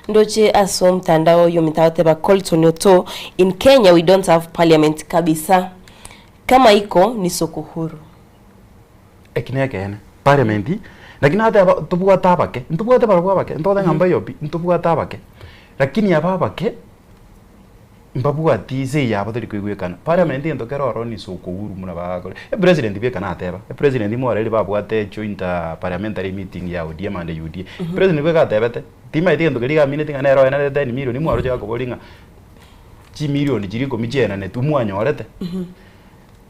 ndoche aso mtandao yo mitaote ba Colton Yoto in Kenya we don't have parliament kabisa kama iko ni soko huru ekinekene parliament lakini hata tubuata abake ntubuate barabake ntoda ngamba yobi ntubuata abake lakini ababake mbabuati se yabo turi kwigwekana parliament ndokero oroni soko huru muna bagore president bekana ateba president morele babwate joint parliamentary meeting ya ODM and UDA president beka atebete tima ite ndokeriga minute ngana ero ena 10 million mwaro chako bolinga chi million jiriko michena ne tumwanyo orete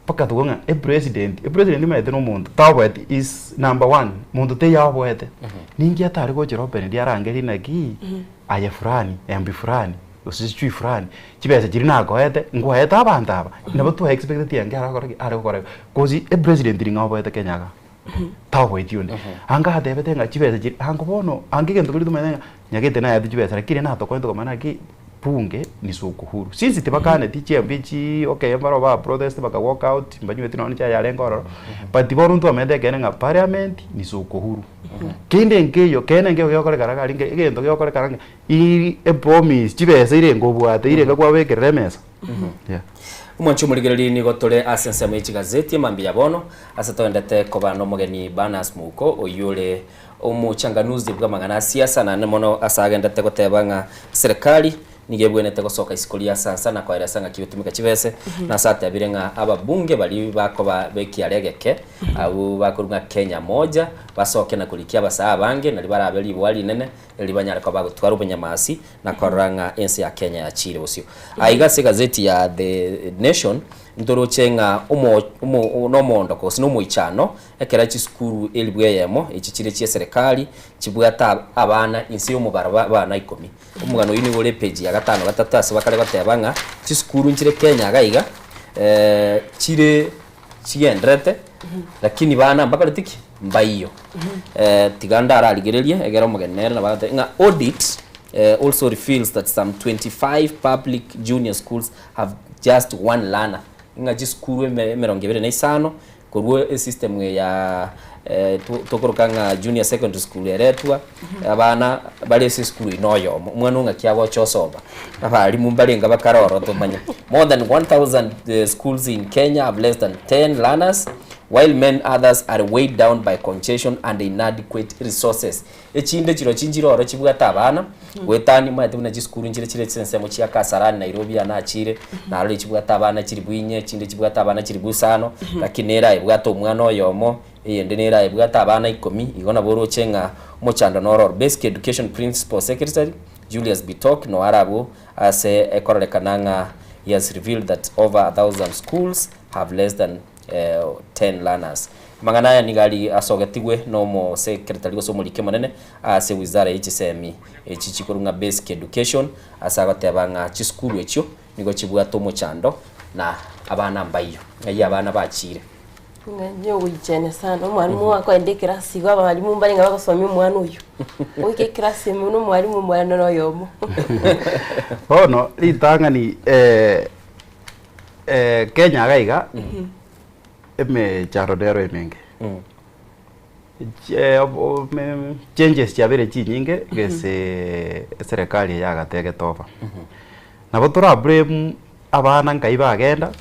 paka tugonga president maete no muntu tawet is number 1 muntu te yabwete ningi atari go jero ben dia rangeri naki aye fulani embi fulani usichui fulani chibese jiri nako ete ngwete abantu aba nabo tu expect yange arakora kozi president ringa obwete kenyaga tawet yone anga atebete nga chibese jiri ango bono angigendo kuri tumenga nyagete na yadi chibese rakire na to kwento komana ki bunge ni soko huru sisi tibakane tichembichi okay mbaro ba protest baka walk out mbanywe tino cha yalengo but bono ntu amende kenga parliament ni soko huru kinde ngeyo kenenge yokore karaga linge igendo yokore karaga I promise chibese ire ngobwate ire ngakwa wekere mesa yeah umwancho muligereri ni gotore asense mechi gazeti mambi yabono asatondete kobano mugeni Banners muko oyule umuchanganuzi bwa magana siasa na nemono asagendete gotebanga serikali nigebwenete gosoka isikulia sasa na kwaira sanga kiutumika chibese na sate abirenga ababunge bali bako bekiaregeke au bakurunga Kenya moja basoke na kulikia basa bange na libara abeli bwali nene libanyara kwa bagutwara ubunyamasi na koranga ensi ya Kenya ya chire usio aiga se gazeti ya The Nation ndorochenga no mondo ko sino muichano ekera chiskuru elibweyemo ichichire chie serikali chibwata abana insi yo mubaraba bana 10 umugano yini wole page ya 5 gatatu ase bakale batebanga chiskuru nchire Kenya gaiga chire chigendrete lakini bana mbakale tiki mbaiyo tiganda araligerelie egera mugenera na bagate nga audit also reveals that some 25 public junior schools have just one learner nga jiskuru emerongevere na isano korwo system ya tokorokanga junior secondary school eretwa abana bali school inoyo mwana nga kiago chosoba abali mumbalenga bakaroro tomanya more than 1000 schools in Kenya have less than 10 learners while many others are weighed down by congestion and inadequate resources echinde chiro chinjiro chibwata abana wetani mate buna jiskuru njire chire sensemo chia Kasarani Nairobi anachire na ari chibwata abana chiri bwinye chinde chibwata abana chiri busano lakini era ibwata omwana oyomo yende nera ibwata abana 10 igona boro chenga mochando noror basic education principal secretary Julius Bitok no arabu ase ekorolekananga he has revealed that over 1000 schools have less than 10 learners mangana ya nigali asogetigwe no mo secretary go somulike manene ase wizara y'ichisemi echichikorunga basic education asagatebanga chiskuru echo nigo chibwato mochando na abana mbayo ya abana bachire nyo wijene sana umwarimu wako ende kirasi gwa abarimu mbarenga bakasomya umwana uyu wike kirasi muno mwarimu mwana noyomo ono litangani Kenya gaiga eme charodero emenge changes chabere chinyinge gese serikali ya gatege tofa nabo tora blame abana nkaiba agenda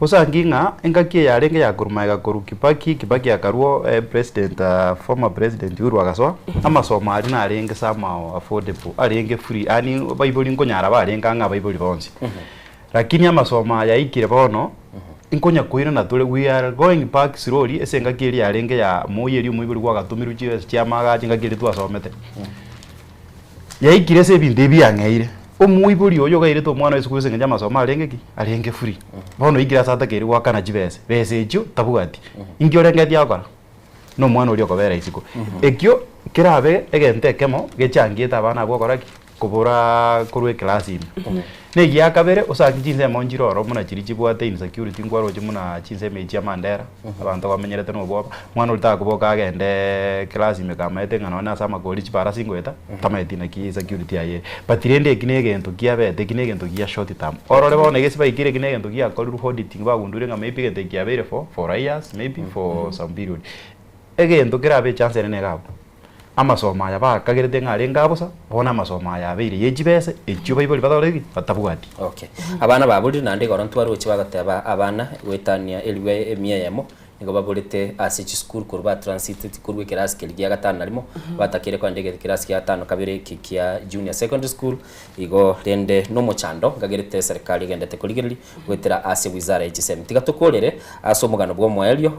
usanginga engakie yarenge ya kurumaiga kuru Kibaki akaruo president former president Uhuru agaswa amasoma ari na arenge sama affordable arenge free ani bible nkonyara barenga nga bible bonse lakini amasoma yaikire bono inkonya kuira na tole we are going back slowly esenga kiri arenge ya moyeri umubiri gwa gatumiru chia maga jinga kiri twasomete yaikire se binde byangeire umubiri oyo gaire to mwana wesu kusenga jama soma arenge free bono igira sata kiri wakana jibese bese ejo tabugati ingyo renge diakora no mwana uri okobera isiko ekyo kirabe egente kemo gechangieta abana gwokoraki kubura kurwe class ime negi yakabere usaki jinze monjiro ro muna chiri chibwate insecurity ngwaro chimuna chinze mechi amandera abantu bamenyerete no bwa mwana ulita kuboka agende class ime kamete ngana na sama goli chipara singweta tameti na ki security aye patirende kinege ento kiabete kinege ento kia short term orore bone gesi baikire kinege ento kia koru auditing bagundure nga maybe gete kiabere for years maybe for some period egento kirabe chance ne gabo amasoma ya ba kagerete ngare ngabosa bona amasoma ya bire yejibese ejo bible badoregi batabugati okay abana babuli nande gorontu wari uchi bagateba abana wetania eliwe emiyemo nigo babolete asichi school kurba transit kurwe class kelgia gatano narimo batakire kwa ndege class ya 5 kabire kikia junior secondary school igo rende no mochando ngagerete serikali gendete kuligerili wetera ase wizara y'ichisemi tigatokorere asomugano bwo moelio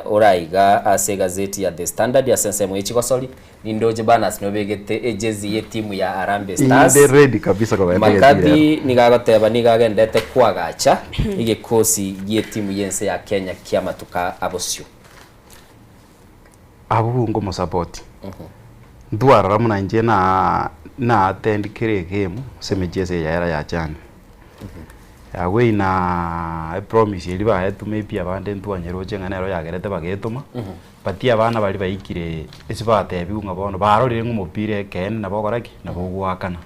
oraiga ase gazeti ya The Standard ya sensemo y'ikigosori nindoje banas no begete ejezi ye timu ya Harambee Stars inde ready kabisa kwa makadi nigagoteba nigagendete kwagacha igikosi ye timu yense ya Kenya kiamatuka abosyo abungo mo support ndwara ramuna nje na attend kire game semejeze ya era ya jana yawe na I promise iliba yetu maybe abande ntwanyero jenga nero yagerete bagetuma pati abana bali bayikire esibate biunga bono barorire ngumupire ken nabokoraki nabogwakana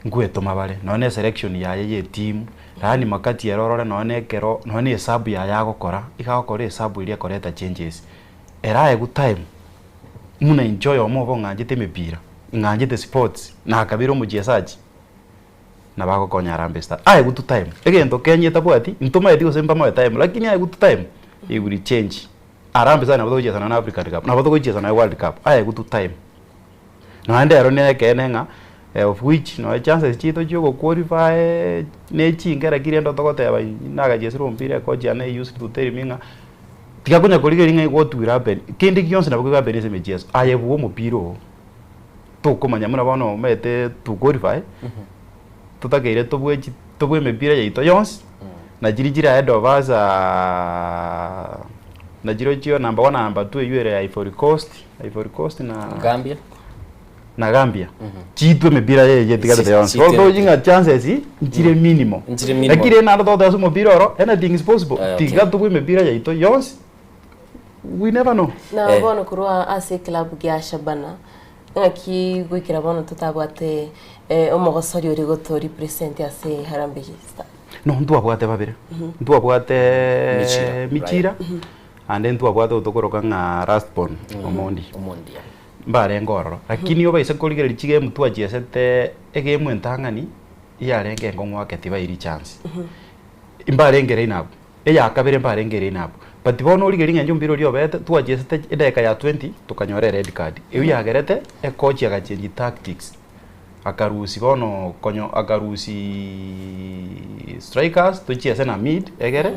ngwetuma bale none selection ya ye team rani makati yarorore none kero none hesabu ya yagokora igakora hesabu ile koreta changes era egu time muna enjoy omo nganje mipira nganje sports na kabiro mujesaji nabako konya Harambee Stars egu time egento Kenya tabwati ntuma edi osemba mo time lakini egu time it will change Harambee Stars nabado kujeza na Africa Cup nabado kujeza na World Cup egu time no ande arone kenenga of which no chances chito chuko qualify ne chingera kirendo tokoteba naga jesiro mpira coach ane use to tell minga tikakonya kuligelinga what will happen kindi kyonse nabwo ga benese meches ayebu omupiro to komanya muna bono mete to qualify tutageire tobwe mepira yaito yonse na jirijira head of us na jirochio number 1 number 2 yure Ivory Coast na Gambia chitwe mepira ye tikata yonse although jinga chances njire minimum lakini na ndo dasu mupira oro anything is possible tikatubwe mepira yaito yonse we never know na bono kurwa ase club ya Shabana ngaki gwikira bono tutabwate omogosori uri goto represent ase Harambee Stars no ntwabwate babire ntwabwate Michira and then ntwabwate utokoroka nga Rastborn Omondi mbare ngoro lakini oba ise koligera lichige mtu ajesete egemu entangani yarenge ngongwa ketiba iri chance imbare ngere inabo eya kabere mbare ngere inabo but bono oligera ngenjo mbiro lyo bete twajesete edeka ya 20 tukanyore red card eyo yagerete e coach agachange tactics akarusi bono konyo akarusi strikers tuchiese na mid egere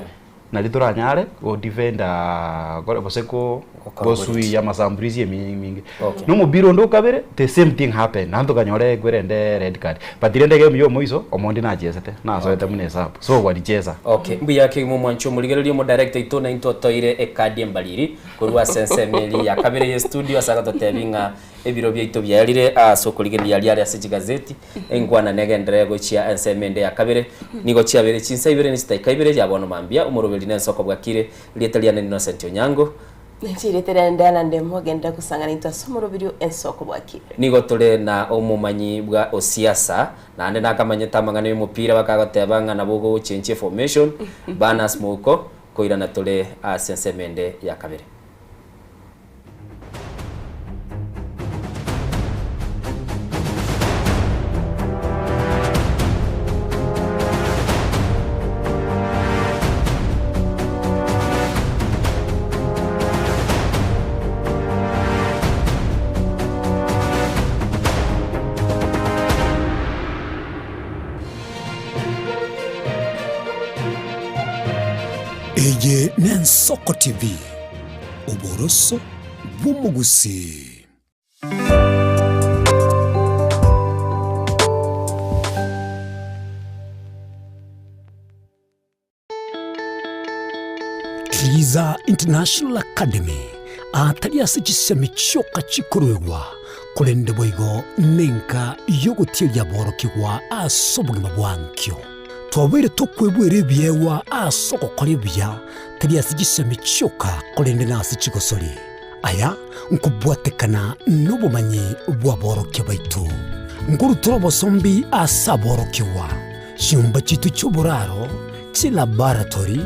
na litoranyare o defender gore boseko gosui ya masambrizi mingi no mubiro ndo kabere the same thing happen nando kanyore gwerende red card but irende game yo moiso omondi na jesete na soete mune sapo so walicheza mbi yake mu mwancho muligererio mo director itona into toire e card embaliri kurwa sensemeli ya kabere ye studio asaka totebinga ebiro byaito byalire asokuligeria yali ya siji gazeti engwana negendere gochia ensemende ya kabere nigo chia bere chinsa ibere ni stai kaibere ya bono mambia umurobeli nensoko bwakire lietaliana Innocent Onyango nchiretera ndana ndemo genda kusangana into somorobirio ensoko bwakire nigo tole na omumanyi bwa osiasa na ande nakamanyeta mangana y'umupira bakagotebanga nabo change formation bana smoko koira na tole sensemende ya kabere Eye Nensoko TV Oboroso Bumugusi Triza International Academy atalia sichisemi choka chikurwewa kulende boigo nenka yogotiria borokigwa asobugima bwankyo twawere tokwebwere byewa asoko kole bya talia sichisemi choka kulende nasi chigosori aya nkubwatekana nobumanyi bwa borokyo baitu nguru turobo sombi asaborokiwa shimba chitu cy'uburaro ci laboratory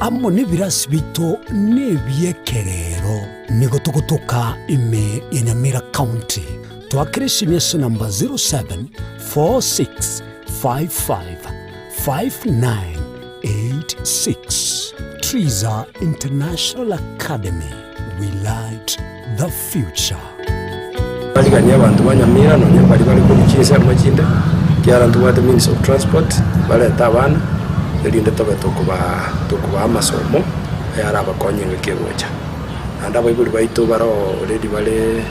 amo n'ibirasi bito n'ebyekerero nigo tugutuka ime ya Nyamira County twakirisha imyeso namba 0746555986 Triza International Academy, we light the future. Baligania abantu banyamira none bari kurikisa amajinda kyara ntuwate Ministry of Transport baleta abana elinde tokuba amasomo yara abakonye ngekegocha anda bayibuli bayito baro already bale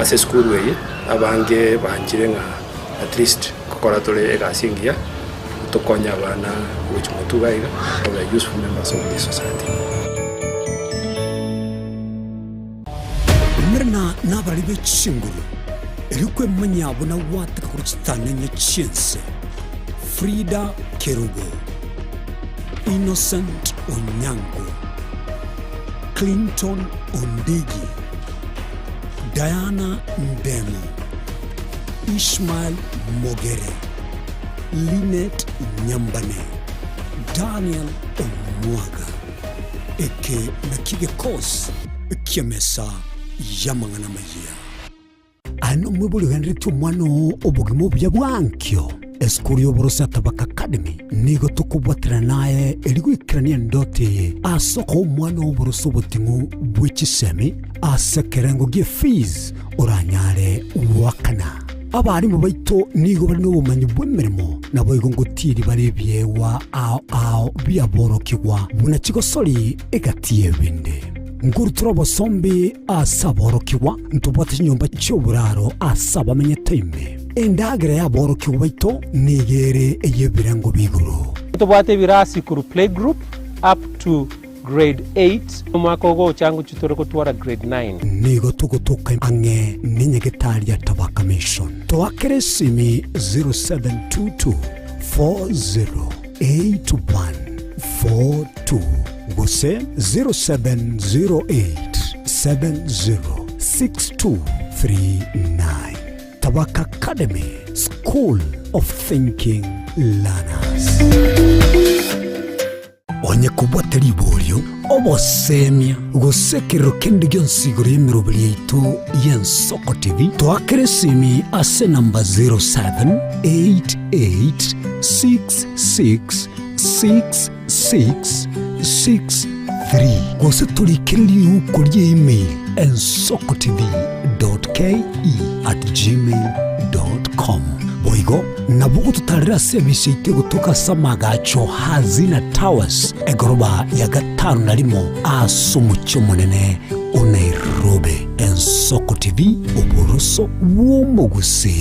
ase school way abange banjire nga at least kokora tole egasingia tukonya abana which mutugaiga are useful members of the society. Mrna nabali bechinguru erikwe manyabo na wata kuruchitana nyechense Frida Kerubo, Innocent Onyango, Clinton Ondegi, Diana Ndemu, Ishmael Mogere, Linet Nyambane, Daniel Omwaga, eke nakige kos kiamesa yamangana mayia ano mwebuli Henry tumwano obugimo bya bwankyo eskuri y'Oborosa Tabaka Academy nigo tukubwatira naye erigwikirania ndote asoko omwana w'Oborosa obutingu bw'ekisemi asekerengo gye fees oranyare wakana abarimu baito nigo bari n'ubumenyi bw'emirimo nabo igo ngutiri bari byewa ao byaborokigwa muna kigosori egatiye binde nguru turobo sombi asaborokigwa ntubate nyumba cy'uburaro asaba menye time endagere yaborokigwa baito nigere eyebirango biguru tubate birasi kuru playgroup up to grade 8 umwaka ugo changu chitore kutwara grade 9 nigo tugutuka ange ninyegetaria tabaka mission twakere simi 0722 408142 gose 0708 706239 Tabaka Academy School of Thinking Learners. Onye kubwata libolyo obosemia gusekero kendi gyonsigoro yemirobili yaitu y'Ensoko TV twakere simi ase namba 0788666663 gose tulikiriri uko email ensokotv.ke@gmail.com boigo nabugo tutarira service ite gutuka samagacho hazina towers egoroba ya gatanu narimo asumucyo munene Nairobi. Ensoko TV uboroso w'umuguse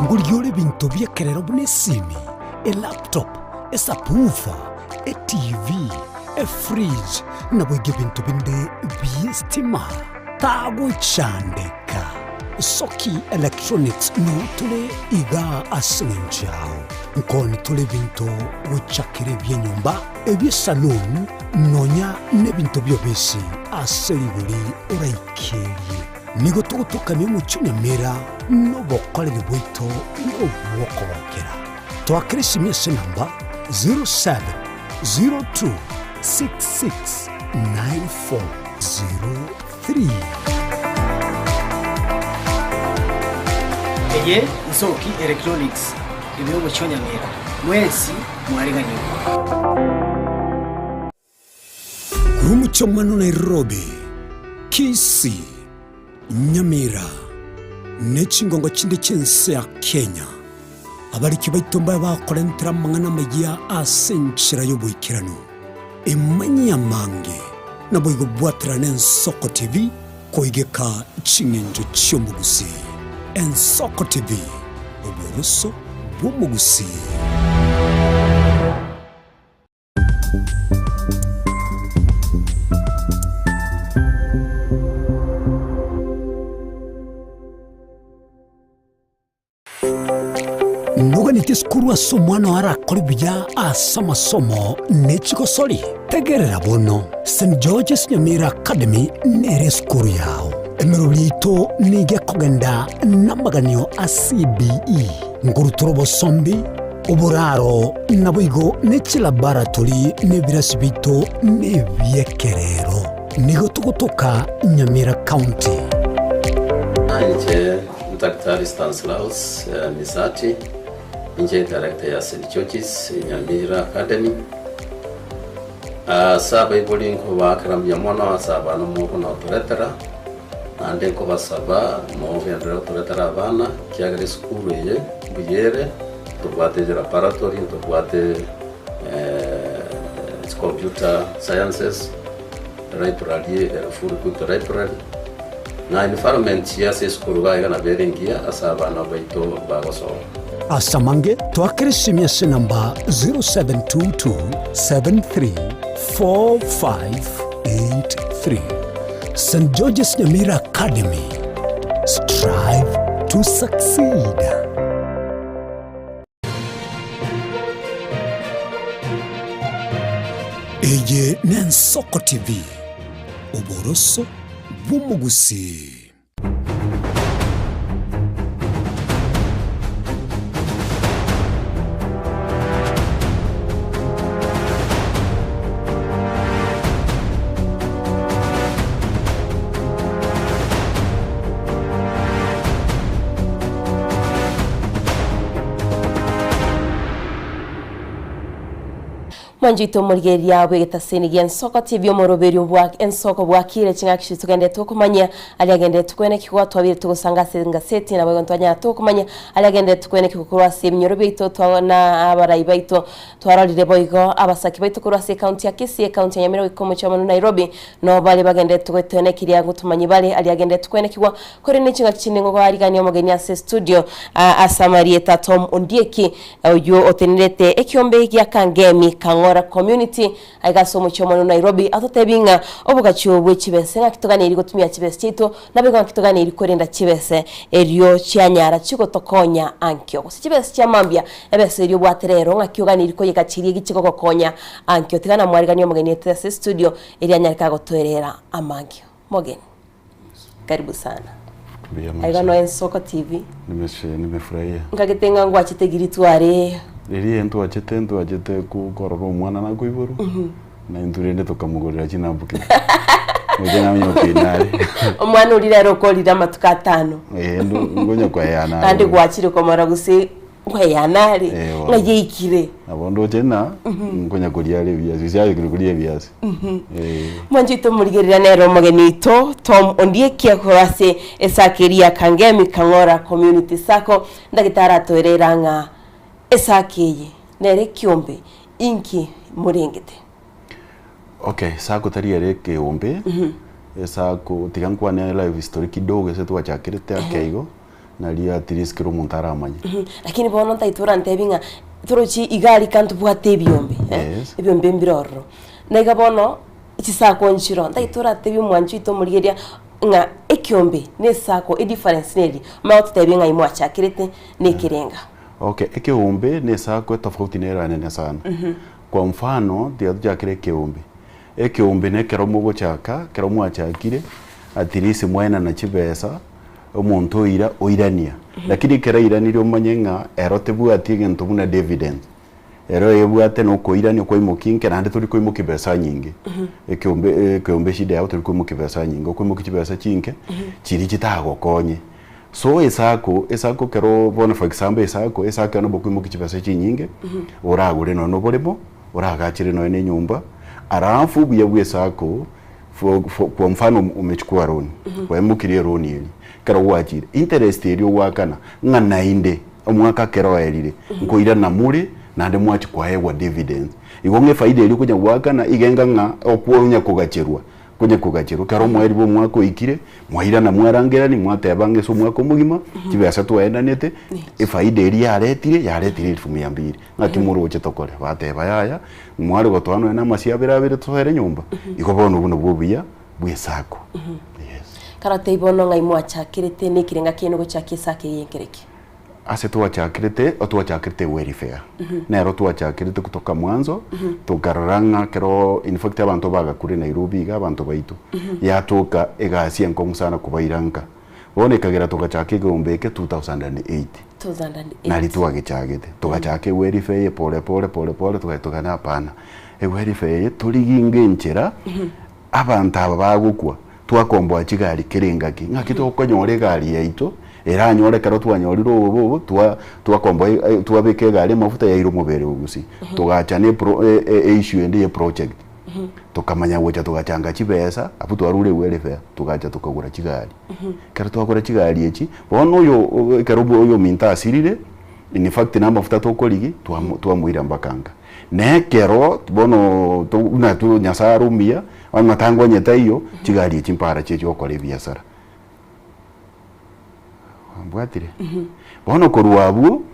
nguryore bintu byekerero bunesimi laptop subwoofer TV fridge nabwege bintu binde byestima tago chandeka Soki Electronics no tule iga asenjao nkoni tule bintu wichakire byenyumba ebye salon nonya ne bintu byobesi aseribuli oraikeri nigo tugutukanye mu Nyamira no bokole bwito no bwokobokera twakirisi mese namba 0702669403 Eye Nsoki Electronics ibihugu cyonyamira mwesi mwariganyirwa Rumucho manu Nairobi Kisi Nyamira Nechingongo chinde chense ya Kenya abariki baitomba bakorentera mangana magia asenchira yobuikirano emanya mange naboigo bwatira n'Ensoko TV koigeka chingenjo cy'omugusi Ensoko TV uboroso bw'umugusi Nuga nitiskuru asomwana arakora ibya asamasomo n'ekigosori tegerera bono St. George's Nyamira Academy nere skuru yawo emirolito nige kugenda namaganyo a CBE ngurutorobo sombi uburaro nabuigo n'ekilaboratori n'ebirasi bito n'ebyekerero nigo tugutuka Nyamira County. Nje Dr. Stanislaus Misati nje director ya St. George's Nyamira Academy. Saba ibolingo bakarambya mwana saba no mu no turetera ande ko basaba mo vendera turetera abana kiagere school ye buyere tubate de laboratory tubate computer sciences library full computer library na environment ya school ga na berengia asaba na baito bagoso Asamange twakirisimia se namba 0722734583 St. George's Nyamira Academy. Strive to succeed. Eye n'Ensoko TV uboroso bw'umugusi. Mwanjito murigeria bwegeta senigi ensoko TV omoroberio bwa ensoko bwakire chingakishi tugende tukumanya ali agende tukwene kigwa twabire tugusanga senga seti na bwe ntwanya tukumanya ali agende tukwene kigukura semnyoro bito twana abarayi baito twaralire boigo abasaki baito kurase county ya Kisii county ya Nyamira ikomo cha Nairobi no bali bagende tukwetene kiriya gutumanya bali ali agende tukwene kigwa kore ne chingakishi ngo ari gani omugeni ase studio Asamarieta Tom Ondieki oyo otenirete ekiombe gya Kangemi Kangora community aigaso muchomo Nairobi atotebinga obugacho bwechibese ngakitogane iri gutumia chibese chito nabego ngakitogane iri korenda chibese erio cyanyara chikotokonya ankyo chibese cyamambya ebese erio bwaterero ngakiyogane iri koyeka chiri gichiko kokonya ankyo tigana mwarigani omugeni etese studio eri anyarika gotwerera amangyo mogeni karibu sana aigano ensoko TV nimefurahia ngagitenga ngwachitegiri tware riri ntu achete kukorora umwana na kuiburu na nturende tukamugorera chinambuke mujana mnyopinari umwana urira rokorira matuka 5 ngonya kwa yana kandi gwachire komara gusi kweyanari ngayikire abondo tena ngonya kulia lebiasi siya kulia biasi mwanjito murigerira nero mogenito Tom Ondieki akorase esakeria Kangemi Kangora community sako ndagitara twereranga esakeye nere kiombe inki murengete. Okay, sako tari ere kiombe esako tigankwa ne live history kidogo ese twachakirete akeigo nalia tiriskiro muntara amanye lakini bono ntaitura ntebinga turochi igari kantu bwate biombe ebyombe mbiroro nega bono ikisako nchiro ntaitura tebi mwanjito murigeria nga ekiombe nesako e difference neri ma tutebinga imwachakirete nekirenga. Okay, ekiombe nesako tofauti nera nene sana. Kwa mfano ndio tujakire ekiombe. Ekiombe nekero mugo chaka kero mwachakire atirisi mwena na chibesa omuntu ira oirania lakini kera iranire omanyenga erote bwati gento buna dividend ero yebwate no koirania ko imokinke nande turi ko imokibesa nyingi ekiombe shida yawo turi ko imokibesa nyingi ko imokibesa chinke chiri chitago konye so esako kero bona for example esako no boku imokibesa chinyingi uragure no boremo uragachire no ene nyumba arafu buyabwe esako kwa mfano umechukua loan kwa imukirie loan ili kero wajire interest eri wakana ngana inde omwaka kero erire nkoira na muri nande mwachi kwa hewa dividend igonge faida eri kunya wakana igenga nga okwonya kugacherwa kero mweri bo mwako ikire mwaira na mwarangera ni mwatebange so mwako mugima kibasa twaendanete faida eri yaretire 1200 ngati muru oche tokore bateba yaya mwari gotwano na masiabira abire tsohere nyumba ikobona ubuno bubia bwesako karate ibono ngai mwachakirete nekirenga kino gochakisake yenkereke ase tuwachakirete welfare nero tuwachakirete kutoka mwanzo tukararanga kero in fact abantu bagakure Nairobi ga abantu baitu yatoka egasi enkomusana kubairanka bone kagera tukachake gombeke 2008 nali tuwagechagete tukachake welfare pole tukatokana hapana welfare tuliginge nchera abantu aba bagukwa twakomboa chigari kirengaki ngakito konyore gari yaito era nyore karo twanyoriro ubu twakomboa twabeke gari mafuta ya iro mubere ugusi tugacha ne issue ndi project tukamanya wocha tugachanga chibesa apu twarure welfare tugacha tukagura chigari karo twagura chigari echi bono yo karubo yo minta asirire in fact na mafuta tokoligi twamuira mbakanga nekero bono na tu nyasarumia wana tango nyeta iyo chigari chimpara checho okole biasara ambwatire bono koruabu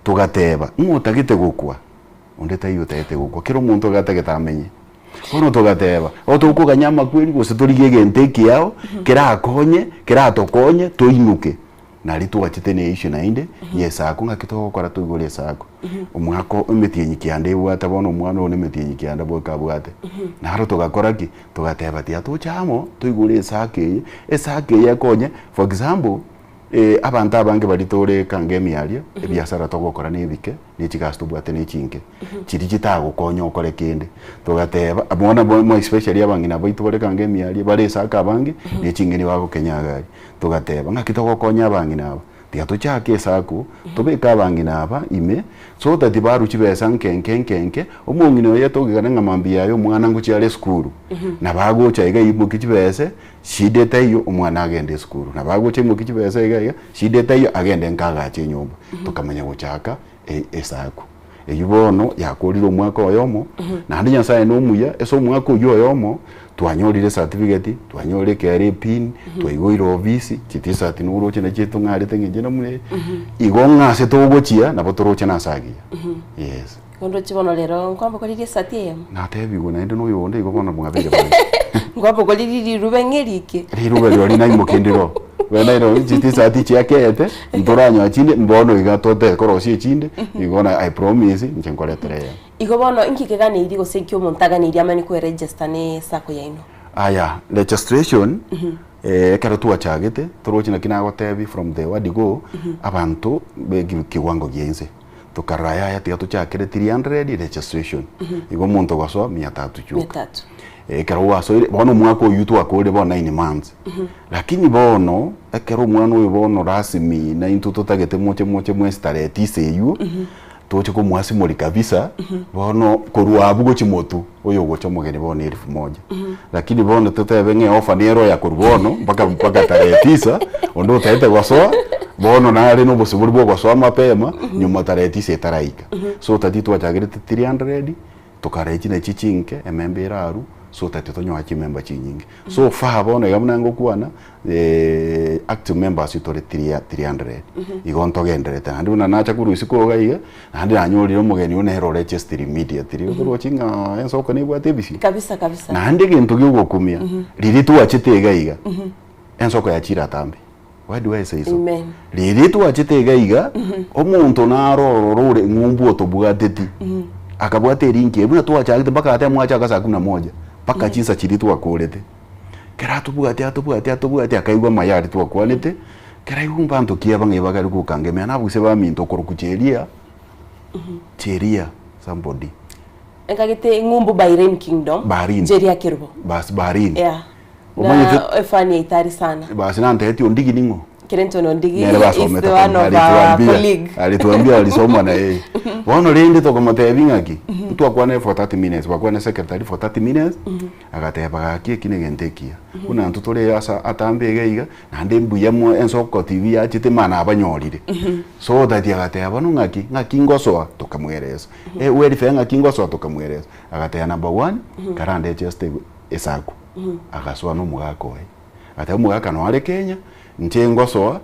tugateba ngutagite gukwa ondeta iyo tete gukwa kero muntu gatageta amenye bono tugateba otukuganyama kweli gose turigege nteki yao kera tokonye toinuke nari tuwachite ne issue nainde yesako ngakito kora tugure sako umwako umetienyi kiande bwata bono mwana one metienyi kianda boka bwate naro tugakora ki tugateba tia tuchamo tugure esake yakonye for example abantu abange balitore Kangemi alia ebiasara togokora nebike nichigasto bwate nechinke chiri chitago konyo okore kende tugateba abona mo especially abangina baitore Kangemi alia bare saka abange nechinge ni bago kenyagari tugateba ngakitogo konya abangina aba tiga tuchake esako tubeka abangi naba ime so that baru chibesa nkenke omongine oye togigana ngamambi yayo mwana nguchiale skuru na bagocha iga imuki chibese shideta iyo omwana agende skuru na bagocha imuki chibese iga shideta iyo agende nkaga che nyumba tukamenya guchaka esako eyubono yakorire omwaka oyomo na ndi nyasaye no muya eso omwaka oyomo twanyorire certificate twanyorire kere pin twaigwire office chitisa ati nuroche na chitu ngarite ngije mure igonga se togochia na botoroche na sagia yes kondo chibono lero nkwamba kolire satie na tebi gona ende no yonde igobona mungabege bale ngwamba kolire rube ngerike rube ryo lina imokendiro wena ino chitisa ati chiakete ntoranyo achinde mbono igatote korosie chinde igona I promise nchenkole tere igobono inkikegane iri gosekyo montaga iri amani ko register ne sako yaino aya registration kero tuachagete torochina kinago tebi from the word go abantu kiwango giense tukaraya ya tiatu chakere 300 registration igo muntu gwaso 300 chuka kero waso bono mwako yutu akore bona 9 months lakini bono kero mwana uyo bono rasmi na into tutagete moche mwezi tarehe 9 yu toche ko mwasi muri kabisa bono korwa bugo chimotu oyo gocha mugeni bono 1000 lakini bono tutebe nge offer nero ya korbono mpaka tarehe 9 ondo taite gwasoa bono nare no bosiburi bwo gwasoa mapema nyuma tarehe 9 etaraika so tatitu achagirite 300 tukarechi na chichinke emembera aru so tatitu nyo hachi member chinyingi so fa bono yamna ngo kuana active members itore 300 igonto genderete handi una nacha kuru isiko gaiga handi anyorire mugeni une hero register immediately ukuru chinga ensoko ni bwate bisi kabisa na handi gintu gyo kumia riri tu achite gaiga ensoko ya chira tambe why do I say so riri tu achite gaiga omuntu narorore ngumbu otobwateti akabwate rinki ebuna tu achagite mpaka ate mwacha kasa 11 paka chinsa chiri tu akorete kera tubwate akaigwa mayari tu akwanete kera yumba ntokia bange bagari kukangemea nabuse baminto korukucheria cheria somebody engagete ngumbu Bahrain Kingdom jeria kirbo bas Bahrain na efani itari sana basi na nteti ondigi ningo Kirento ndigi is the one of our colleague alituambia alisoma na yeye wono rende to kama tebingaki mtu akwane for 30 minutes wakwane secretary for 30 minutes agateba akie kinegentekia kuna ntu tole asa atambege iga na ndembuya mu ensoko TV achite mana abanyorire so that agateba no ngaki ngosoa tokamwereza weri fenga kingosoa tokamwereza agateba number 1 karande cheste esako agaswa no mugako we ate mugaka no ale Kenya nchengo soa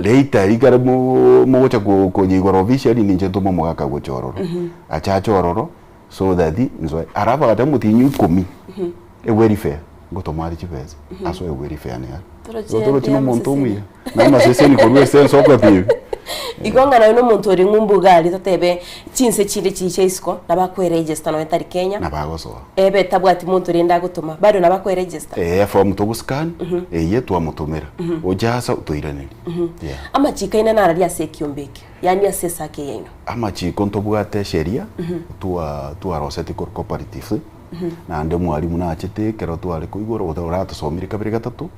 later igara mo cha ko nyigoro officially ninje to mo mugaka go chororo acha chororo so that nzo araba ata mutinyu 10 e very fair go to mari chipeza aso e very fair ne toro chino monto mia na masese ni ko sense of the igonga na no muntu ori ngumbugali totebe chinse chinde chiche isko nabakwe register no etari Kenya nabagosoa ebe tabwati muntu rinda gutuma bado nabakwe register from to scan yetu amutumira ojasa utoiraniri ama chikaina na raria sekiombeki yani asesa ke yeno ama chiko ntobwate sheria tua Rosette Cooperative na ande mwalimu na achete kero twale kuigoro utorata somiri kabiri gatatu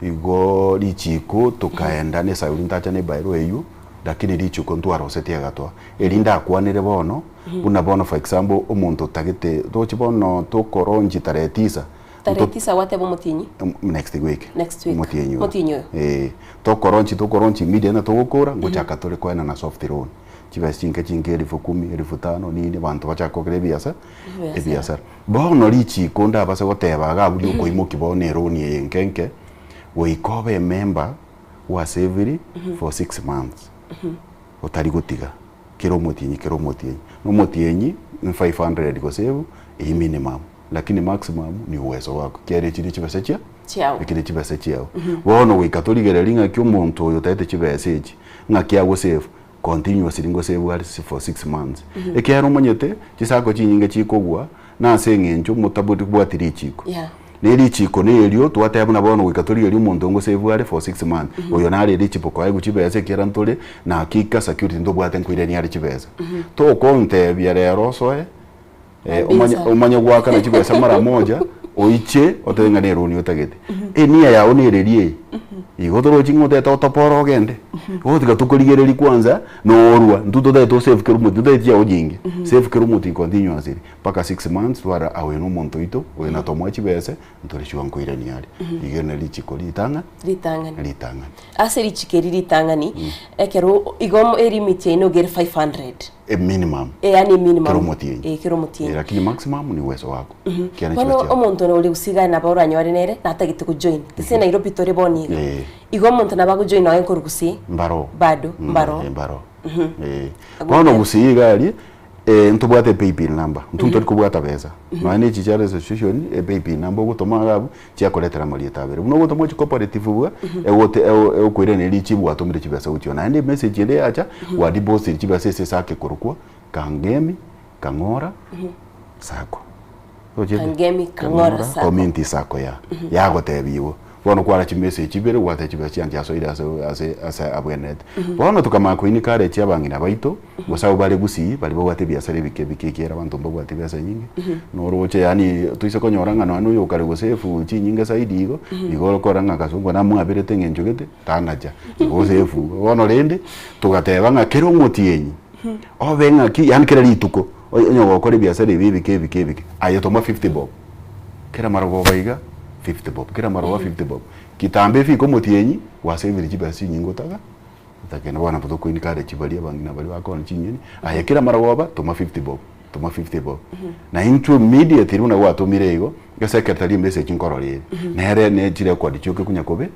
igo lichiko tukaenda ne sayuri ntacha ne bairo eyu lakini lichiko ntwa Rosette yagatwa elinda akwanire bono una bono for example omuntu tagete tochibono to koronji tarehe 9 wate bo mutinyi next week mutinyo to koronji media na to gukura ngochaka tole kwena na soft loan chibashinka chinge 10,000 15,000 nini bantu bachako kire biasa biasa bono lichiko ndabase goteba gabuli uko imoki bono loan yenkenke weikobe member wa saving for 6 months otari gutiga kero motinyi no motinyi 500 go save minimum lakini maximum ni uwezo wako kiari chiri chibese chiao ikiri chibese chiao wono wikatorigere linga kyo muntu oyo taite chibese echi ngakia go save continuously ngo save for 6 months ekiaro monyete chisako chinyinge chikogwa na sengenjo mutabudi kubwatiri chiko neri chiko nerio twatebona bono wikatorigere umuntu ngo save for 6 months oyo nari richipo kwa guchibese kira ntole na kika security ndo bwate nkwire ni ari chibese to konte bya rero soe umanya gwaka na chibesa mara moja oiche otenga ne roni otagete nia yao nererie igotoro chingo teta otoporo gende otika tukorigereri kwanza no orwa ntuto teta save kerumu ntuto tia ojinge save kerumu ti continuously paka 6 months twara awe no monto ito we na tomwa chibese ntore chwango ire ni ali igene lichiko litanga ase lichikeri litangani ekero igom erimite ino gere 500 minimum yani minimum kiromotie lakini maximum ni uwezo wako Bueno, omuntu no uri usiga na bora nyore nere natagite ku join. Tese Nairobi tore boniga. Igo omuntu nabago join nawe nkuru gusi. Mbaro. Bado, mbaro. Bono gusiga ali ntubwate PayPal number. Ntunto kubwata beza. Mane chichare association PayPal number gutoma gabu chia koletera mali etabere. Uno gutoma chi cooperative bwa egote ekwire ne lichi bwa tomire chibasa uchi ona ende message ende acha wa deposit chibasa sake kurukwa kangemi kangora sako. Kangemi kangora sako community sako ya gotebiwo bono kwara chimese chibere gwate chibasi anti asoira ase abwenet bono tukama kuini kare chia bangina baito gusau bari gusi bari bwate biasare bike kera bantu bwate biasa nyingi no roche yani tuise konyoranga no yo kare gosefu chi nyinga saidi igo koranga kasungwa na mwabere tengenjogete tanaja gosefu bono rende tugateba ngakero mutienyi obenga ki yani kera lituko onyo gokore biasare bibike ayo toma 50 bob kera marogo baiga 50 bob kera marogo 50 bob kitambe fi ko mutienyi waseviri chibasi nyingo taga takena bwana poto ko inikare chibalia bangina bali bakona chinyeni ayo kera marogo ba toma 50 bob na into immediately una watumire igo ga secretary message nkororire nere ne chire kwa dichoke kunyakobe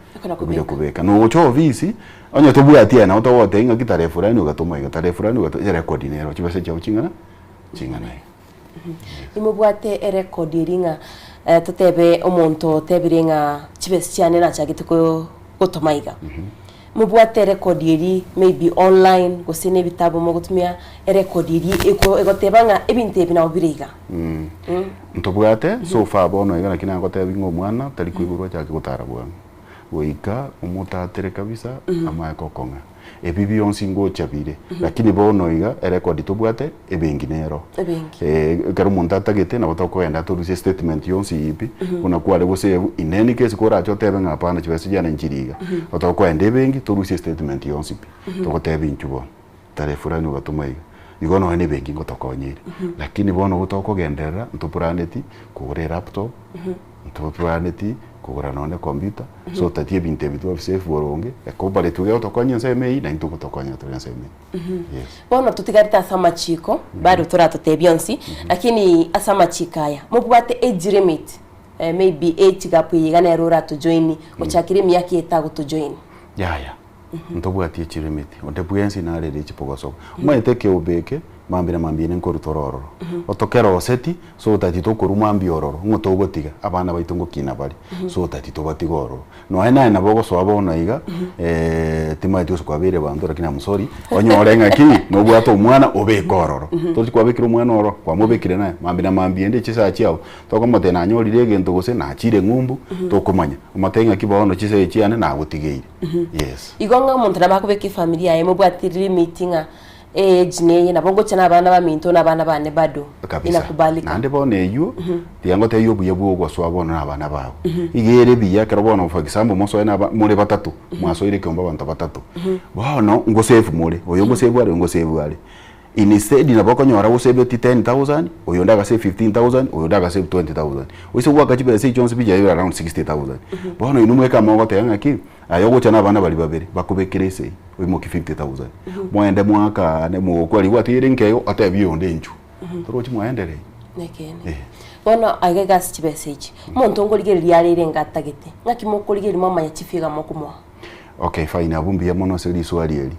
kubeka no cho visi onyo tobwatia na otowote inga kitare fulani ugatoma igatare fulani ugatare record nero chibase cha uchingana imubwate record iringa tutebe omuntu tebiringa chibesi cyane na cyagite ko gotomaiga mubwate record iri maybe online gusine bitabo mo gutumia record iri egotebanga ebinte bina obiriga ntobwate so far bono igana kina gotebi ngomwana tari kwigurwa cyake gutara bwana goika umutatere kabisa ama kokonga ebibi onsingo chabire lakini bono iga record tobwate ebenginero karo montata gete na botoko enda to ruse statement yonsi ipi una kwale bose ineni kesi kora chote benga pana chibese jana njiriga botoko ende bengi to ruse statement yonsi ipi to kote binchubo tare fulani ugatumaiga igono ene bengi ngotoko nyiri lakini bono botoko gendera ntupraneti kugure laptop ntupraneti kugura none computer so tatie binte bitu safe boronge ekobale tuge otokonya nseme na ntuko tokonya to nseme yes bono tutigarita asama chiko bado turatotebionsi lakini asama chikaya mubwate age limit maybe age gap yigana erora to join ochakire miyaki etago to join ya ntobwate age limit ontebwensi na rede chipogoso mwete ke obeke mambire nkorutororo otokera oseti so tatito kuruma mbiororo ngotogotiga abana baitungo kina bali so tatito batigoro no ena na bogo so abona iga tima dio kwa bere bandora kina musori onyorenga ki no bwato mwana obekororo to kwa bekiro mwana oro kwa mobekire naye mambire ende chisa chiao to komote na nyorire gento gose na chire ngumbu to kumanya umatenga kibono chisa echiane na gotigeire yes igonga muntu nabakubeke familia yemo bwatiri meetinga jine na bongo chana abana baminto na abana bane bado inakubalika nande bone yu tiango te yobu yebu gwa so abona na abana bawo igere biya kero bono for example moso ena muri batatu mwaso ire komba bantu batatu bono ngo save muri oyo ngo save ari ngo save ari instead na boko nyora go save 10000 oyo ndaga save 15000 oyo ndaga save 20000 oise gwa kachibe se Jones bija yo around 60000 bono inumwe kama ngo tayanga ki ayo chana abana bali babere bakubekirese wimoki 50000 mwende mwaka ne mukwali watire nkeyo atabyo ndenju torochi mwendere nekene bono agegas chibesage muntu ngorigeri yarire ngatagete ngakimokorigeri mama ya chifiga mokumwa okay fine abumbi ya mono seri swali eli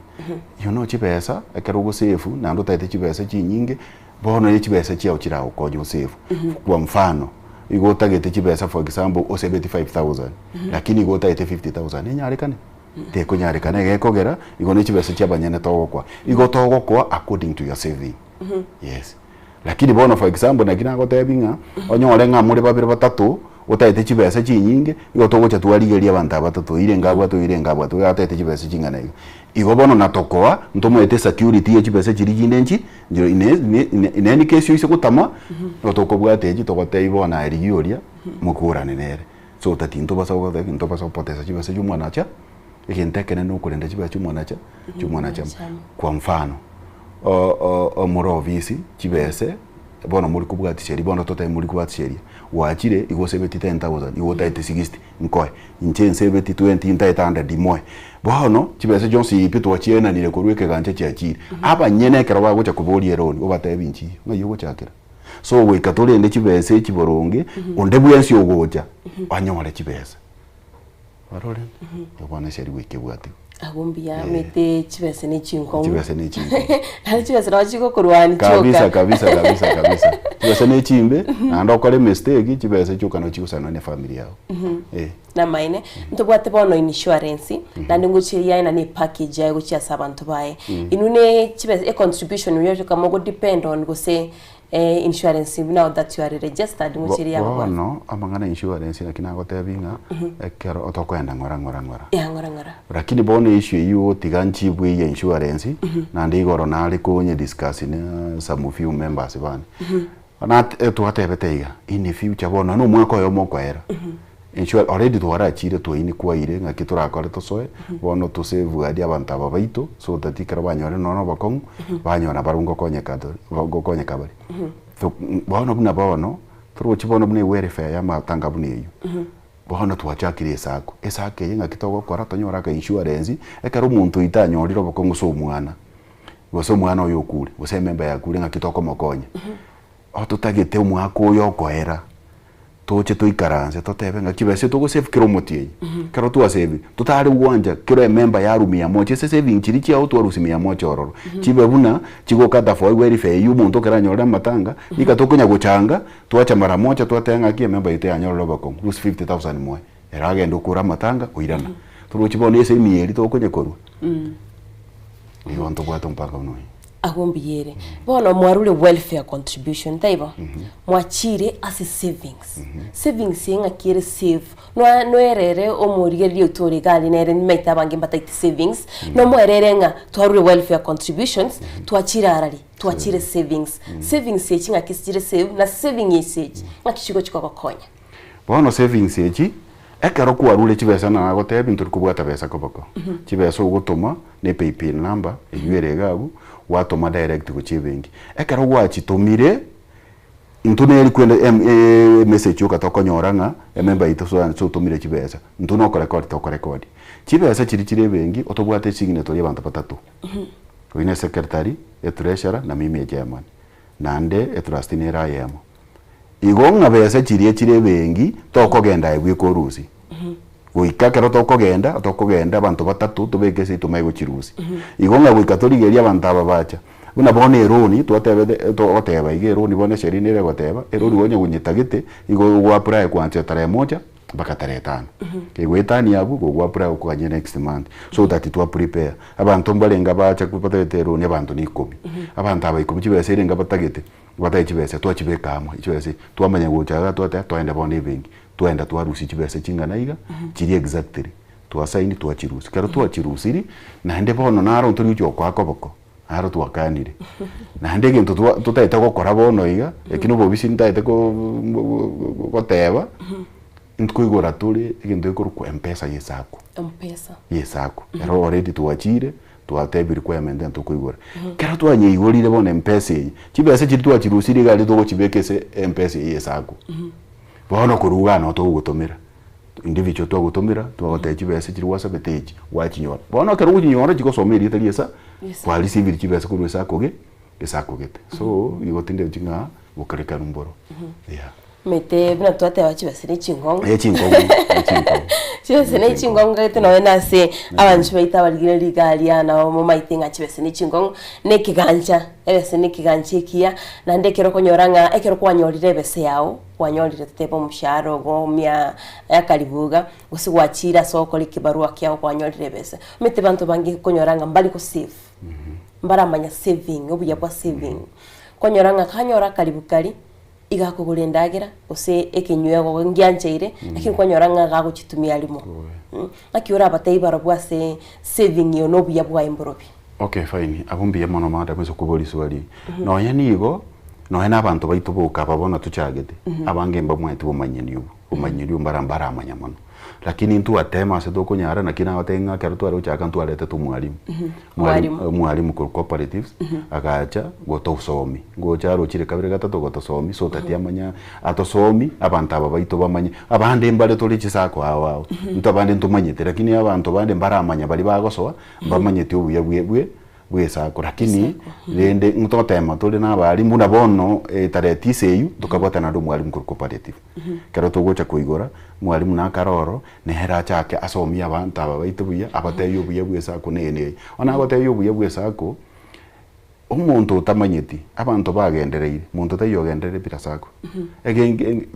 you know chibesa akarugo sefu na ndo taite chibesa chinyinge bono ye chibesa chia uchira ukojo sefu kwa mfano igotagete chibesa for example o 75000 lakini igotagete 50000 enyarekane teko nyarekane gekogera igone chibesa chia banyane togokwa igotogokwa according to your saving yes lakini bono for example na kina gotebinga onyore nga muri babiri batatu utaite chibesa chinyinge igotogocha twarigeria abantu batatu irengabwa to ataite chibesa chingana igo bono natokoa ntomwete security ye chibesa chirigindenchi njiro ineni case yise gutama otokobwateji togote ibona erigioria mukurane nere so tatinto basa potesa chibesa chumwana cha ikintekene no kurenda chiba chumwana cha kwa mfano muri ofisi chibese bono muri kubwati sheri bono tota muri kubwati sheri wachire igose beti 10000 igota 60 nkoe inchense beti 20 ntaitanda dimwe bono chibese jonsi ipito wachiena nile kurweke ganje chiachire aba nyene kero bagocha kuboli eroni obata ebinchi ngayo gochakira so we katole ende chibese chiboronge onde bwensi ogocha anyomale chibese barore yobana sheri weke bwati agumbia mete chibese ne chinko chibese ne chinko hali chibese rwachiko kurwani choka kabisa chibese ne chimbe ando kole mistake chibese choka no chikusana ne family yao na maine ntobwate bono insurance nandi nguchiria ina ni package yayo guchia sabantu bae inune chibese contribution yoyo kama go depend on go say insurance now that you are registered nguchiria bwa no amangana insurance lakini agotebinga ekero otokwenda ngora lakini bono issue hiyo tiganchi bwe ya insurance na ndigoro nali kunye discuss ne some few members bani na tuatebeteiga in future bono no mwako yo mokwera insure already twarachire twini kwaire ngaki turakore tosoe bono to save adi abantu ababaito so that ikara banyore nono bakong banyora barungo konye kabari bono buna bono turochi bono bune welfare ya matanga bune iyo bono twachakire esako yenga kitogo kora tonyora ka insurance ekero muntu itanyoriro bakongo so mwana goso mwana oyo kuri gose member ya kuri ngakitoko mokonya otutagete umwako yo kwera toche toikaranze totebe ngakibese togo save kiro motie kero tu save tutari uwanja kiro member ya rumi ya moche se saving chiri chia otu arusi ya moche ororo chibe buna chigo kata for welfare yu muntu kera nyora matanga ikatokonya gochanga tuacha mara moja tuatenga kie member ite anyoro bako lose 50000 mwe erage ndukura matanga oirana turuchibone ese mieri tokonya koru ni wanto kwa tompaka no agombiere bono mwarule welfare contribution taiba mwachire as savings yenga kire save no erere omurigerio tori gali nere meta bangi mbataiti savings no mwererenga twarule welfare contributions twachira arari twachire savings yechinga kisire save na saving yesage ngakishigo chiko bakonya bono savings yechi ekero kwarule chibesa na agote bintu kubwata besa koboko chibesa ugutuma ne PayPal number eyueregagu watoma direct ku chibengi ekero gwachitumire intune eri kwenda message ukatokonyoranga member ito so tumire chibesa ntuno ko record chibesa chiri bengi otobwate signature y'abantu batatu wine secretary treasurer na mimi chairman nande trustee ra yemo igonga besa chiri bengi tokogenda ibwiko rusi goikakero tokogenda abantu batatu tubekese itumaye chirusi igonga goikatorigeria abantu ababacha buna bone eroni twateba igeroni bone sherini ere goteba eroni gonye gunyitagite igo gwa apply kwanze tare moja mpaka tare 5 kegwetani abu gwa apply ukanye next month so that to prepare abantu mbalenga bacha kupata eroni abantu ni 10 abantu abayiko chibese irenga batagite bataye chibese twachibeka amwe chibese twamanya guchaga twende bone bengi twenda twarusi chibese chingana iga chiri exactly twasaini twachirusi kero twachirusiri na ndebe bono naro nturi cyo kwako boko aro twakanire na ndege tutaita gukora bono iga ekino bobisi ntaite ko goteba ntkuigora turi igintu ikuru ku mpesa yesako ero already twachire twatebe requirement ntukuigora kero twanye igorire bono mpesa chibese chiri twachirusiri gali togo chibekese mpesa yesako bono kuruga no to gutumira individual to gutumira to chibese chiri wasa beteji wachinyora bono keru guchinyora chiko someri taliesa kwa receive chibese kuru sakoge esakogete so igotinde chinga gukareka numboro mete bina twate wachibese ni chingongo chibese ni chingongo gete no nase abantu baita baligire ligalia na mo maitinga chibese ni chingongo ne kiganja ebese ni kiganje kia na ndekero konyoranga ekero kwanyorire bese yao wanyorire tutebo msharo go mia yakalibuga usigwachira soko likibarua kyao kwanyorire bese mete bantu bangi konyoranga mbali ko save mbara manya saving obuya kwa saving konyoranga kanyora kalibukali igakugura ndagira ose ekinywego ngyancheire lakini konyoranga gago chitumia limo akiura batayibara bwase saving yo no buya bwa imborobi okay fine abumbiye mono manda mwezo kuboli swali no yani igo no hena abantu baitu boka babona tuchagete abange mba mwete bomanye niyo umanyiri umbarambara amanyamano lakini ntu atema se doko nyara na kina watenga karutu aro chaka ntu alete tu mwalimu cooperatives agacha goto usomi gocha aro chire kabire gatatu goto somi so tati amanya atosomi abantu aba baito bamanye abande mbale toli chisako awa ntu abande ntumanyete lakini abantu bande mbara amanya bali bagosoa bamanyete ubuye bwesako lakini rende ntotema tole na balimu na bono tareti eyu tukabota na ndo mwalimu cooperative kero tugocha kuigora mwalimu na karoro nehera chake asomia abantu aba baito buya abateyo buye bwesako nene ona abateyo buye bwesako umuntu utamanyeti abantu bagendereire muntu tayogenderere birasako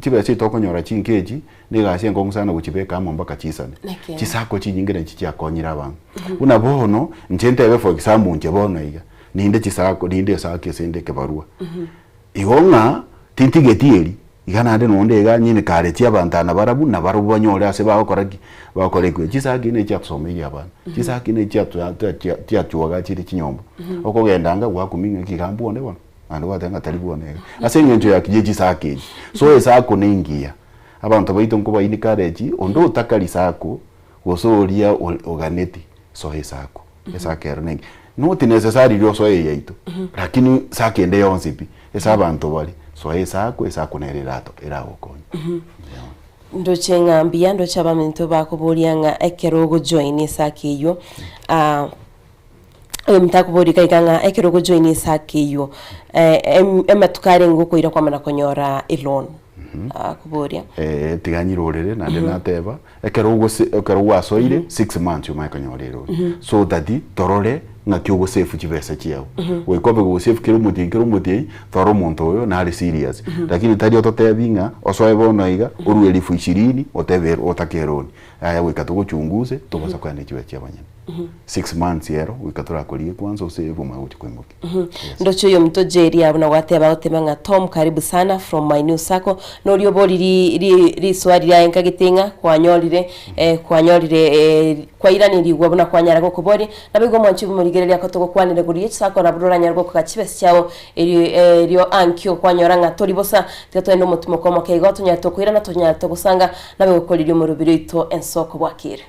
kibe kitokonyora chinkeji nigashye ngongusana guchibeka mpaka chisane chisako chinyingire chichakonyira abantu una bono ntentebe for example nje bono iga ninde chisako ninde sake sende kebarua igonga tintigetieri igana ande nonde ga nyine kareti abantu na barabu na barabu banyore ase bakoragi bakorekwe chisaki ne cyapsomeye abantu chisaki ne cyatuwaga chiri chinyombo okogendanga gwakuminga kigambo one bona ando watanga talibone ase ngenjo yakije chisaki so esako ningia abantu baito nko bayini kareji ondo utakali sako gosoria oganeti so esako esakero nengi not necessary yo so yeito lakini sakende yonsipi esabantu bali so esako nererato era okonyo ndoche ngambia ndocha baminto bakubulianga ekerogo join esakiyo mtakubori kaiganga ekerogo join esakiyo ematukare nguko ira kwamana konyora ilon kuboria tiganyirorere nande nateba ekerogo asoire 6 months umaikanyorero so that torore na kyogo safe chibesa chiao wekobe go safe kero muti thoro monto yo na ari serious lakini tari ototebinga osoe bono iga uru 2020 otebe otakeroni aya wekatugo chunguze tokosa kwa nechiwe cyabanya 6 months yero wekatura kolie kwanza useve mauti kwemuke ndocho yo mto jeri abuna wateba otemanga Tom karibu sana from my new sako norio boli ri swali ya enkagitinga kwanyorire kwa irani rigwa buna kwanyara go kubori nabigo mwanchi bumurigereria ko togo kwanire guriye sako na bururanya rwo kukachibesi cyao rio ankyo kwanyoranga tori bosa twendo mutumo ko makego tunyato kwira na tunyato gusanga nabigo koliri mu rubiro ito ensoko bwakire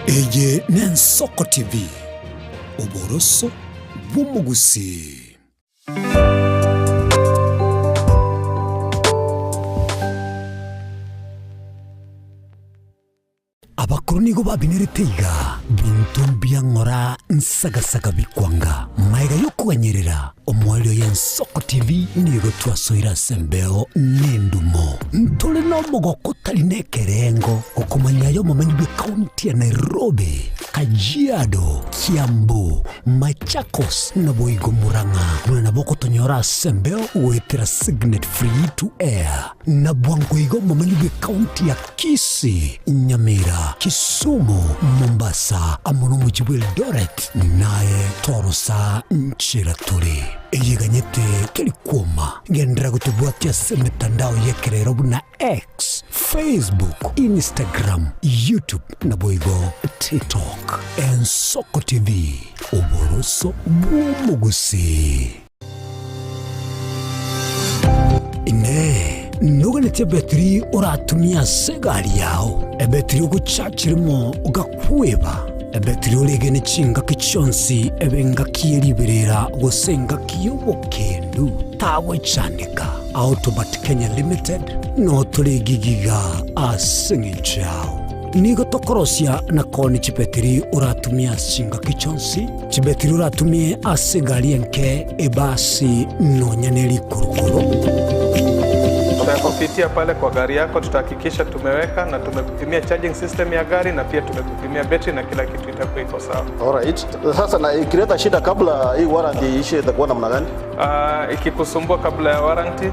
Eye Nensoko TV Oboroso Bumugusi abakuru nigo babinereteiga bintu byangora nsagasaka bikwanga maiga yokuganyerera omwalio y'Ensoko TV nigo twasoira sembeo nendumo ntole no mogoko tali nekerengo okumanyayo mumanyi bwe county ya Nairobi Kajiado Kiambu Machakos na Boigo Muranga muna boko tonyora sembeo wetera signet free to air na bwangoigo mumanyi bwe county ya Kisii Nyamira Kisumu Mombasa amono mujibu Eldoret naye Torosa Nchiraturi eyeganyete kelikuoma gendera gutubwatia semitandao yekerero buna X Facebook Instagram YouTube na Boigo TikTok Ensoko TV Oboroso Bumugusi ine nuganete betri uratumia segari yao ebetri uguchachirimo ugakweba ebetri ulegene chinga kichonsi ebenga kieriberera gusenga kiyobokendu tawe chanika Autobat Kenya Limited no tulegigiga asingichao nigo tokorosia na koni chibetri uratumia chinga kichonsi chibetri uratumie asigari enke ebasi no nyaneli kurukuru Tutakupitia pale kwa gari yako, tutahakikisha tumeweka na tumekupimia charging system ya gari na pia tumekupimia battery na kila kitu itakuwa iko sawa. Alright. Sasa na ikileta shida kabla hii warranty ishe itakuwa namna gani? Ikikusumbua kabla ya warranty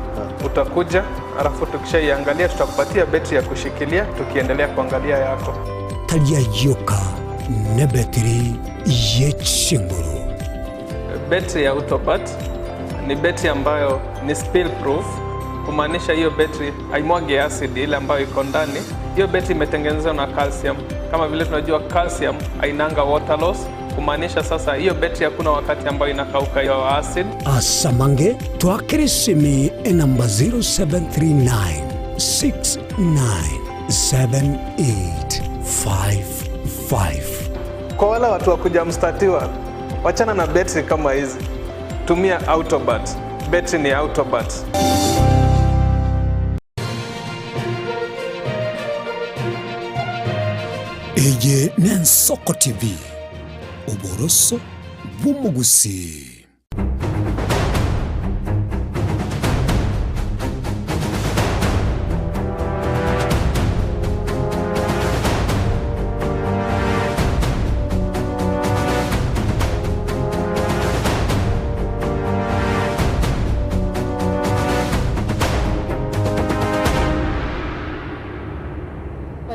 utakuja, alafu tukishaiangalia tutakupatia battery ya kushikilia tukiendelea kuangalia yako. taria yoka ne betri yechinguru. Betri ya Autobat ni betri ambayo ni spill proof, kumaanisha hiyo betri haimwagi acid ile ambayo iko ndani. Hiyo betri imetengenezwa na calcium. Kama vile tunajua calcium hainanga water loss, kumaanisha sasa hiyo betri hakuna wakati ambayo inakauka hiyo acid. Asamange twakirisimi namba 0739 697855. Kwa wale watu wa kuja mstatiwa, wachana na betri kama hizi. Tumia Autobat. Betri ni Autobat. Eye Nensoko TV. Oboroso bumugusi.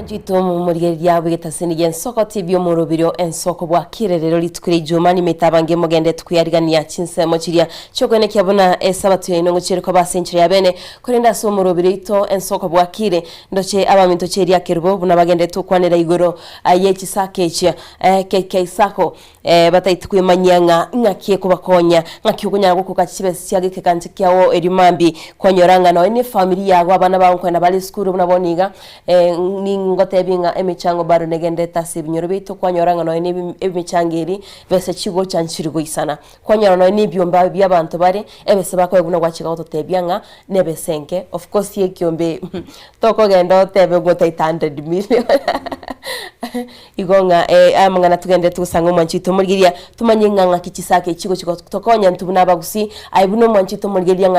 Jito muri yawe getasini Ensoko TV omurubiro ensoko bwa kirerero litukire Jumani metabange mugende tukuyarigania chinsemo chiria chogene kyabona esabatu yino ngochere ko basenchire yabene kurenda so murubiro ito ensoko bwa kire ndoche abaminto cheria kerubo buna bagende tukwanira igoro ayechi sakechia KK sako bataitukwe manyanga ngakie kubakonya ngakiugunya gukuka chibe siagike kanti kyawo erimambi konyoranga no ni familia yagwa abana bankwe na bali skuru buna boniga ni ngotebinga emichango baro negende tasi binyoro bitu kwanyoranga no ni emicangeri bese chigo chanchirigo isana kwanyora no ni byomba by'abantu bari ebese bakwe guna gwachiga ototebyanga nebesenke of course yekyombe toko gendo tebe gota 100 million igonga amangana tugende tusanga mwanchito murigiria tumanyenganga kichisake chigo chigo tokonya ntubuna bagusi aibuno mwanchito murigiria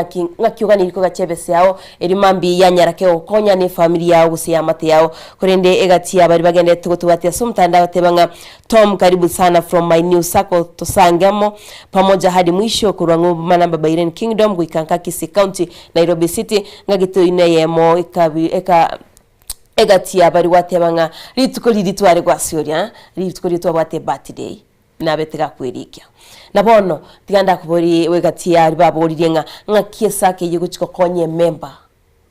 ngakiugani liko gachebese yao erimambi yanyarake okonya ni familia yao gusi yamate yao kurende egatia bari bagende tugotubatia sumtandao tebanga Tom karibu sana from my new circle tosangamo pamoja hadi mwisho kurwangu mana baba Irene Kingdom guikanka Kisii County Nairobi City ngagito ine yemo egatia bari watebanga ritukuri ritware gwasyoria ritukuri twabate birthday nabetega kwirikya nabono tiganda kubori wegatia ribaboririe ngakiesake yiguchiko konye member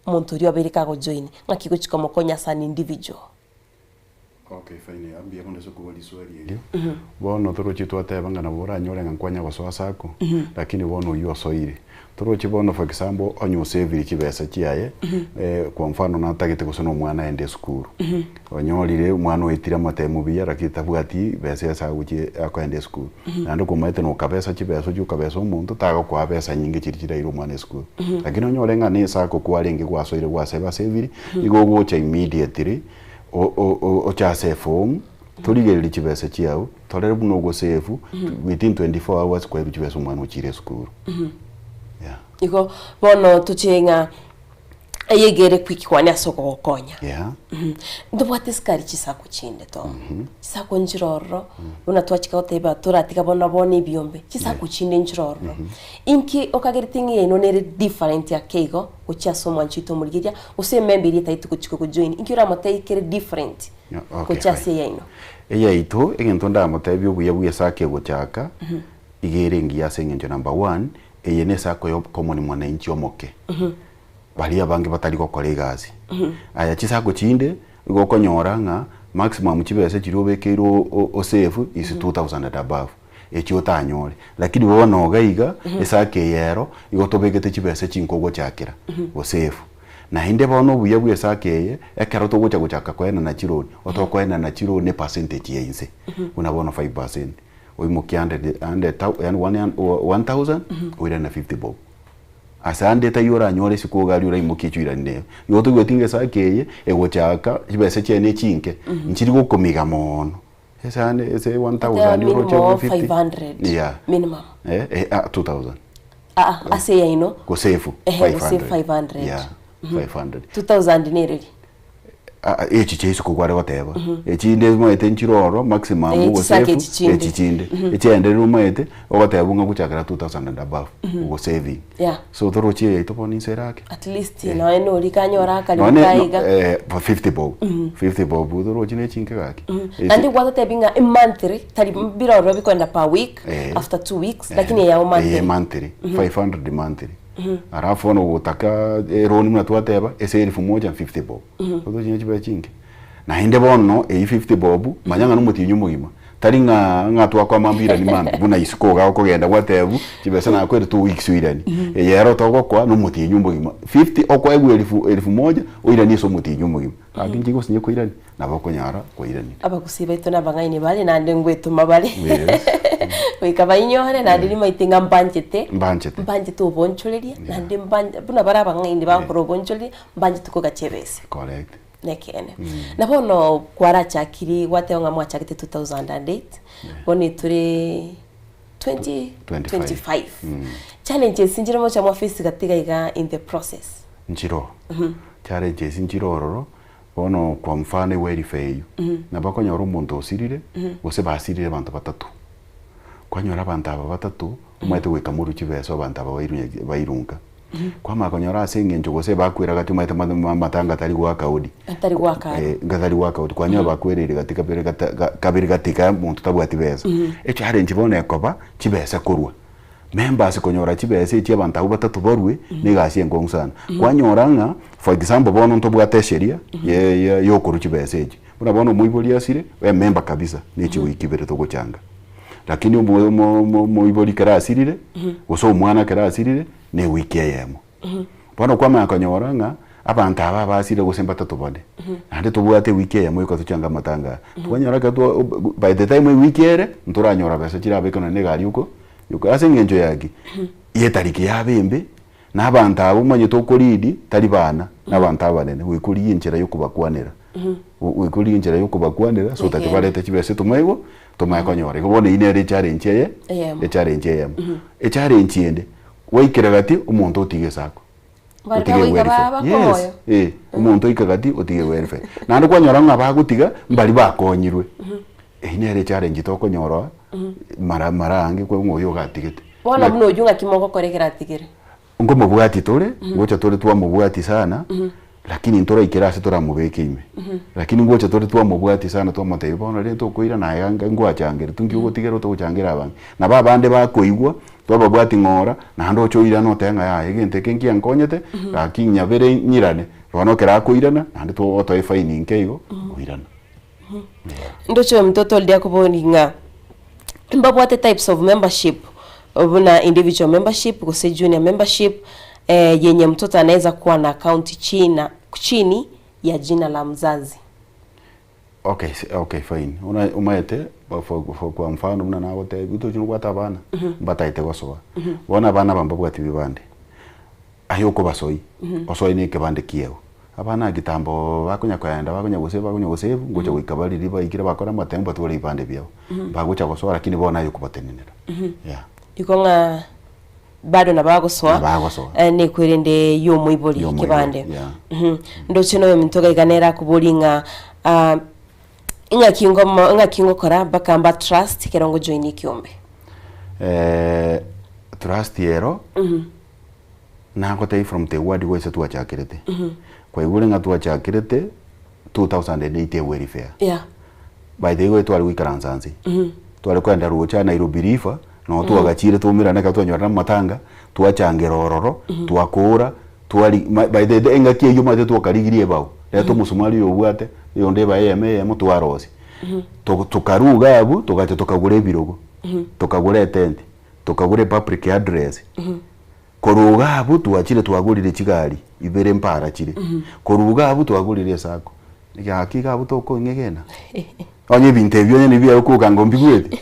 muntu uri obereka go join ngakiguchiko mokonya san individual. Okay, fine. Ambia konde so kubali swali ile. Bono toro chitu atebanga na bora nyore nkwanya goswa sako lakini bono yo soire. Toro chibono for example onyo save kibesa kiaye kwa mfano natagite gusona mwana ende skuru. Onyorire mwana wetira matemu biya rakitabuati besa yasa guki akwende skuru. Nando kumaite no kabesa kibesa cyo kabesa umuntu taga kwa besa nyingi kirikira iro mwana skuru. Lakini onyore ngane sako kwarengi gwasoire gwaseba save igo gocha immediately o chase form tuligerera kibese kiawo torere buno go save within 24 hours kwa kibese umwana ukire skuru. Iko bono tuchenga ayegere kwikwane asoko gokonya. Ndubwate skari chisako chinde to. Chisako njiroro una twachika oteba turatika bona bone byombe. Chisako chinde njiroro. Inki okageritingi eno nere different ya kego uchaso mwanchito murigiria usemembiri taitu kuchiko kujoin. Inki ura mataikere different. Kuchase yaino. Eya ito egento ndamotebi obuye sake gochaka. Igere ngi yasengenjo number 1 eyene sako yo common mwananchi omoke. Bali abange batali gukora igazi. Aya chisako chinde igokonyora nga maximum chibese kirobekero o save is 2000 and above. Echi otanyore. Lakini wowe nogaiga esake yero igotobegete chibese chinkogo chakira o save. Na hinde bono buye sake ye ekero to gocha gochaka kwena na chironi otokwena na chironi percentage yense. Unabona 5%. Oimukiande and 1000 wira na 50 bob. Asande tayora nyore sikugali ura imukichira nde yoto gwetinge sakeye egochaka kibese cyene chinke nchiri gukomiga mono esane ese 1000 euro cho 500 yeah minimum 2000 ase ya ino go save 500 500 yeah 500 2000 nereli echicheiso kugware goteba echinde moete nchiroro maximum ugo save echichinde echende rumoete ogoteba nga guchakira 2000 and above ugo saving so torochie itoponi serake at least no eno likanyora kali mukaiga 50 bob 50 bob torochine chinke gaki andi gwata binga monthly tali biroro bikwenda per week after 2 weeks lakini ya monthly 500 monthly arafu ono gutaka roni mna twateba ese 1050 bob odo chinye chiba chinge na hinde bono 50 bob manyanga numutinyu mugima tari nga twakwa mambira ni mambi buna isikoga okogenda gwatebu chibesa na kwere 2 weeks wirani yero togokwa numutinyu mugima 50 okwa egwe 1000 oirani so mutinyu mugima akinji gosinye ko irani nabakonyara ko irani abakusiba ito nabangaine bale nande ngwetu mabale wikaba inyore na ndiri maitinga mbanjete uboncholeria nande mbanje buna bara bangaine bakoro boncholeria mbanjete ko gachebese correct nekene nabono kwara chakiri wate nga mwachakite 2008 boni turi 2025 challenges sinjiro mocha mwa face gatiga iga in the process njiro challenges njiro roro bono kwa mfano welfare nabakonyora umuntu osirire bose basirire abantu batatu kwanyora abantu aba batatu umwete wekamuru chibeso abantu aba bayirunga kwa makonyora asengenjo gose bakwira gati umwete matanga tari gwa kaudi gatari gwa kaudi kwanyora bakwerere gatika kabiri gatika muntu tabwati beza echo challenge bone koba chibesa kurwa members konyora chibesa echi abantu abo batatu borwe nigashye ngonsana kwanyoranga for example bono ntobwate sheria yo kuru chibesa echi bona muiboli asire we member kabisa nechi wikibere togochanga lakini muiboli kara asirire uso mwana kara asirire ne wiki yemo bona kwa makonyoranga abantu aba basire gusemba batatu bone ande tobwate wiki yemo iko tuchanga matanga twanyora ka by the time wiki ere nturanyora besa chirabe kana negari uko yuko asengenjo yagi yetariki yabembe n'abantu abo manye tokoridi tari bana n'abantu abanene wikuri injira yo kubakwanira wikuri injira yo kubakwanira so tatibarete kibese tumayigo tumayakonyore kubone ine challenge ye challenge ende waikira gati umuntu otige sako umuntu ikagati otige welfare nandi kwanyora ngabagutiga mbali bakonyirwe ine challenge tokonyora marangi kwa ngoyo gatigete bona muno yunga kimoko korekera atigere ngo mubwati tole ngocha tole twa mubwati sana lakini ntora ikirase tora mubeke ime lakini ngocha tole twa mubwati sana twa matayo bona le to koira na yanga ngo achangere tungi ugo tigero to uchangira abantu na babande bakoigwa twa babwati ngora na ndo choira no tenga ya egente kenki ankonyete akinya bere nyirane bono kera koirana na ndo oto fine nkeigo koirana ndocho mtoto ndia kuboninga mbabwate types of membership obuna individual membership gose junior membership yenye mtoto anaweza kuwa na account chini ya jina la mzazi. Okay fine umaete kwa mfano mna nawo te bito chino kwata bana bataite gosoba bona bana bambabwati bibande ayoko basoi osoi ni kebande kiyo abana gitambo bakunya kwenda bakunya guseba ngocha wikabali riba ikira bakora matembo tole ibande byao bagucha gosora lakini bona yuko batenenera ikonga bado na bagoswa ne kwerende yo muiboli kibande ndo chino yo mintoga iganera kubolinga inga kingo kora bakamba trust kerongo join kiombe trust yero na kote from the word wese tuachakirete kwa igure nga tuachakirete 2008 welfare by the way twali wikaranzanzi twali kwenda ruocha Nairobi River no tuagachire tumira naka twanyora matanga tuachangera ororo tuakura twali by the day nga kiyo mate twakarigirie bawo leto musumali yo bwate yo ndeba yeme mutwarosi tukaruga abu tugacha tukagure birogo tukagure tent tukagure public address koruga abu tuachire twagurire kigali ibere mpara kire koruga abu twagurire sako ya hakika abu toko ngegena onye bintebyo nyene biya ko kangombi gwete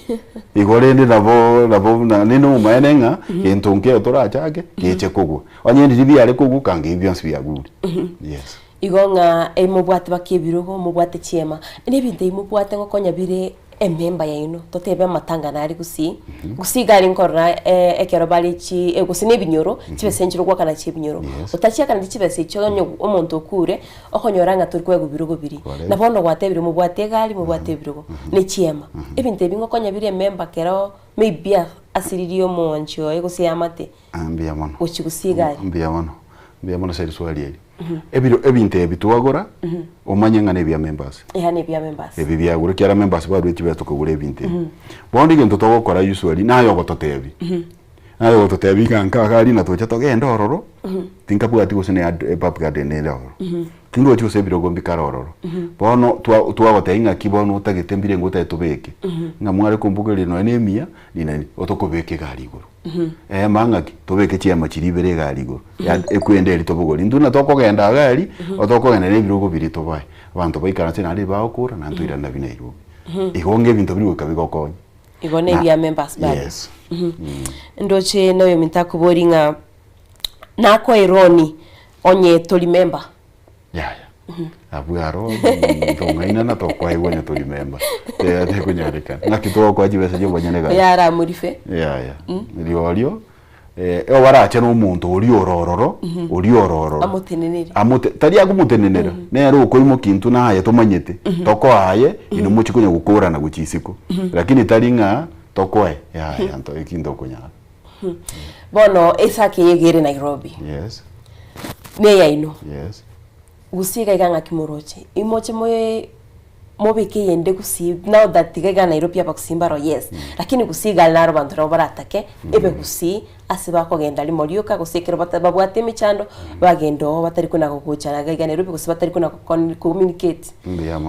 igorende nabo na nino mayenga entonke otora chake yeche kogwo onye ndi biya le kogwo kange byonse biya guri igonga emubwate bakibirugo mubwate chiema ne binte imubwate ngokonya bire ememba ya ino totebe matanga nari gusi gari nkora ekero bali chi egusine binyoro chibesenjiro kwa kana chibinyoro utachia kana chibese chonyo omuntu okure okonyoranga turikwe gubirugo biri nabondo gwatebire mu bwate gali mu bwate birugo ne chiema ebinte bingo konya biri ememba kero maybe asiririo moncho egusi amate ambia mono uchigusigari ambia mono seri swali eri ebinte ebituagora omanyanga ne bya members ne bya members ebi byagura kyara members badu ekibeto kugura ebinte bondi gento togokora usually nayo gototebi nayo gototebi kanka kali na tocha togenda ororo tinka bwati gusene pap garden ne ororo tingo cyose birogo mbikara ororo bono twagotenga kibono utagitembire ngota etubeke ngamware kumbugere no enemia nina otokobeke gari iguru mangaki tobeke chiama chiribere gari iguru ekwende eri tobugori nduna tokogenda gari otokogenda ne birogo biri tobaye abantu baikara tena ari baokura na ntuira na binairu igonge bintu biri kabigokonya igone bya members bali yes ndoche nayo mitakuboringa nako ironi onye toli member abuaro tongaina na tokwa ibone toli member te kunyarika nakito kwa jibese jo banyanega yara murife lio waracha no muntu uri orororo amutenenera tari agumutenenera nero uko imo kintu na haya tomanyete toko haye ino muchi kunya gukura na guchisiko lakini tari nga toko nto ikindo kunya bono esake yegere Nairobi yes ne ya ino yes gusiga iganga kimoroche imoche mobeke yende gusi now that tiga Nairobi abakusimbaro yes lakini gusiga naro bantu baratake ebe gusi asiba ko genda limolioka gusekero babwate michando bagendo batari kuna kukuchana ga Nairobi gusi batari kuna communicate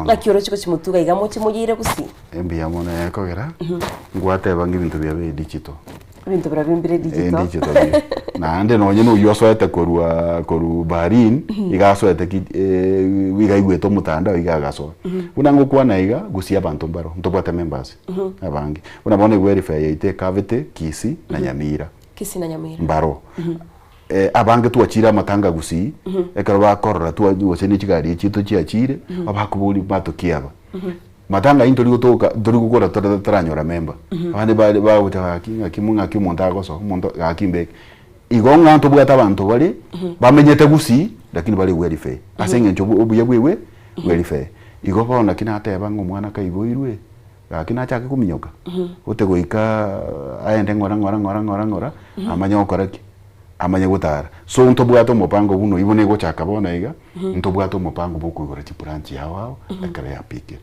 lakiro chiko chimutuga igamoche mugire gusi mbiyamona yakogera ngwate bangi bintu bya digital bintu brabimbire digital na ande no nyeno yosoete koru barin igasoete wigaigweto mutanda igagaso unango kwa naiga gusia abantu mbaro ntobate members abangi unabone verify yite cavite kisi na nyamira mbaro abange tuachira matanga gusi ekaro bakorora tuwaseni kigari chito chiachire abakubuli batokiaba matanga into ligotoka dorigukora taranyora member abandi babuta kimunga kimontago so mondo akimbe igonga nto bwata abantu bali bamenyete gusi lakini bali verify asenge ncho obuye bwewe verify igobona kinate bango mwana kaiboirwe akina chake kuminyoka utegoika aende ngora amanya okoraki amanya gutara so nto bwato mopango buno ibone gochaka bona iga nto bwato mopango bukugora chipuranchi yawo akare apike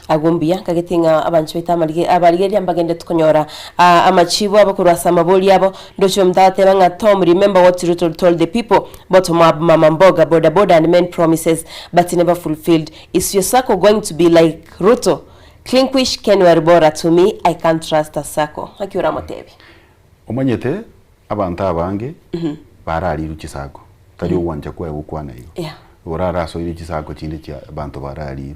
agumbia kagetinga abantu bitamarige abarigeri ambagende tukonyora amachibo abakurasa maboli yabo ndocho mtate banga Tom remember what Ruto told the people bottom up mama mboga border and main promises but never fulfilled. Is your circle going to be like Ruto? Clinquish Ken Waribora to me I can't trust a circle. Akiura motebi omanyete abantu abange barari ruchisako tari uwanja kwa gukwana iyo urara so iri chisako chinde cha abantu barari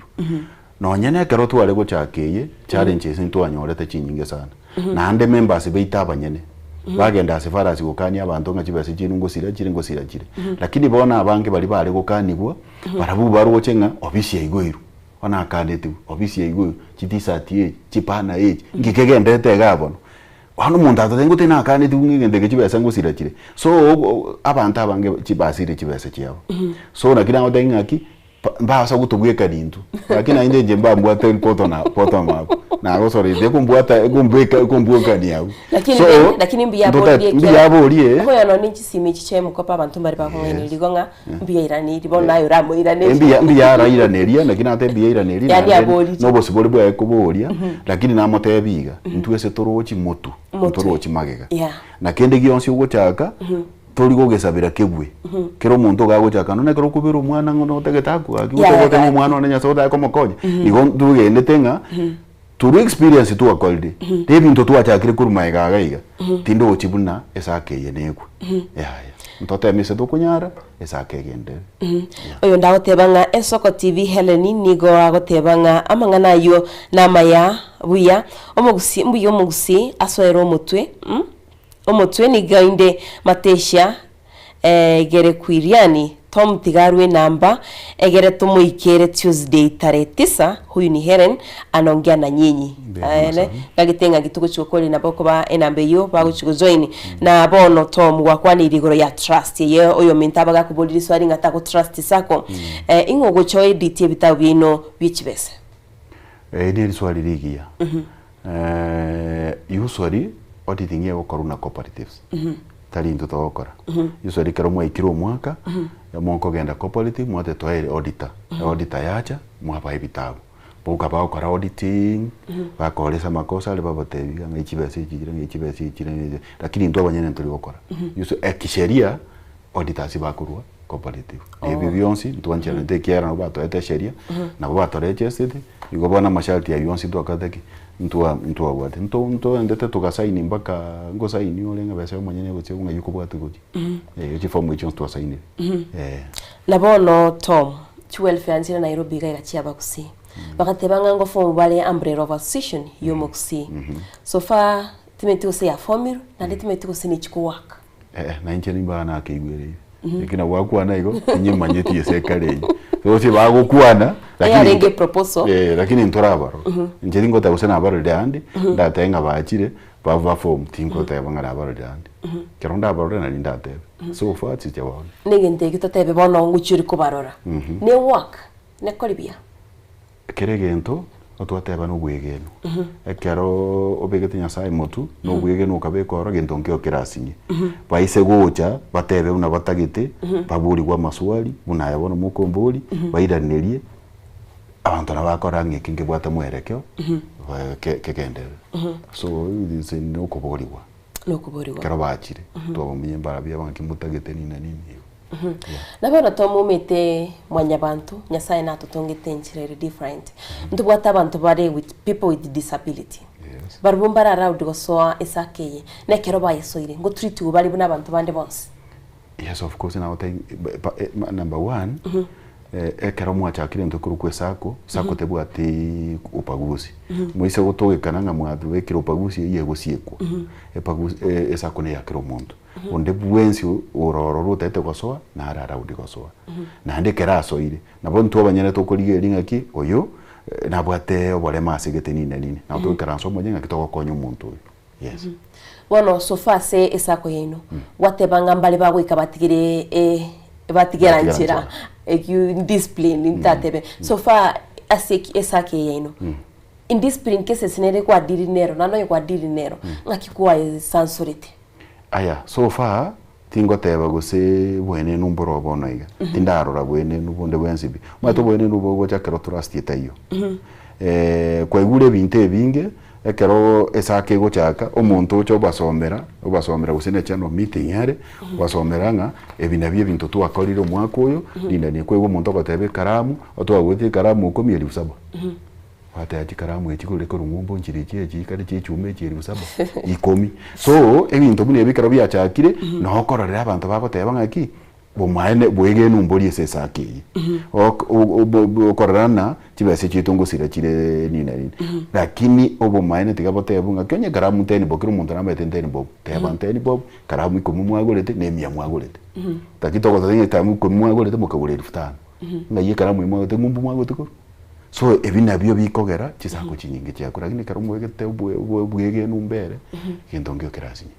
no nyene kero tware gochakeye challenges into anyorete chinyinge sana na ande members beita abanyene bagenda sefarasi gukanya abantu ngachibase chinungo sira lakini bona abange bali bare gukanigwa barabu baro chenga obisi yaigwiru ona akandete obisi yaigwiru chitisati chipana ngikegendete gabono wano muntu atatengo tena akandete ngende chibase ngusira so abantu abange chibasire chibase chiabo so na kila ngaki mbasa kutubweka dintu lakini ainde je mbambwa ten poto mako na gosori de kumbweka ni yao lakini mbiya bolie ko yano ni chisimi chichemu ko pa bantu bari bakongene ligonga mbiya irani libona yo ramo irani mbiya ara iraneria lakini ate mbiya iraneria no bosibori bwa kubolia lakini na motebiga ntwese torochi motu torochi magega na kende gionsi ugo chaka torigo gesabira kebwe kero muntu gago chakano na kero kubira umwana ngono tegetaku akutogota umwana onenya soda ko mokonye igo ndugende tenga turu experience tu akolde tebintu tu achakire kuruma gaiga tindo chibuna esake yenegwe mtoto mise dokunyara esake gende oyo ndawo tebanga Esoko TV Heleni nigo agotebanga amangana yo namaya buya omugusi mbuyo omugusi asoero mutwe omotwe ni gainde matesha gere kwiriani Tom Tigarwe namba egere tumuikere Tuesday tarehe 9. Huyu ni Helen anaongea na nyinyi gagitenga gitugo cyokoli na boko ba enambe yo baguchigo join na bono Tom gwakwani irigoro ya trust ye oyo mintaba gakuboliri swari ngata ko trust sako ingogo choy ditie bitabu bino bichibese ni swali ligia usually auditing ye okoruna cooperatives tali into tokora usually kero mwa ikiro mwaka ya monko genda cooperative mwate toere auditor yacha mwapa ibitabu boka ba okora auditing bakoresa makosa le babotebiga ng'ichibese ichire lakini ndo abanyene nturi gukora yuso ekisheria auditors bakurwa cooperative ebi byonsi ntwanchana ntekiera no bato sheria na bato registered igobona masharti ya byonsi twakateki ntua bwate nto ndete tukasaini mpaka ngo saini olenga bese mwenyene botse unga yuko bwate goji chifomu icho ntwa saini labono Tom welfare nzira Nairobi ga chia bakusi bakatebanga ngo fomu bale umbrella of association yomokusi so far timeti se ya formula na timeti ko sini chikuwaka na inche nimbana akigwere ikina wakwana igo inye manyeti yesekale so si bago kuana lakini proposal lakini ntorabaro inje ngo tagusena abaro ndandi ndatenga bachire bava form tingo tebanga abaro ndandi keronda abaro na ndate so far tije wao nigente gitotebe bono nguchuri kubarora ne work ne kolibia keregento otwateba no bwegeno ekero obegete nyasaye motu no bwegeno kabeko ora gento nkyo kirasinye baise gocha batebe una batagite baburi kwa maswali una yabona mukomboli baidanerie abantu nabakora ngeke bwata mwerekyo kekendere so this no kuboriwa kero bachire twabomenye barabya bankimutagite nina nini nabona tomumete mwanyabantu nyasaye natutongete nchirere different ntubwata abantu bare with people with disability barubumbara around gosoa esakeye nekero bayesoire ngo treat ubari buna abantu bande bonse yes of course now number 1 ekero mwachakire ntokuru kwesako sako tebwati upaguzi moise gutogekana nga mwathu wekira upaguzi iye gusiekwa epaguzi esako ne yakiro muntu onde bwensi uroro rutete gosoa na arara udi gosoa na ndekera asoire nabo ntu abanyene tokorigelinga ki oyo nabwate obole masigete nini na tokera nso mwenye ngakitoko konyo muntu yes wono sofa se esako yeno watebanga mbale bagwika batigire batigeranchira discipline intatebe sofa aseki esake yeno indiscipline cases nere kwa dirinero nano kwa dirinero ngakikuwa sansorite aya so far tingo teba gose bwene numboro bonoiga tindarora bwene nubonde bwensibi mato bwene nubogo chakero trust yetayo kwa igure binte binge ekero esake go chaka omuntu ucho basomera gusene chano meeting yare basomeranga ebinabye bintu twakorire mwako oyo ndine kwego muntu gatebe karamu otwagute karamu 17 hata ya karamu ekikole ko rumumbo nchirikiye kikade cyicume kiri busaba 10 so ebintu bune bikaro byachakire no kororera abantu bagoteba ngaki bomane bwege numbori esesake okorana kibase kitungusira kire nina lakini obomane tigaboteba ngakenya karamu 10 bokiro muntu namba 10 bob teba 10 bob karamu 10 mwagolete ne 100 mwagolete takitoko tadinga tamu 10 mwagolete mukabulera 5 ngaye karamu mwagolete ngumbu mwagolete ko so ebina byo bikogera chisako chinyinge cyakora gine karumu wegete bwege numbere gendo ngyo kirasinye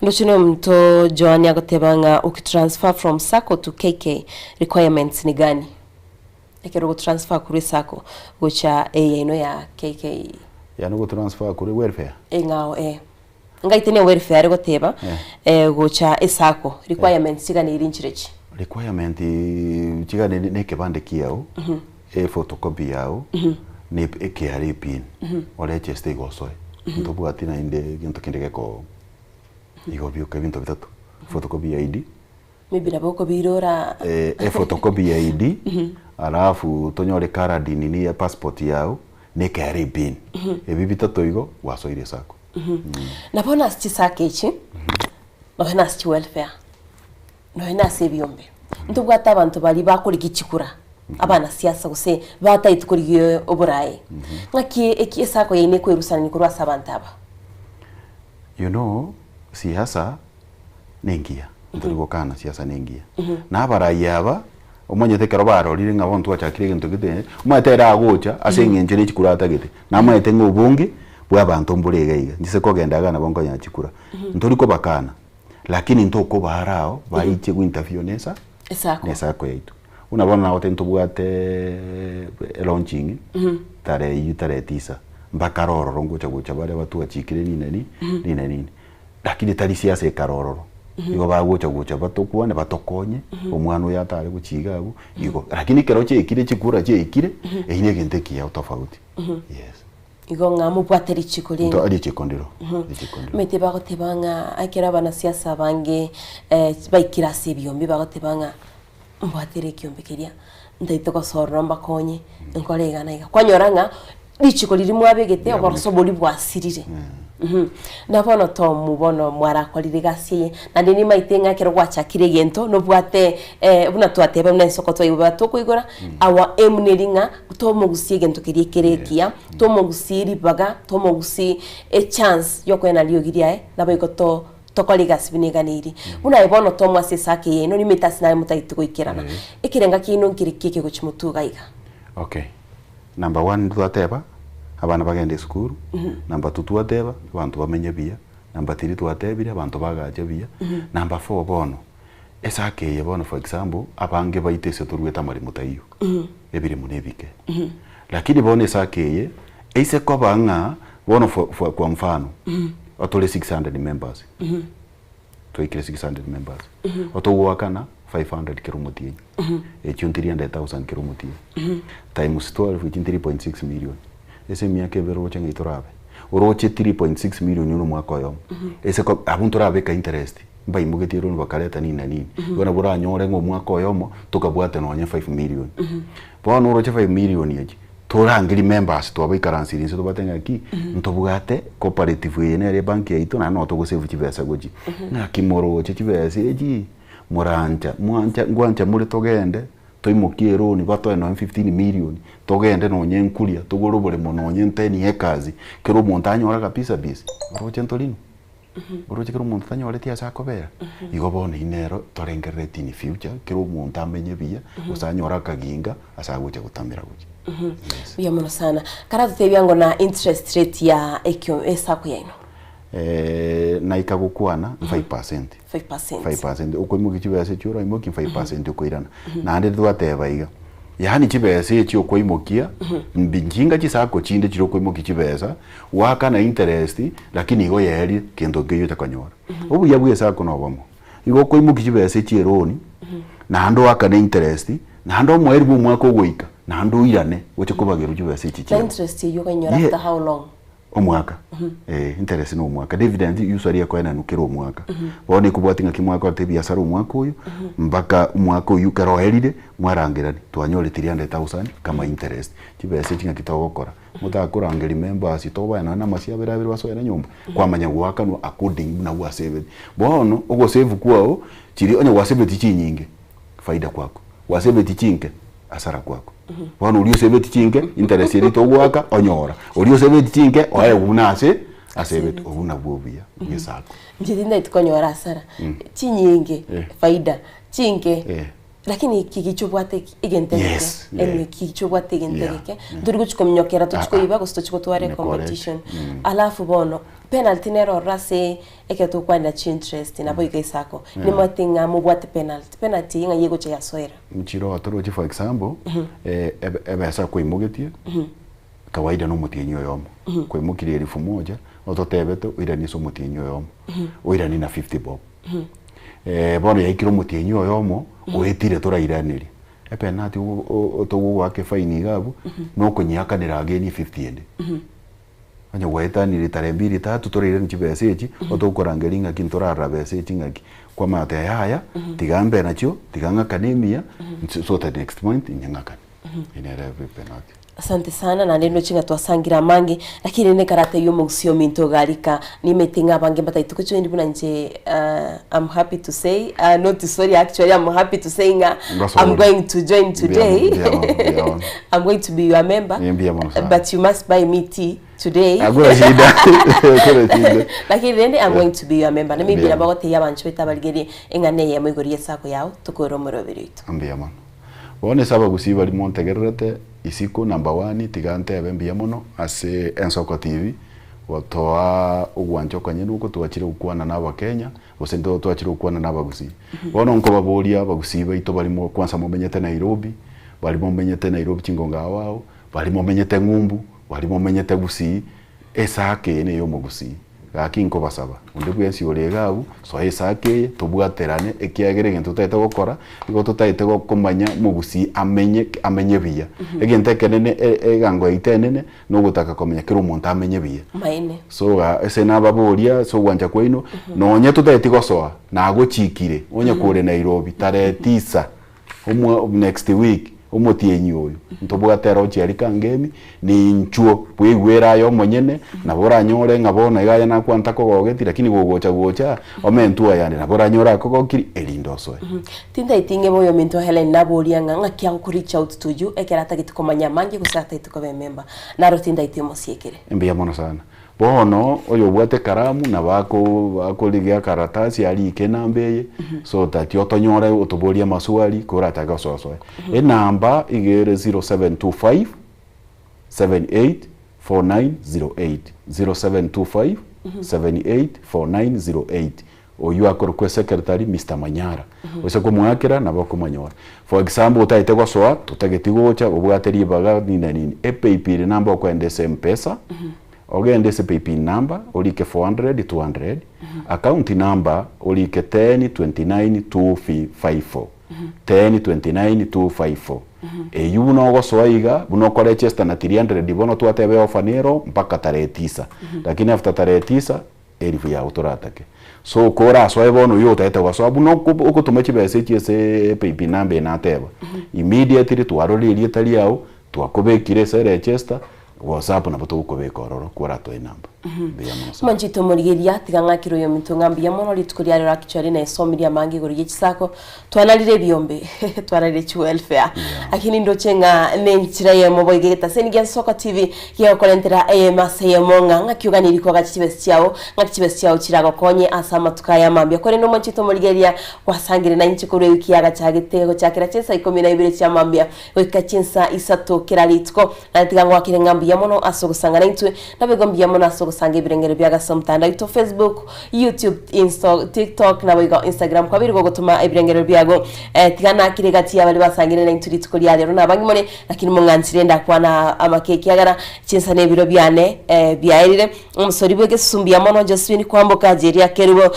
ndochino mto Joani agotebanga ukitransfer from Sacco to KK requirements ni gani ekero go transfer kuri Sacco gocha ino ya KK ya no go transfer kuri welfare ngao ngaitene welfare goteba gocha Sacco requirements sigani irinchirechi requirement chigane neke bande kiao photocopy yao ne KRA pin ole cheste gosoe ntobu atina inde ginto kindege ko igobyo kabinto bitatu photocopy ID maybe naboko birora photocopy ID alafu tonyore card nini ya passport yao ne KRA pin ebi bitatu igo wasoire Sacco nabona chisake ichi no si welfare no sebiombe ntobu atabantu bali bakora igichikura abana siasa guse batayituriye oburaye ngaki ekisako yine kwerusana nikuru asabantaba you know siasa nengia nturi gukana siasa ningia na barayaba omonye tekero barorire nga bontu achakire gintu gite umatera agocha aseng'enje ne chikurata gite na maete ng'obungi bwa bantu mburega iga ndise kogendaga na bonko nya chikura nturi ko bakana lakini ntoko barao baiche ku interview nesa ko yaitu unabona nawe tento bwate launching tare tisa mbakaroro ngocha gocha bare batu achikire nini lakini tari siasa ekarororo igo bagocha batokuane batokonye omwana uya atari guchiga agu igo lakini kero chekire chikura chekire ehine gente kia tofauti yes igo ngamu bwateri chikuri ndo ali chikondiro mete bagotebanga akira bana siasa bange baikira sebyombi bagotebanga mbwateri kyombe kiria ndaito kosorora mbakonye nkoregana iga kwanyoranga lichikuri limwe abegete oborosoboli bwasirire nabono to mubono mwara kolire gasie na ndini maitenga kero gwachakire gento no bwate buna twateba mna soko to iba to kuigora awa emneringa to mugusie gento kirie kerekia to mugusiri baga to mugusi a chance yokwena liogiria nabo ikoto tokoliga sibiniganiri buna ibono to mwase sake yeno ni metasi na mutaito kuikirana ikirenga kino nkirikike guchimutuga iga okay number 1 twateba abana bagende school number 2 twateba abantu bamenye bia number 3 twatebire abantu bagaje bia number 4 bono esake ye bono for example abange baitese turweta mari mutayo ebiri munebike lakini bono esake ye eise ko banga bono kwa mfano otole 600 members toikire 600 members otowakana 500 kilometer echuntiri 100,000 kilometer times 12 which 3.6 million ese miaka bero chenga itorabe oroche 3.6 million no mwaka yo ese ko abuntorabe ka interest mbai mugetiro no bakaleta nini bona bura nyore ngo mwaka yo mo tukabwate no nya 5 million bona oroche 5 million yeji torangiri members to abikaransi rinse to batenga ki ntobugate cooperative yene banki yaito na no to go save chibesa goji na kimoro che chibesa eji moranja ngwanja muri togende toimukie roni bato eno 15 million togende no nyenkulia tugorobore mono nyenteni ekazi kero montanyo ora kapisa bisi roche ntolino roche kero montanyo ora tia sakobera igo bone inero torengereti in future kero montamenye bia usanyora kaginga asagoche gutamira goche ya mono sana karatu tebyango na interest rate ya ekyo esako yaino na ikagukwana 5% uko imugi chibese churo imugi 5% uko irana na ande twateba iga yani chibese chi uko imukia mbinjinga chisako chinde chiro uko imugi chibesa waka na interest lakini igo yeri kendo geyo takanyora ubu yabuye sako no bomo igo uko imugi chibese chi eroni na ando waka na interest na ando mweri bu mwako goika na ando irane woche kubagero chibese chi interest yo kanyora after how long omwaka interest no mwaka dividend usually yakwena nukiro mwaka bone kubwatinga kimwaka ate biashara omwaka uyu mbaka mwaka uyu karoherire mwarangirani twanyore 300,000 kama interest kibese kinga kitogokora mutakurangeri members itobana na masiabera bero basoera nyumba kwamanya gwaka no according na wa save bono ugo save kwao chiri onya wa save tichinyinge faida kwako wa save tichinke asara kwako bono uriyo save tichinke interest iri togwaka onyora uriyo save tichinke oya unase asebet obuna bobia yesako njidinda itukonyora asara chinyinge faida chinke lakini kikichobwate igenteke ene kikichobwate igenteke nduri guchikomnyokera tuchikoiba gusto tware competition alafu bono penalty nero rase eketo kwanda interest na boy gaisako ni matinga mubwate penalty nga yego cha yasoera mchiro atoro for example ebesa ko imugetie kawaida no mutienyo yomo ko imukire 1,000 ototebeto iraniso mutienyo yomo oirani na 50 bob bono yaikiro mutienyo yomo wetire torairaniri penalty otogo wake fine gabu no kunyakanira ageni 50 ende anya wetani ritare 2-3 torire nchibese echi otokorangeringa kintorara bese echi ngaki kwa mate haya tigambe nacho tiganga kanemia so the next point nyangaka inere penalty Asante sana na ndio chinga twasangira mangi lakini ne karate yo mugusio minto galika ni metinga bange bataitu ko chwendi buna nje I'm happy to say not sorry actually I'm happy to say I'm going to join today. I'm going to be your member but you must buy me tea today. Lakini rende I'm going to be your member na mimi bila bagote yabanchu bitabaligeri engane ya mwigoriye sako yao tukoro murobero itu ambia man bone saba gusiba li montegerete isiko number 1 tigante abembia mono ase Ensoko TV watoa ugwanjo kanye nuko tuachire ukwana naba Kenya osendo tuachire ukwana naba gusi bono nko baboria bagusiba ito balimo kwanza momenyete Nairobi balimo menyete Nairobi chingonga wao balimo menyete ngumbu balimo menyete gusi esake ne yo mugusi gakinko basaba unde bwensi oregabu so esake tubwaterane ekiagere gento tete gukora igo tutaite gukomanya mugusi amenye biya egente kenene egango itenene no gutaka komenya kiro umuntu amenye biya maine so ese nababoria so gwanja kwino no nye tutaite gosoa na guchikire onye kure Nairobi tare 9 next week umutienyi uyu ntobwatera ocheri kangemi ni nchuo bwigwera yo monyene na bora nyore ngabona igaya na kwanta ko gogeti lakini gogocha omentua yani na bora nyora ko gokiri elindoso tinda itinge boyo mento Helen naboria nganga kya ku reach out to you ekerata gitukomanya mangi gusata itukobe member naro tinda itimo siekere mbia mono sana bono oyo bwate karamu na bako ligia karatasi ali ikenambeye so that yotonyore utuboria maswali kurata gasoso namba igere 0725 784908 0725 784908 oyu akorokwe secretary Mr. Manyara ose kumwakira na bako manyora for example utaite gosoa tutagetigocha ubwateri baga nini epaypil namba kwende M-Pesa ogende paypal number olike 400 200 account number olike 1029254 1029254 eyu no gosoiga buno kore chesta na 300 bono twatebe ofanero mpaka tarehe 9 lakini after tarehe 9 elifu ya utoratake so kora so bono yo taite goso buno uko tumechi bese chese paypal number na teba immediately twarolirie tali yao twakobekire sere chesta WhatsApp na bato ko bekororo kwara to inamba manjito murigeria tiganga kiro yo mitunga mbia mono litukuria rero actually na esomiria mangi goriye chisako twanalire biombe twanalire chu welfare akini ndo chenga nenchira ye mobo igeta senigi Ensoko TV ye kolentera mase monga ngakyuganiri ko gachibesi cyao kirago konye asama tukaya mambia kore no manjito murigeria wasangire na inchi kure wikiyaga cyagitego cyakira cyensa 12 cya mambia wekacyensa isato kiralitko na tiganga wakire ngambia mono asogusanga na intwe nabegombia mono asogusanga ibirengero bya gasomtanda ito Facebook YouTube TikTok na bigo Instagram kwa biri gutuma ibirengero byago tigana kirigati abali basangire na intwe tukuri rero nabangi mone lakini mungansire ndakwana amakeki yagara cyensa ne biro byane byairire umusori bwege sumbia mono Josephine kwamboka jeria keribo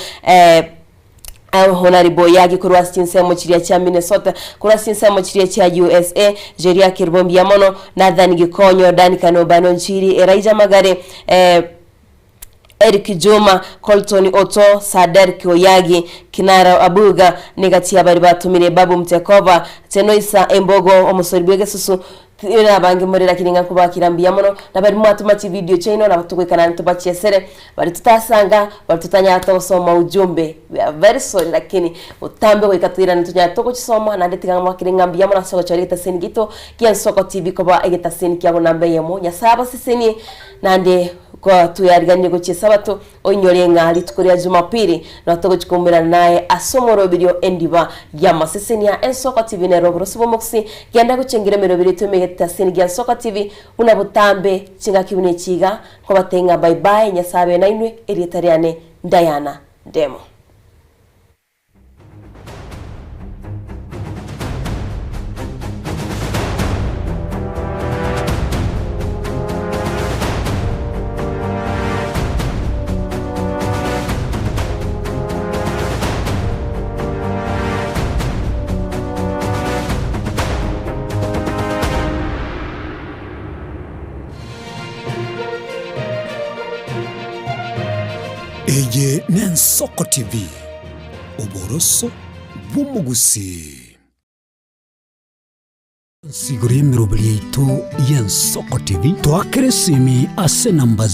Honorable yagi kurwa sinsemo chiria cha Minnesota kurwa sinsemo chiria cha USA jeria kirbombi ya mono Nathan Gikonyo Dani Kanobano nchiri Eraija Magare Eric Juma Colton Oto Sader Kioyagi Kinara Abuga negatia bari batumire Babu Mtekova Tenoisa Embogo omusoribwege susu ina bangi muri lakininga kuba kirambia mono na bari mwatuma chi video chaino na batukwe ntubachiye sere bari tutasanga bari tutanya atosoma ujumbe very sorry lakini utambe wikatwira ntunya toko chisoma na ndetiga mwakiringa mbia mono soko chorita senigito kia Ensoko TV koba egeta seni kia gonambe yemo nya saba siseni nande kwa tuyariganye go chisabato onyore ngali tukuria Jumapili na toko chikumbira naye asomoro video endiba ya maseseni ya Ensoko TV ne robro subomoksi genda gucengire merobiri tumegeta seni ya Ensoko TV una butambe chinga kibune chiga kwa batenga bye bye nyasabe na inwe erietariane Diana Demo. Eye n'Ensoko TV uboroso bw'umugusi. Siguri mirubili itu Ensoko TV twakere simi ase namba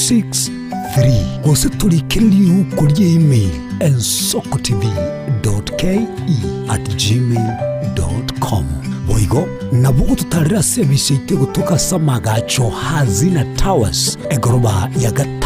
0788666663 gose tulikiriu kuri email ensokotv.ke@gmail.com boigo nabugo tutarira service ite gutuka samagacho hazina towers egoroba ya gatanu